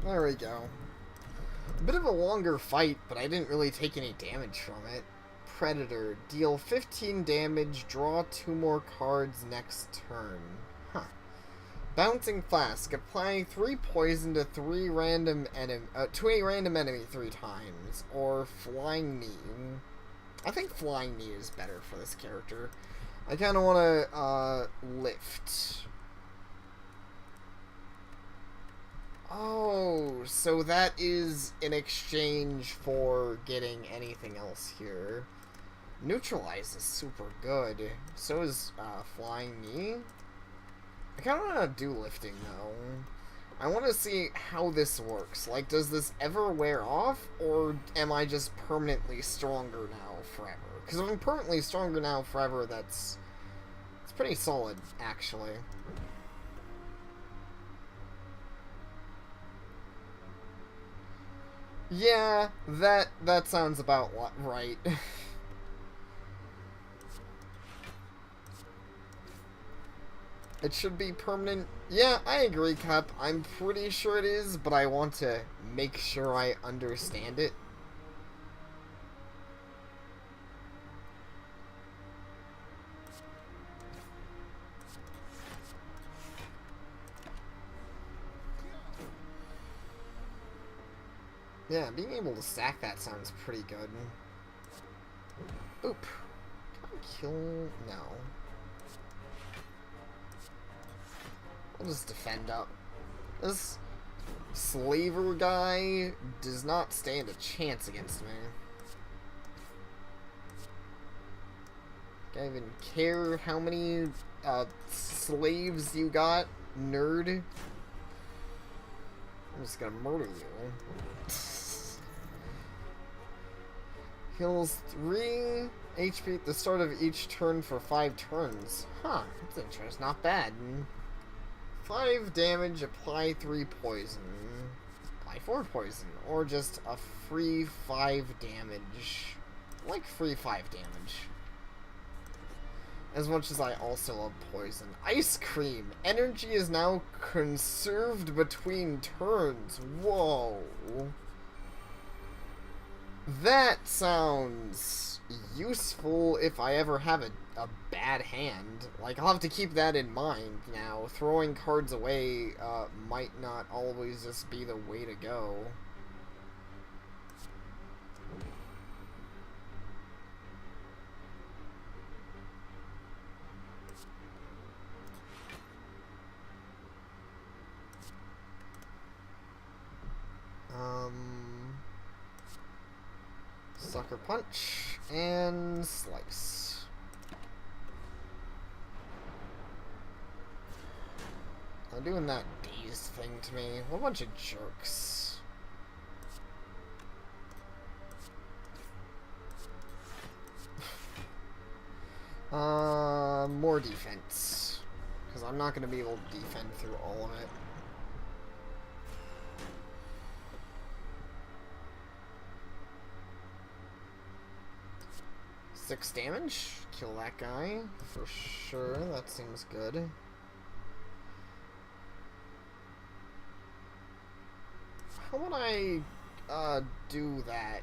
A: There we go. A bit of a longer fight, but I didn't really take any damage from it. Predator. Deal 15 damage, draw 2 more cards next turn. Huh. Bouncing Flask. Apply 3 poison to to a random enemy 3 times. Or Flying Knee. I think Flying Knee is better for this character. I kind of want to lift. Oh, so that is in exchange for getting anything else here. Neutralize is super good. So is Flying Knee. I kind of want to do lifting, though. I want to see how this works. Like, does this ever wear off, or am I just permanently stronger now forever? Because if I'm permanently stronger now forever, it's pretty solid, actually. Yeah, that sounds about right. It should be permanent. Yeah, I agree, Cup. I'm pretty sure it is, but I want to make sure I understand it. Yeah, being able to stack that sounds pretty good. Oop. Can I kill? No. I'll just defend up. This slaver guy does not stand a chance against me. Don't even care how many slaves you got, nerd. I'm just gonna murder you. Heals 3 HP at the start of each turn for 5 turns. Huh, that's interesting. Not bad. 5 damage, apply 3 poison. Apply 4 poison. Or just a free 5 damage. I like free 5 damage. As much as I also love poison. Ice Cream. Energy is now conserved between turns. Whoa. That sounds useful if I ever have a bad hand. Like, I'll have to keep that in mind now. Throwing cards away might not always just be the way to go. Sucker Punch and Slice. They're doing that dazed thing to me. What a bunch of jerks. More defense. Because I'm not going to be able to defend through all of it. Six damage. Kill that guy. For sure. That seems good. How would I do that?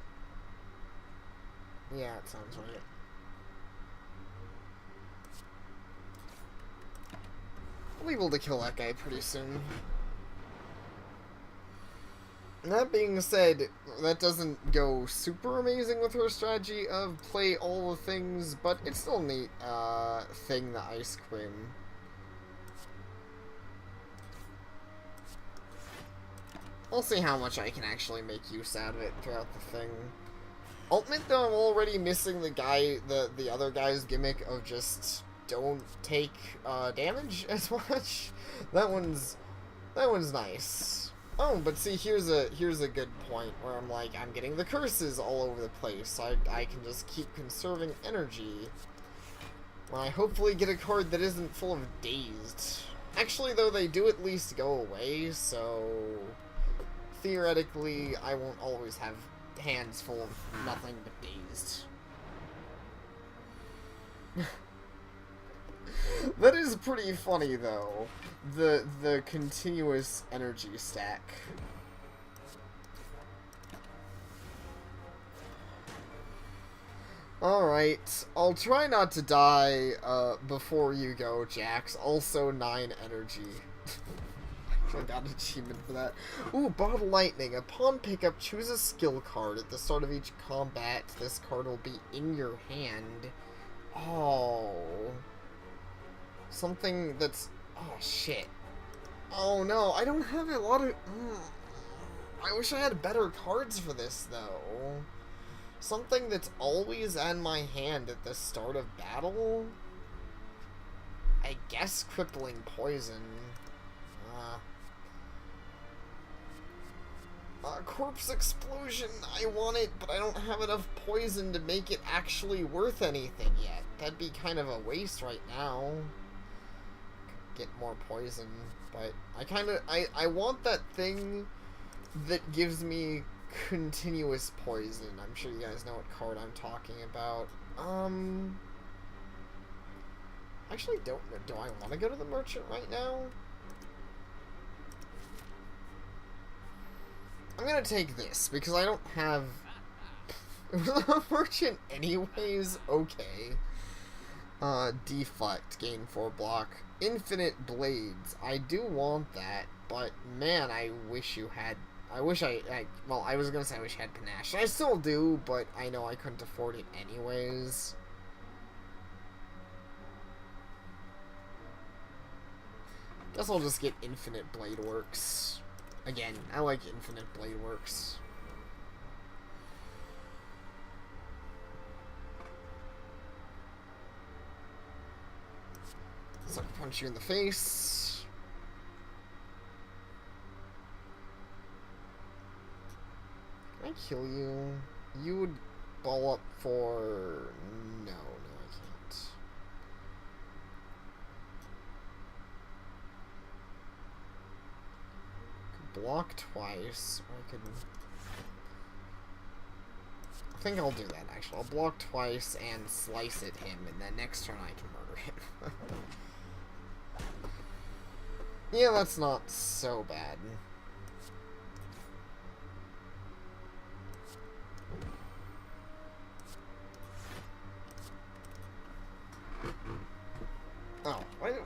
A: Yeah, it sounds right. I'll be able to kill that guy pretty soon. That being said, that doesn't go super amazing with her strategy of play all the things, but it's still a neat thing, the Ice Cream. I'll see how much I can actually make use out of it throughout the thing. Ultimate, though, I'm already missing the other guy's gimmick of just don't take damage as much. That one's nice. Oh, but see, here's a good point where I'm like, I'm getting the curses all over the place, so I can just keep conserving energy. When I hopefully get a card that isn't full of dazed. Actually, though, they do at least go away, so theoretically, I won't always have hands full of nothing but dazed. That is pretty funny, though. The continuous energy stack. Alright, I'll try not to die before you go, Jax. Also 9 energy. I got an achievement for that. Ooh, Bottle Lightning. Upon pickup, choose a skill card. At the start of each combat, this card will be in your hand. Oh. Something that's... Oh, shit. Oh, no. I don't have a lot of... I wish I had better cards for this, though. Something that's always in my hand at the start of battle? I guess Crippling Poison. Corpse Explosion. I want it, but I don't have enough poison to make it actually worth anything yet. That'd be kind of a waste right now. Get more poison, but I want that thing that gives me continuous poison. I'm sure you guys know what card I'm talking about. Actually don't know. Do I want to go to the merchant right now? I'm gonna take this, because I don't have the merchant anyways. Okay. Deflect, gain 4 block. Infinite blades. I do want that, but man, I wish you had... well, I was gonna say I wish I had panache. I still do, but I know I couldn't afford it anyways. Guess I'll just get Infinite Blade Works. Again, I like Infinite Blade Works. Sucker Punch you in the face. Can I kill you? You would ball up for... No, I can't. Could block twice, or I could... I think I'll do that, actually. I'll block twice and slice at him, and then next turn I can murder him. Yeah, that's not so bad. Oh,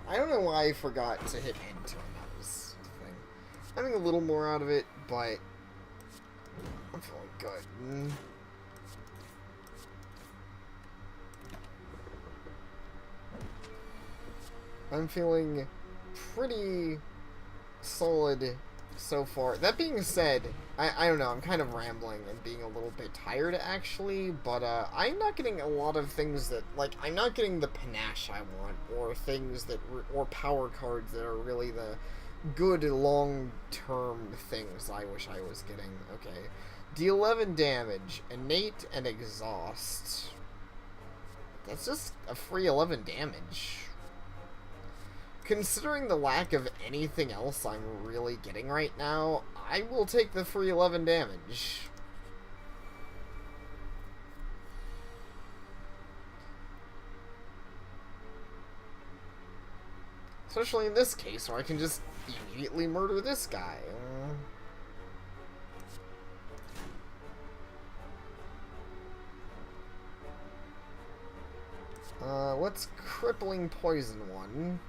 A: I don't know why I forgot to hit end to him. That was the thing. I'm having a little more out of it, but I'm feeling good. I'm feeling pretty solid so far. That being said, I don't know, I'm kind of rambling and being a little bit tired, actually, but, I'm not getting a lot of things that, like, I'm not getting the panache I want, or things that, or power cards that are really the good long-term things I wish I was getting. Okay. Deal 11 damage, innate and exhaust. That's just a free 11 damage. Considering the lack of anything else I'm really getting right now, I will take the free 11 damage. Especially in this case, where I can just immediately murder this guy. What's Crippling Poison one?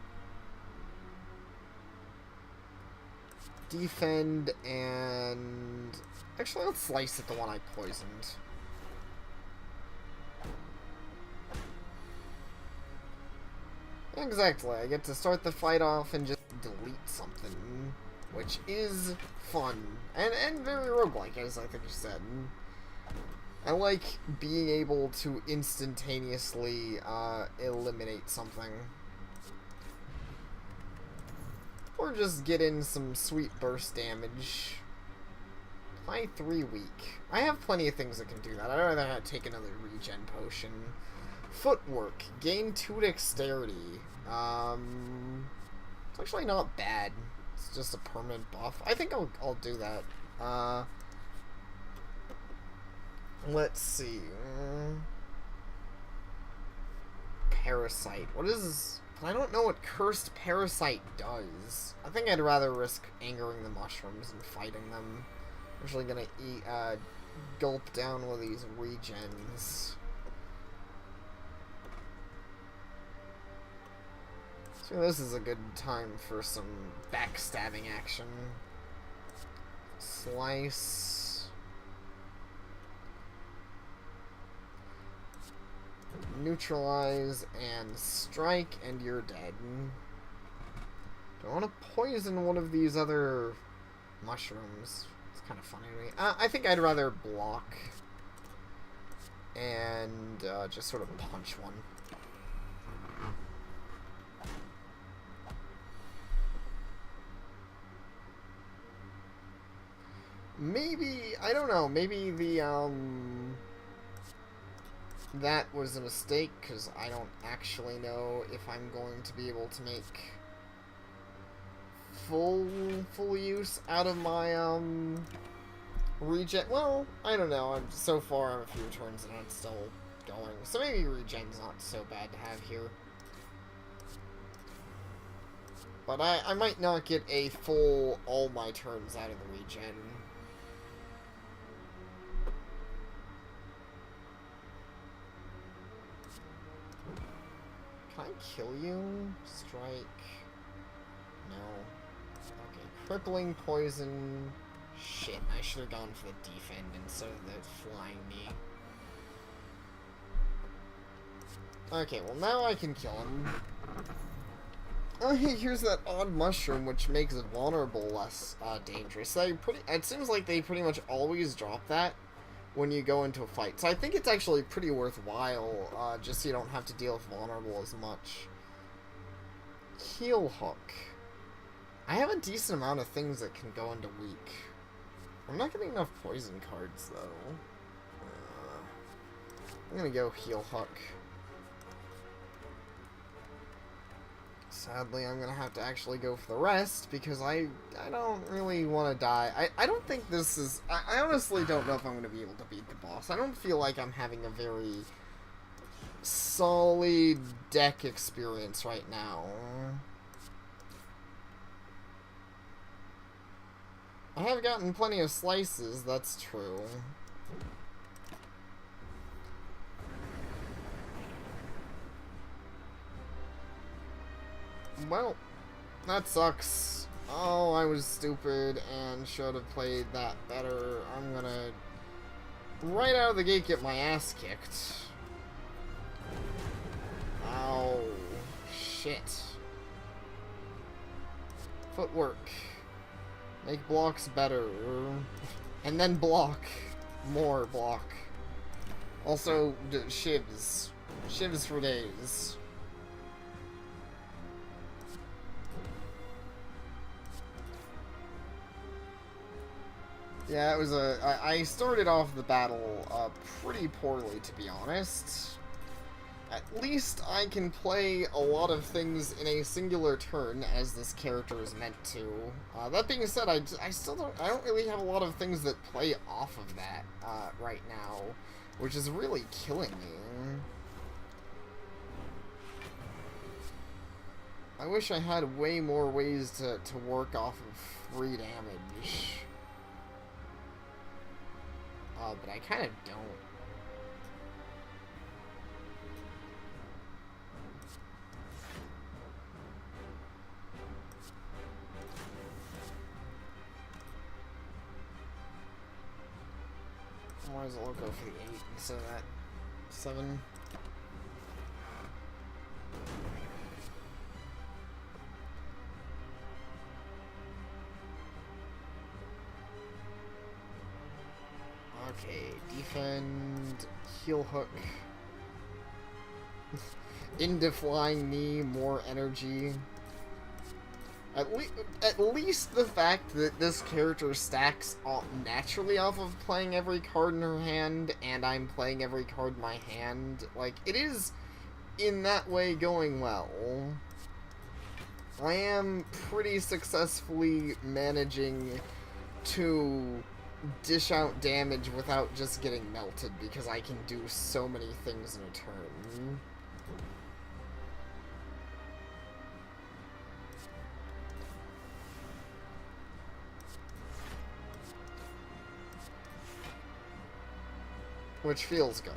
A: Defend, and... Actually, let's slice at the one I poisoned. Exactly, I get to start the fight off and just delete something, which is fun, and very roguelike, as I think you said. I like being able to instantaneously eliminate something. Or just get in some sweet burst damage. Apply 3 weak. I have plenty of things that can do that. I'd rather not take another regen potion. Footwork. Gain 2 dexterity. It's actually not bad. It's just a permanent buff. I think I'll do that. Let's see. Parasite. What is... I don't know what Cursed Parasite does. I think I'd rather risk angering the mushrooms and fighting them. I'm actually gonna eat, gulp down one of these regens. So this is a good time for some backstabbing action. Slice. Neutralize and strike, and you're dead. Do I want to poison one of these other mushrooms? It's kind of funny to me. I think I'd rather block and just sort of punch one. Maybe, I don't know, maybe the, that was a mistake, because I don't actually know if I'm going to be able to make full use out of my, regen. Well, I don't know, so far I'm a few turns and I'm still going, so maybe regen's not so bad to have here. But I might not get a full all my turns out of the regen. Can I kill you? Strike. No. Okay. Crippling poison. Shit, I should have gone for the defend instead of the flying knee. Okay, well now I can kill him. Oh, hey, here's that odd mushroom which makes it vulnerable less dangerous. It seems like they pretty much always drop that when you go into a fight. So I think it's actually pretty worthwhile, just so you don't have to deal with vulnerable as much. Heel hook. I have a decent amount of things that can go into weak. I'm not getting enough poison cards, though. I'm gonna go heel hook. Sadly, I'm gonna have to actually go for the rest, because I don't really want to die. I don't think this is... I honestly don't know if I'm gonna be able to beat the boss. I don't feel like I'm having a very solid deck experience right now. I have gotten plenty of slices, that's true. Well, that sucks. Oh, I was stupid and should have played that better. I'm gonna, right out of the gate, get my ass kicked. Ow. Shit. Footwork. Make blocks better. And then block. More block. Also, shivs. Shivs for days. Yeah, it was I started off the battle pretty poorly, to be honest. At least I can play a lot of things in a singular turn, as this character is meant to. That being said, I don't really have a lot of things that play off of that right now, which is really killing me. I wish I had way more ways to work off of free damage. But I kind of don't. Why does it look go for the 8 instead of that 7? Okay, defend, heel hook, into flying knee, more energy. At least the fact that this character stacks naturally off of playing every card in her hand, and I'm playing every card in my hand, like, it is, in that way, going well. I am pretty successfully managing to dish out damage without just getting melted, because I can do so many things in a turn. Which feels good.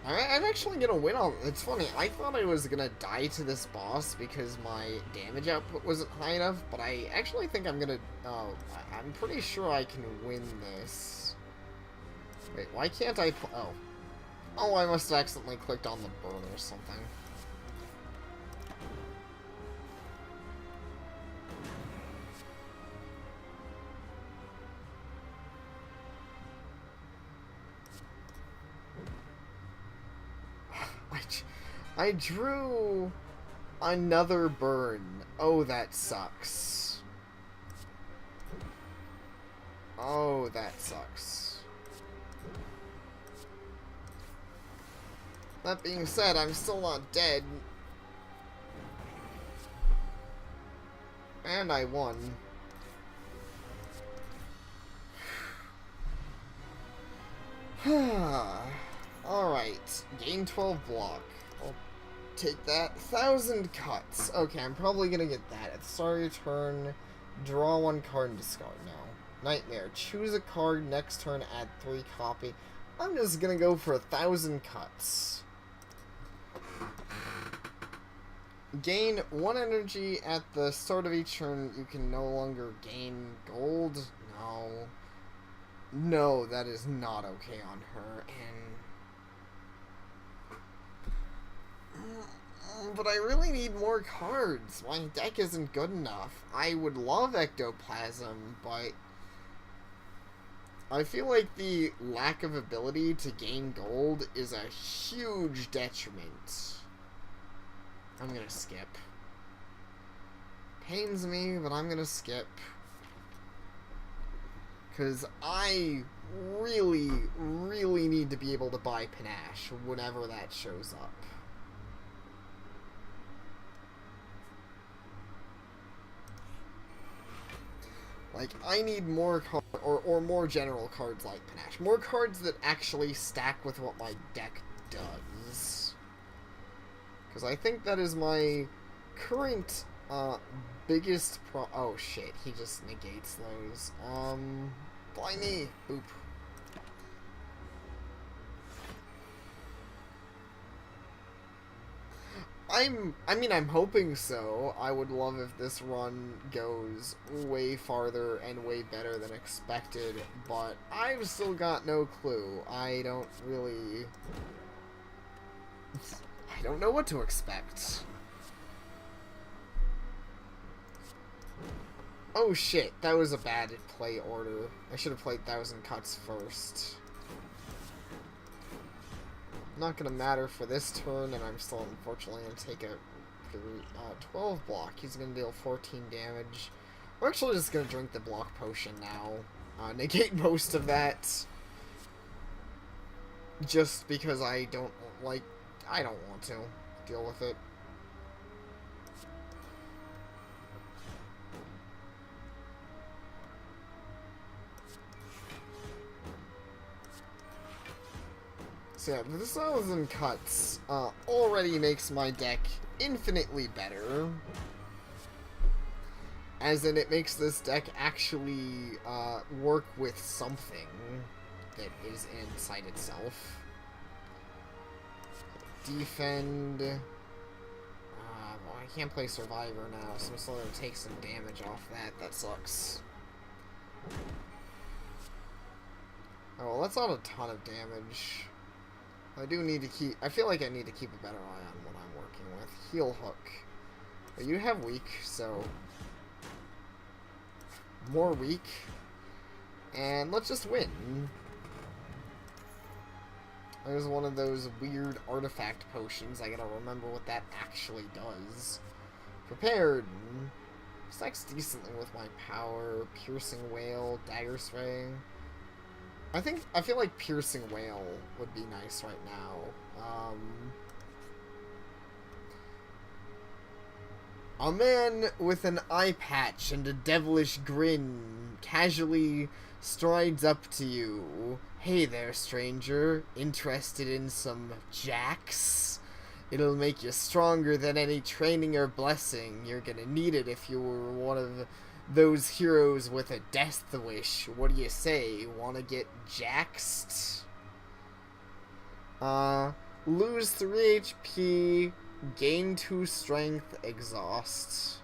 A: I'm actually gonna win on. It's funny, I thought I was gonna die to this boss because my damage output wasn't high enough, but I actually think I'm gonna. I'm pretty sure I can win this. Wait, why can't I? Oh. Oh, I must have accidentally clicked on the burn or something. I drew another burn. Oh, that sucks. Oh, that sucks. That being said, I'm still not dead. And I won. Alright, gain 12 block. I'll take that. 1,000 cuts. Okay, I'm probably gonna get that. At the start of your turn, draw 1 card and discard. No. Nightmare. Choose a card, next turn add 3 copy. I'm just gonna go for 1,000 cuts. Gain 1 energy at the start of each turn. You can no longer gain gold. No. No, that is not okay on her, and... But I really need more cards. My deck isn't good enough. I would love Ectoplasm, but... I feel like the lack of ability to gain gold is a huge detriment. I'm gonna skip. Pains me, but I'm gonna skip. Because I really, really need to be able to buy Panache whenever that shows up. Like, I need more cards, or more general cards like Panache. More cards that actually stack with what my deck does. Because I think that is my current, biggest oh shit, he just negates those. Blind me! Boop. I'm hoping so. I would love if this run goes way farther and way better than expected, but I've still got no clue. I don't know what to expect. Oh shit, that was a bad play order. I should have played 1,000 cuts first. Not gonna matter for this turn, and I'm still unfortunately gonna take a 12 block. He's gonna deal 14 damage. We're actually just gonna drink the block potion now. Negate most of that. Just because I don't want to deal with it. So yeah, this 1,000 cuts already makes my deck infinitely better. As in, it makes this deck actually work with something that is inside itself. Defend. Well, I can't play Survivor now, so I'm still going to take some damage off that. That sucks. Oh, well, that's not a ton of damage. I do need to keep... I feel like I need to keep a better eye on what I'm working with. Heal Hook. But you have weak, so... more weak. And let's just win. There's one of those weird artifact potions. I gotta remember what that actually does. Prepared. Stacks decently with my power. Piercing Wail. Dagger Spray. I feel like Piercing Wail would be nice right now. A man with an eye patch and a devilish grin casually strides up to you. Hey there, stranger. Interested in some jacks? It'll make you stronger than any training or blessing. You're gonna need it if you were one of those heroes with a death wish. What do you say? Wanna get jaxed? Lose 3 HP, gain 2 strength, exhaust.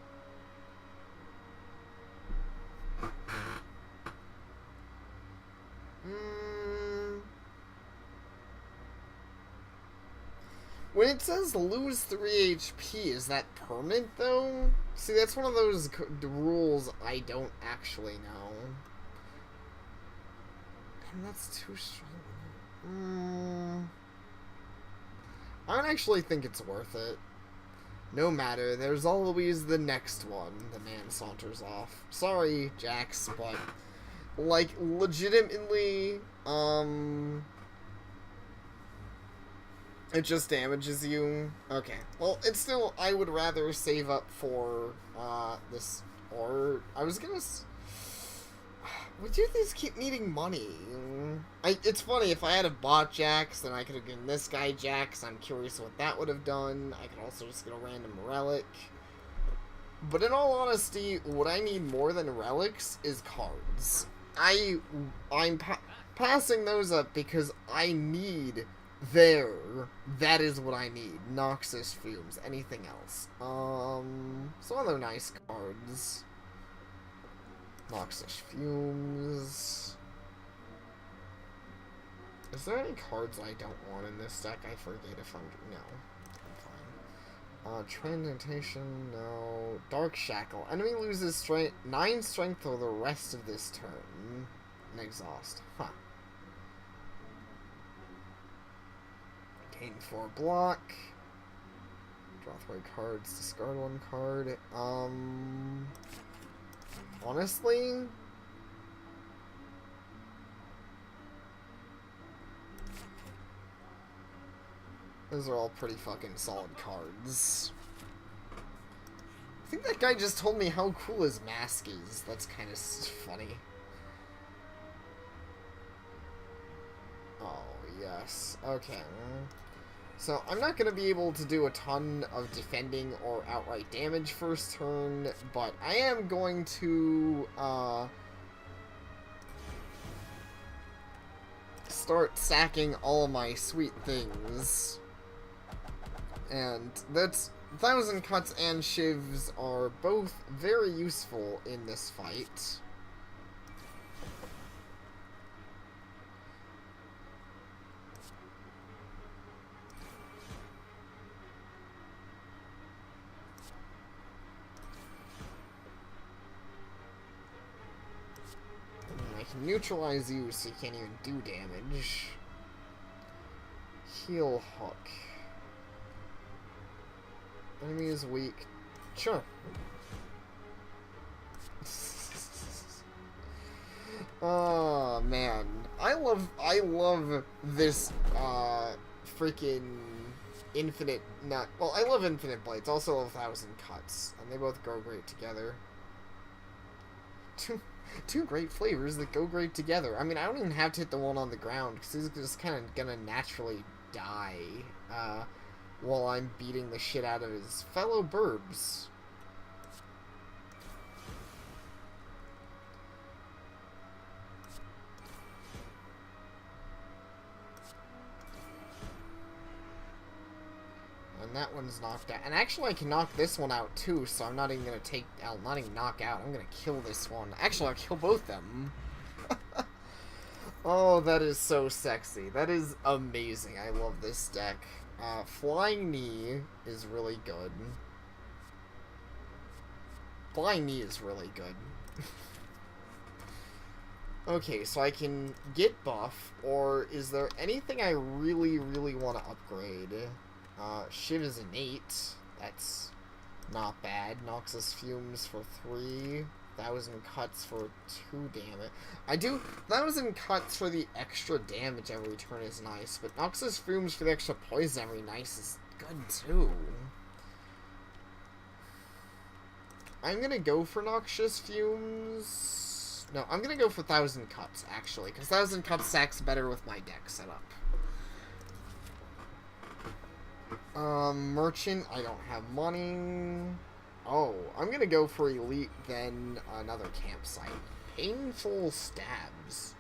A: When it says lose 3 HP, is that permanent though? See, that's one of those rules I don't actually know. And that's too strong. I don't actually think it's worth it. No matter, there's always the next one. The man saunters off. Sorry, Jax, but like legitimately, it just damages you. Okay. Well, it's still, I would rather save up for, this, or, I was gonna, would you these keep needing money? It's funny, if I had a bot Jax, then I could have given this guy Jax. I'm curious what that would have done. I could also just get a random relic. But in all honesty, what I need more than relics is cards. I'm passing those up because I need that is what I need. Noxious Fumes. Anything else? Some other nice cards. Noxious Fumes. Is there any cards I don't want in this deck? I forget if I'm... No. I'm fine. Transmutation, no. Dark Shackle. Enemy loses 9 strength for the rest of this turn. And exhaust. Huh. Gain 4 block. Draw 3 cards, discard 1 card. Honestly, those are all pretty fucking solid cards. I think that guy just told me how cool his mask is. That's kind of funny. Oh, yes. Okay. So, I'm not going to be able to do a ton of defending or outright damage first turn, but I am going to, start sacking all of my sweet things. And that's... 1,000 Cuts and Shivs are both very useful in this fight. I can neutralize you so you can't even do damage. Heal Hook. Enemy is weak. Sure. Oh man, I love this freaking infinite. I love Infinite Blades. Also 1,000 Cuts, and they both go great together. Two great flavors that go great together. I mean, I don't even have to hit the one on the ground because he's just kind of gonna naturally die. While I'm beating the shit out of his fellow burbs. And that one's knocked out. And actually I can knock this one out too, so I'm not even gonna I'll not even knock out. I'm gonna kill this one. Actually, I'll kill both of them. Oh, that is so sexy. That is amazing. I love this deck. Flying Knee is really good. Flying Knee is really good. Okay, so I can get buff, or is there anything I really, really want to upgrade? Shiv is an 8. That's not bad. Noxious Fumes for 3. 1,000 Cuts for 2 damage. I do 1,000 Cuts for the extra damage every turn is nice, but Noxious Fumes for the extra poison every nice is good too. I'm gonna go for Noxious Fumes. No, I'm gonna go for Thousand Cuts, actually, because Thousand Cuts stacks better with my deck set up. Merchant, I don't have money. Oh, I'm gonna go for Elite, then another campsite. Painful Stabs.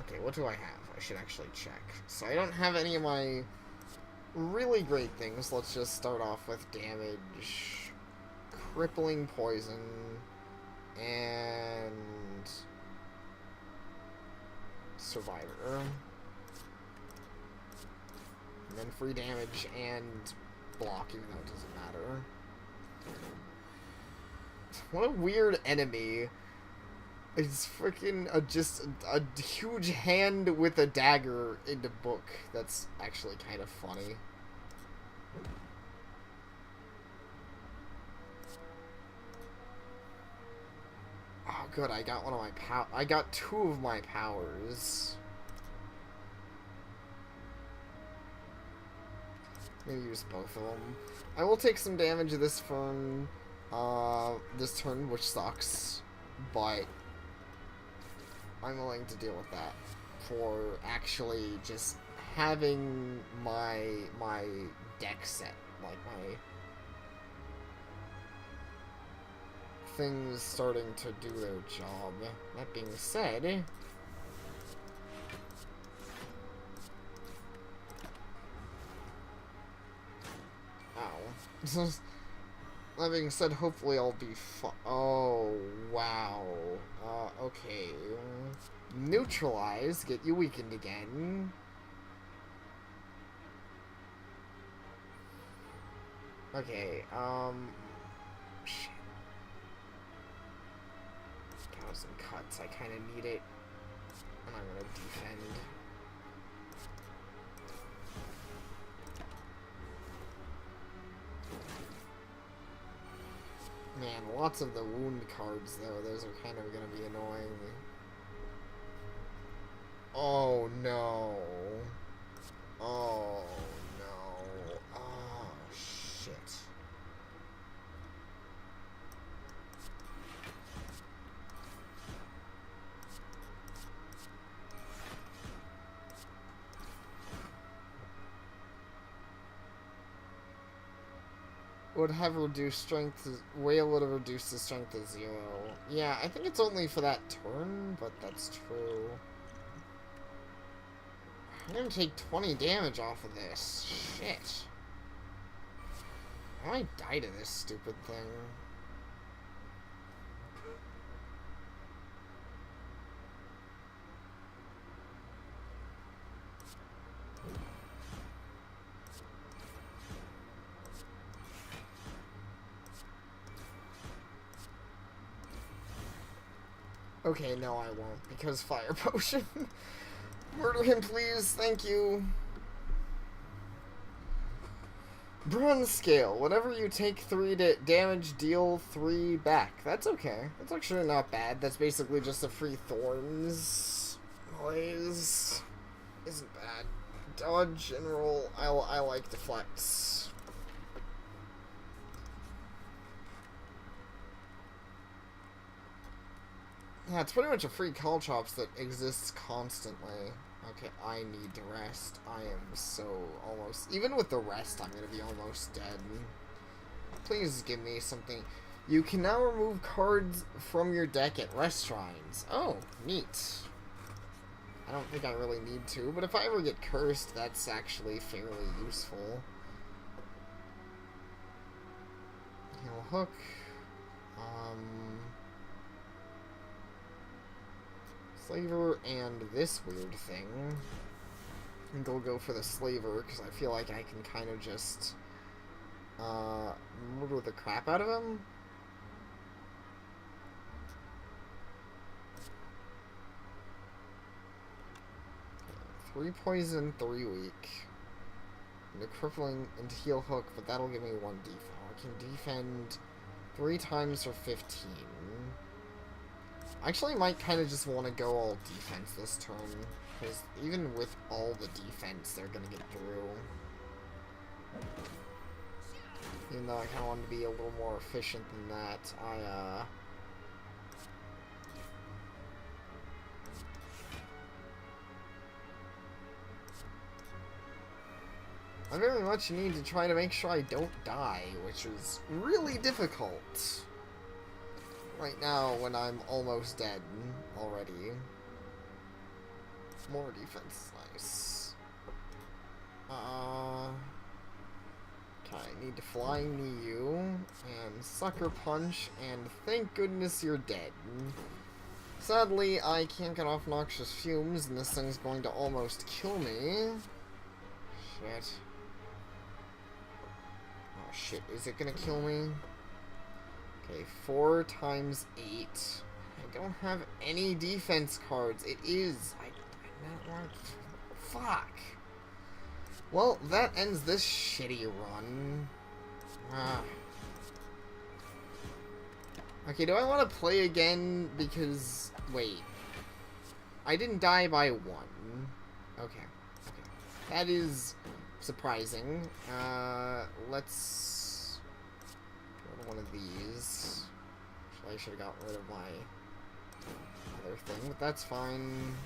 A: Okay, what do I have? I should actually check. So I don't have any of my really great things. Let's just start off with damage. Crippling Poison. And Survivor. And then free damage and block, even though it doesn't matter. What a weird enemy. It's freaking just a huge hand with a dagger in the book. That's actually kind of funny. Oh, good. I got one of my I got 2 of my powers. Maybe use both of them. I will take some damage this turn, which sucks, but I'm willing to deal with that for actually just having my deck set, like my things starting to do their job. That being said, ow. That being said, hopefully I'll be oh, wow. Okay. Neutralize, get you weakened again. Okay, shit. 1,000 cuts, I kinda need it. And I'm gonna defend. Man, lots of the wound cards, though. Those are kind of going to be annoying. Oh, no. Oh, no. Oh, shit. Would have reduced strength. Whale would have reduced his strength to 0. Yeah, I think it's only for that turn, but that's true. I'm gonna take 20 damage off of this. Shit. I might die to this stupid thing. Okay, no, I won't, because Fire Potion. Murder him, please. Thank you. Bronze Scale. Whenever you take 3 damage, deal 3 back. That's okay. That's actually not bad. That's basically just a free Thorns noise. Isn't bad. Dodge and roll. I like deflects. Yeah, it's pretty much a free Caltrops that exists constantly. Okay, I need to rest. I am so almost... Even with the rest, I'm going to be almost dead. Please give me something. You can now remove cards from your deck at rest shrines. Oh, neat. I don't think I really need to, but if I ever get cursed, that's actually fairly useful. Heal Hook. Slaver and this weird thing. I think I'll go for the Slaver, because I feel like I can kind of just murder the crap out of him. Okay, 3 poison, 3 weak. And the crippling and heal hook, but that'll give me 1 defense. I can defend 3 times for 15. I actually might kind of just want to go all defense this turn, because even with all the defense, they're going to get through. even though I kind of want to be a little more efficient than that, I very much need to try to make sure I don't die, which is really difficult right now when I'm almost dead already. More defense, nice. Okay, I need to flying knee you, and sucker punch, and thank goodness you're dead. Sadly, I can't get off noxious fumes, and this thing's going to almost kill me. Shit. Oh shit, is it gonna kill me? Okay, 4 times 8. I don't have any defense cards. It is. I not want. Fuck. Well, that ends this shitty run. Okay, do I want to play again? Because, wait. I didn't die by 1. Okay. That is surprising. Let's go to one of these. Actually, I should have got rid of my other thing, but that's fine.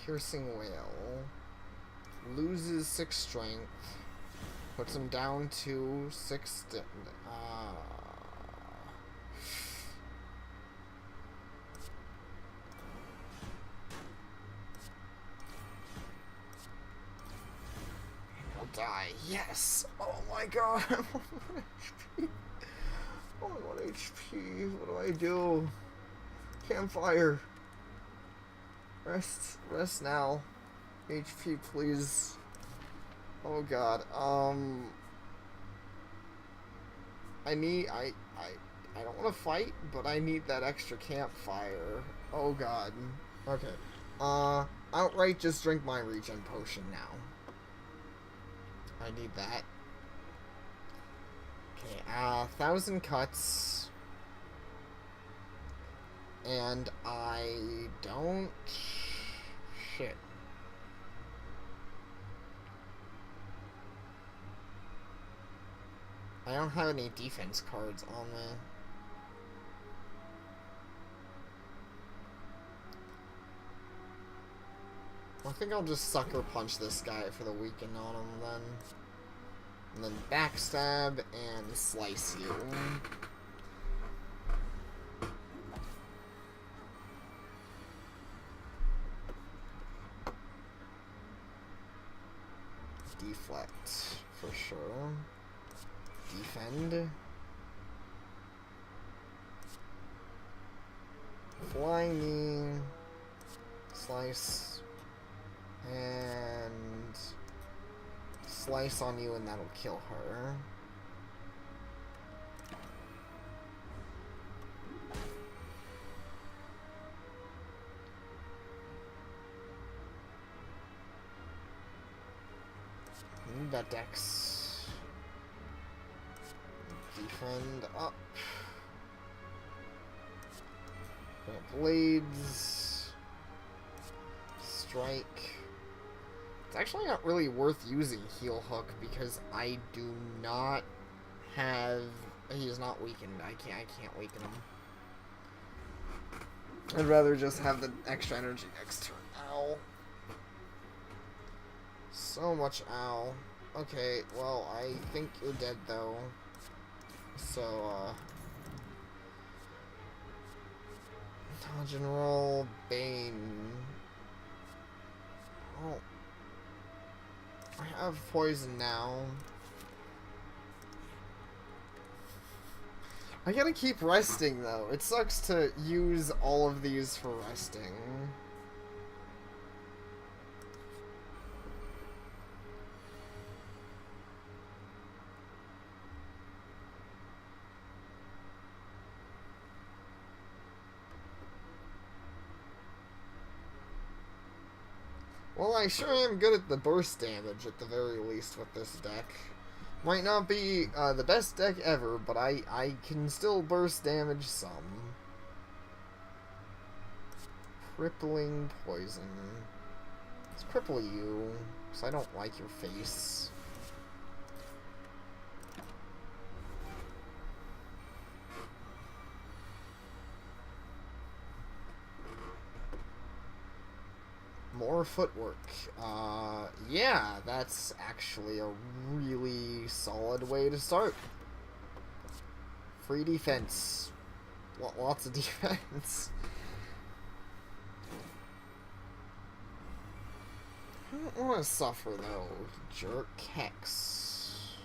A: Piercing Whale loses 6 strength, puts him down to 6. He'll die. Yes. Oh my god. I'm on 1 HP. What do I do? Campfire. Rest now. HP, please. Oh god. I don't want to fight, but I need that extra campfire. Oh god. Okay. Outright just drink my regen potion now. I need that. Okay, 1,000 cuts. And I don't... Shit. I don't have any defense cards on me. I think I'll just sucker punch this guy for the weaken on him then. And then backstab and slice you. Deflect, for sure. Defend. Flying knee. Slice. And slice on you and that'll kill her. That dex. Defend up. Blades. Strike. It's actually not really worth using Heal Hook because I do not have... He is not weakened. I can't weaken him. I'd rather just have the extra energy next turn. Ow. So much ow. Okay, well, I think you're dead, though. So, dodge and roll, Bane. Oh. I have poison now. I gotta keep resting, though. It sucks to use all of these for resting. Well, I sure am good at the burst damage, at the very least, with this deck. Might not be the best deck ever, but I can still burst damage some. Crippling poison. Let's cripple you, because I don't like your face. More footwork. Yeah, that's actually a really solid way to start. Free defense. Lots of defense. I don't want to suffer, though. Jerk Hex.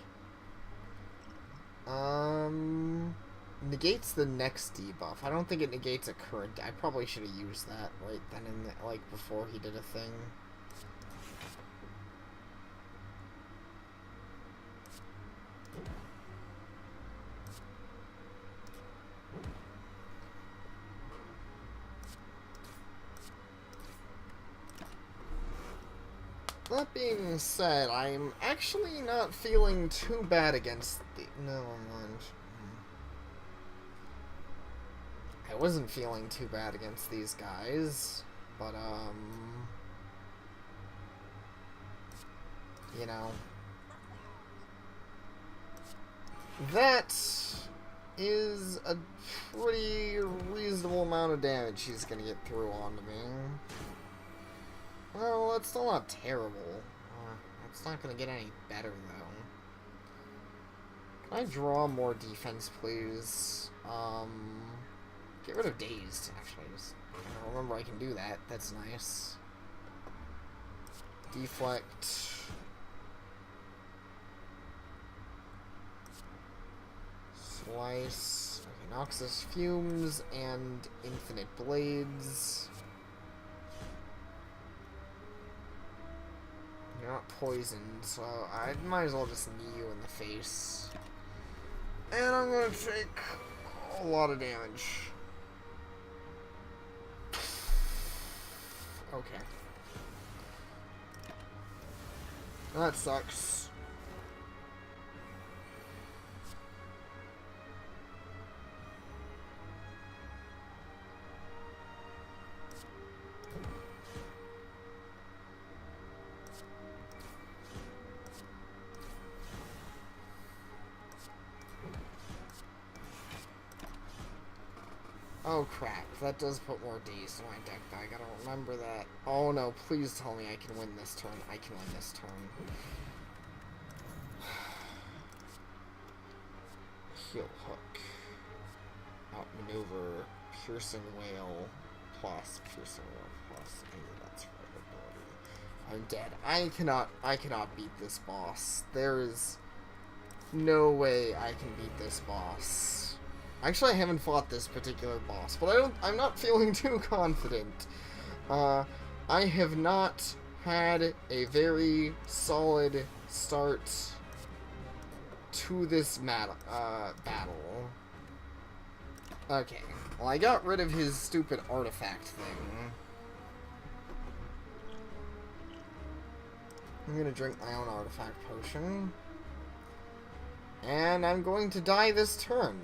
A: Negates the next debuff. I don't think it negates a current. I probably should have used that right then and like before he did a thing. That being said, I'm actually not feeling too bad against the... No, I'm not. I wasn't feeling too bad against these guys, but, you know, that is a pretty reasonable amount of damage he's gonna get through onto me. Well, that's still not terrible. It's not gonna get any better, though. Can I draw more defense, please? Get rid of Dazed, actually. I don't remember I can do that. That's nice. Deflect. Slice. Okay, Noxus Fumes and Infinite Blades. You're not poisoned, so I might as well just knee you in the face. And I'm gonna take a lot of damage. Okay. That sucks. Oh crap, that does put more Ds in my deck. I gotta remember that. Oh no, please tell me I can win this turn. I can win this turn. Heel Hook. Outmaneuver. Piercing Whale. Plus Piercing Whale plus. That's right, ability. I'm dead. I cannot beat this boss. There is no way I can beat this boss. Actually, I haven't fought this particular boss, but I'm not feeling too confident. I have not had a very solid start to this battle. Okay, well, I got rid of his stupid artifact thing. I'm gonna drink my own artifact potion. And I'm going to die this turn.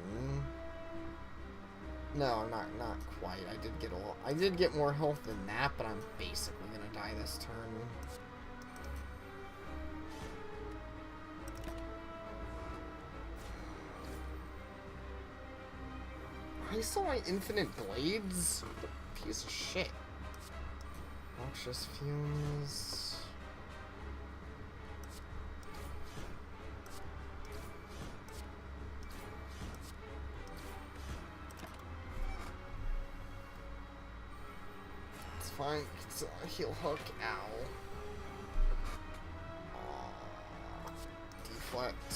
A: No, not quite. I did get more health than that, but I'm basically gonna die this turn. I saw my infinite blades? What a piece of shit. Noxious fumes. Fine, it's a heel hook, ow. Deflect,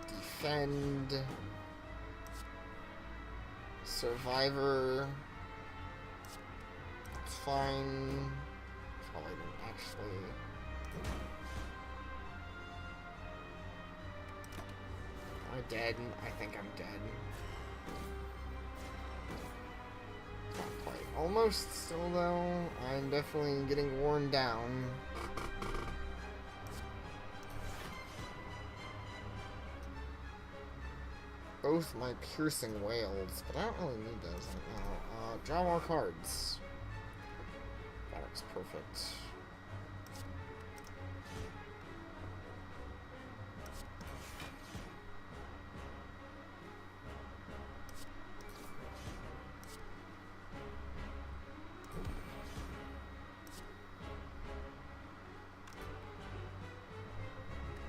A: defend, survivor, it's fine, probably didn't actually. Am I dead? I think I'm dead. Not quite. Almost still, though. I'm definitely getting worn down. Both my piercing wails, but I don't really need those right now. Draw more cards. That looks perfect.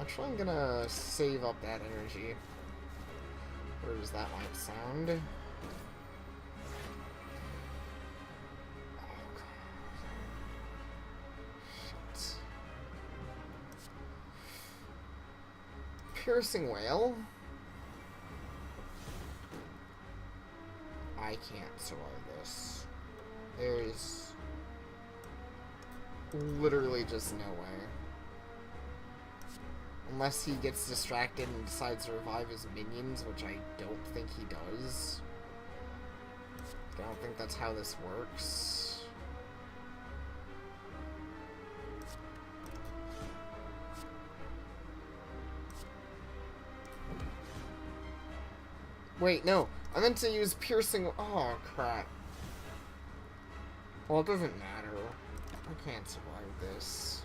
A: Actually, I'm gonna save up that energy. Where does that might sound? Oh, God. Shit. Piercing Wail? I can't survive this. There's literally just no way. Unless he gets distracted and decides to revive his minions, which I don't think he does. I don't think that's how this works. Wait, no. I meant to use piercing... Oh, crap. Well, it doesn't matter. I can't survive this.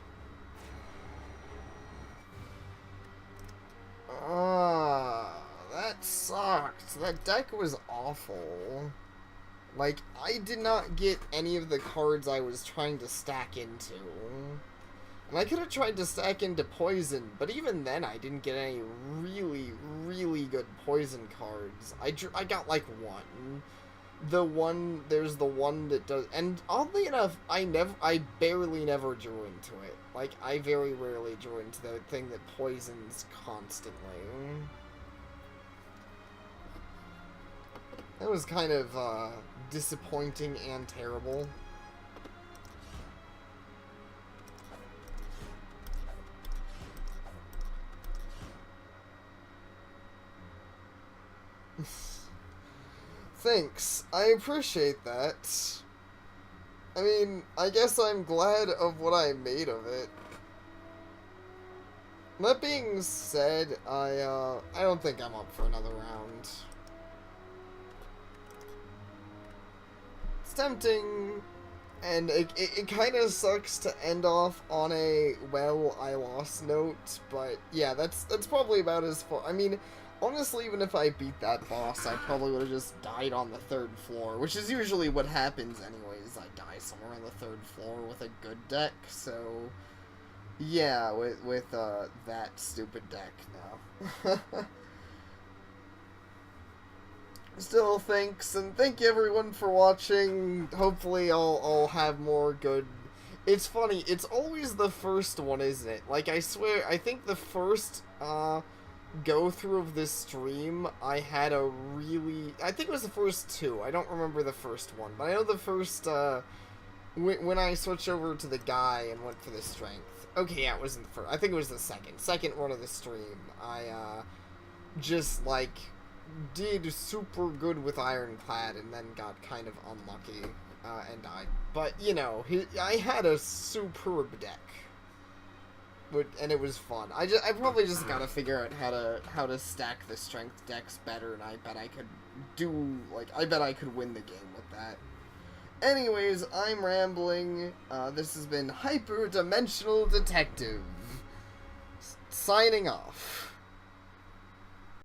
A: That sucked. That deck was awful. Like, I did not get any of the cards I was trying to stack into. And I could have tried to stack into poison, but even then I didn't get any really, really good poison cards. I got like one. There's the one that does, and oddly enough, I barely never drew into it. Like, I very rarely drew into the thing that poisons constantly. That was kind of, disappointing and terrible. Thanks. I appreciate that. I mean, I guess I'm glad of what I made of it. That being said, I don't think I'm up for another round. It's tempting, and it kind of sucks to end off on a, well, I lost note, but yeah, that's probably about as far. I mean, honestly, even if I beat that boss, I probably would have just died on the 3rd floor, which is usually what happens anyways. I die somewhere on the 3rd floor with a good deck, so yeah, with that stupid deck now. Still, thanks, and thank you everyone for watching. Hopefully I'll have more good... It's funny, it's always the first one, isn't it? Like, I swear, I think the first, go-through of this stream, I had a really... I think it was the first two. I don't remember the first one, but I know the first, when I switched over to the guy and went for the strength. Okay, yeah, it wasn't the first. I think it was the second. Second one of the stream. I, just, like, did super good with Ironclad and then got kind of unlucky, and died. But, you know, I had a superb deck. And it was fun. I probably just gotta figure out how to stack the strength decks better, and I bet I could I bet I could win the game with that. Anyways, I'm rambling. This has been Hyperdimensional Detective. Signing off.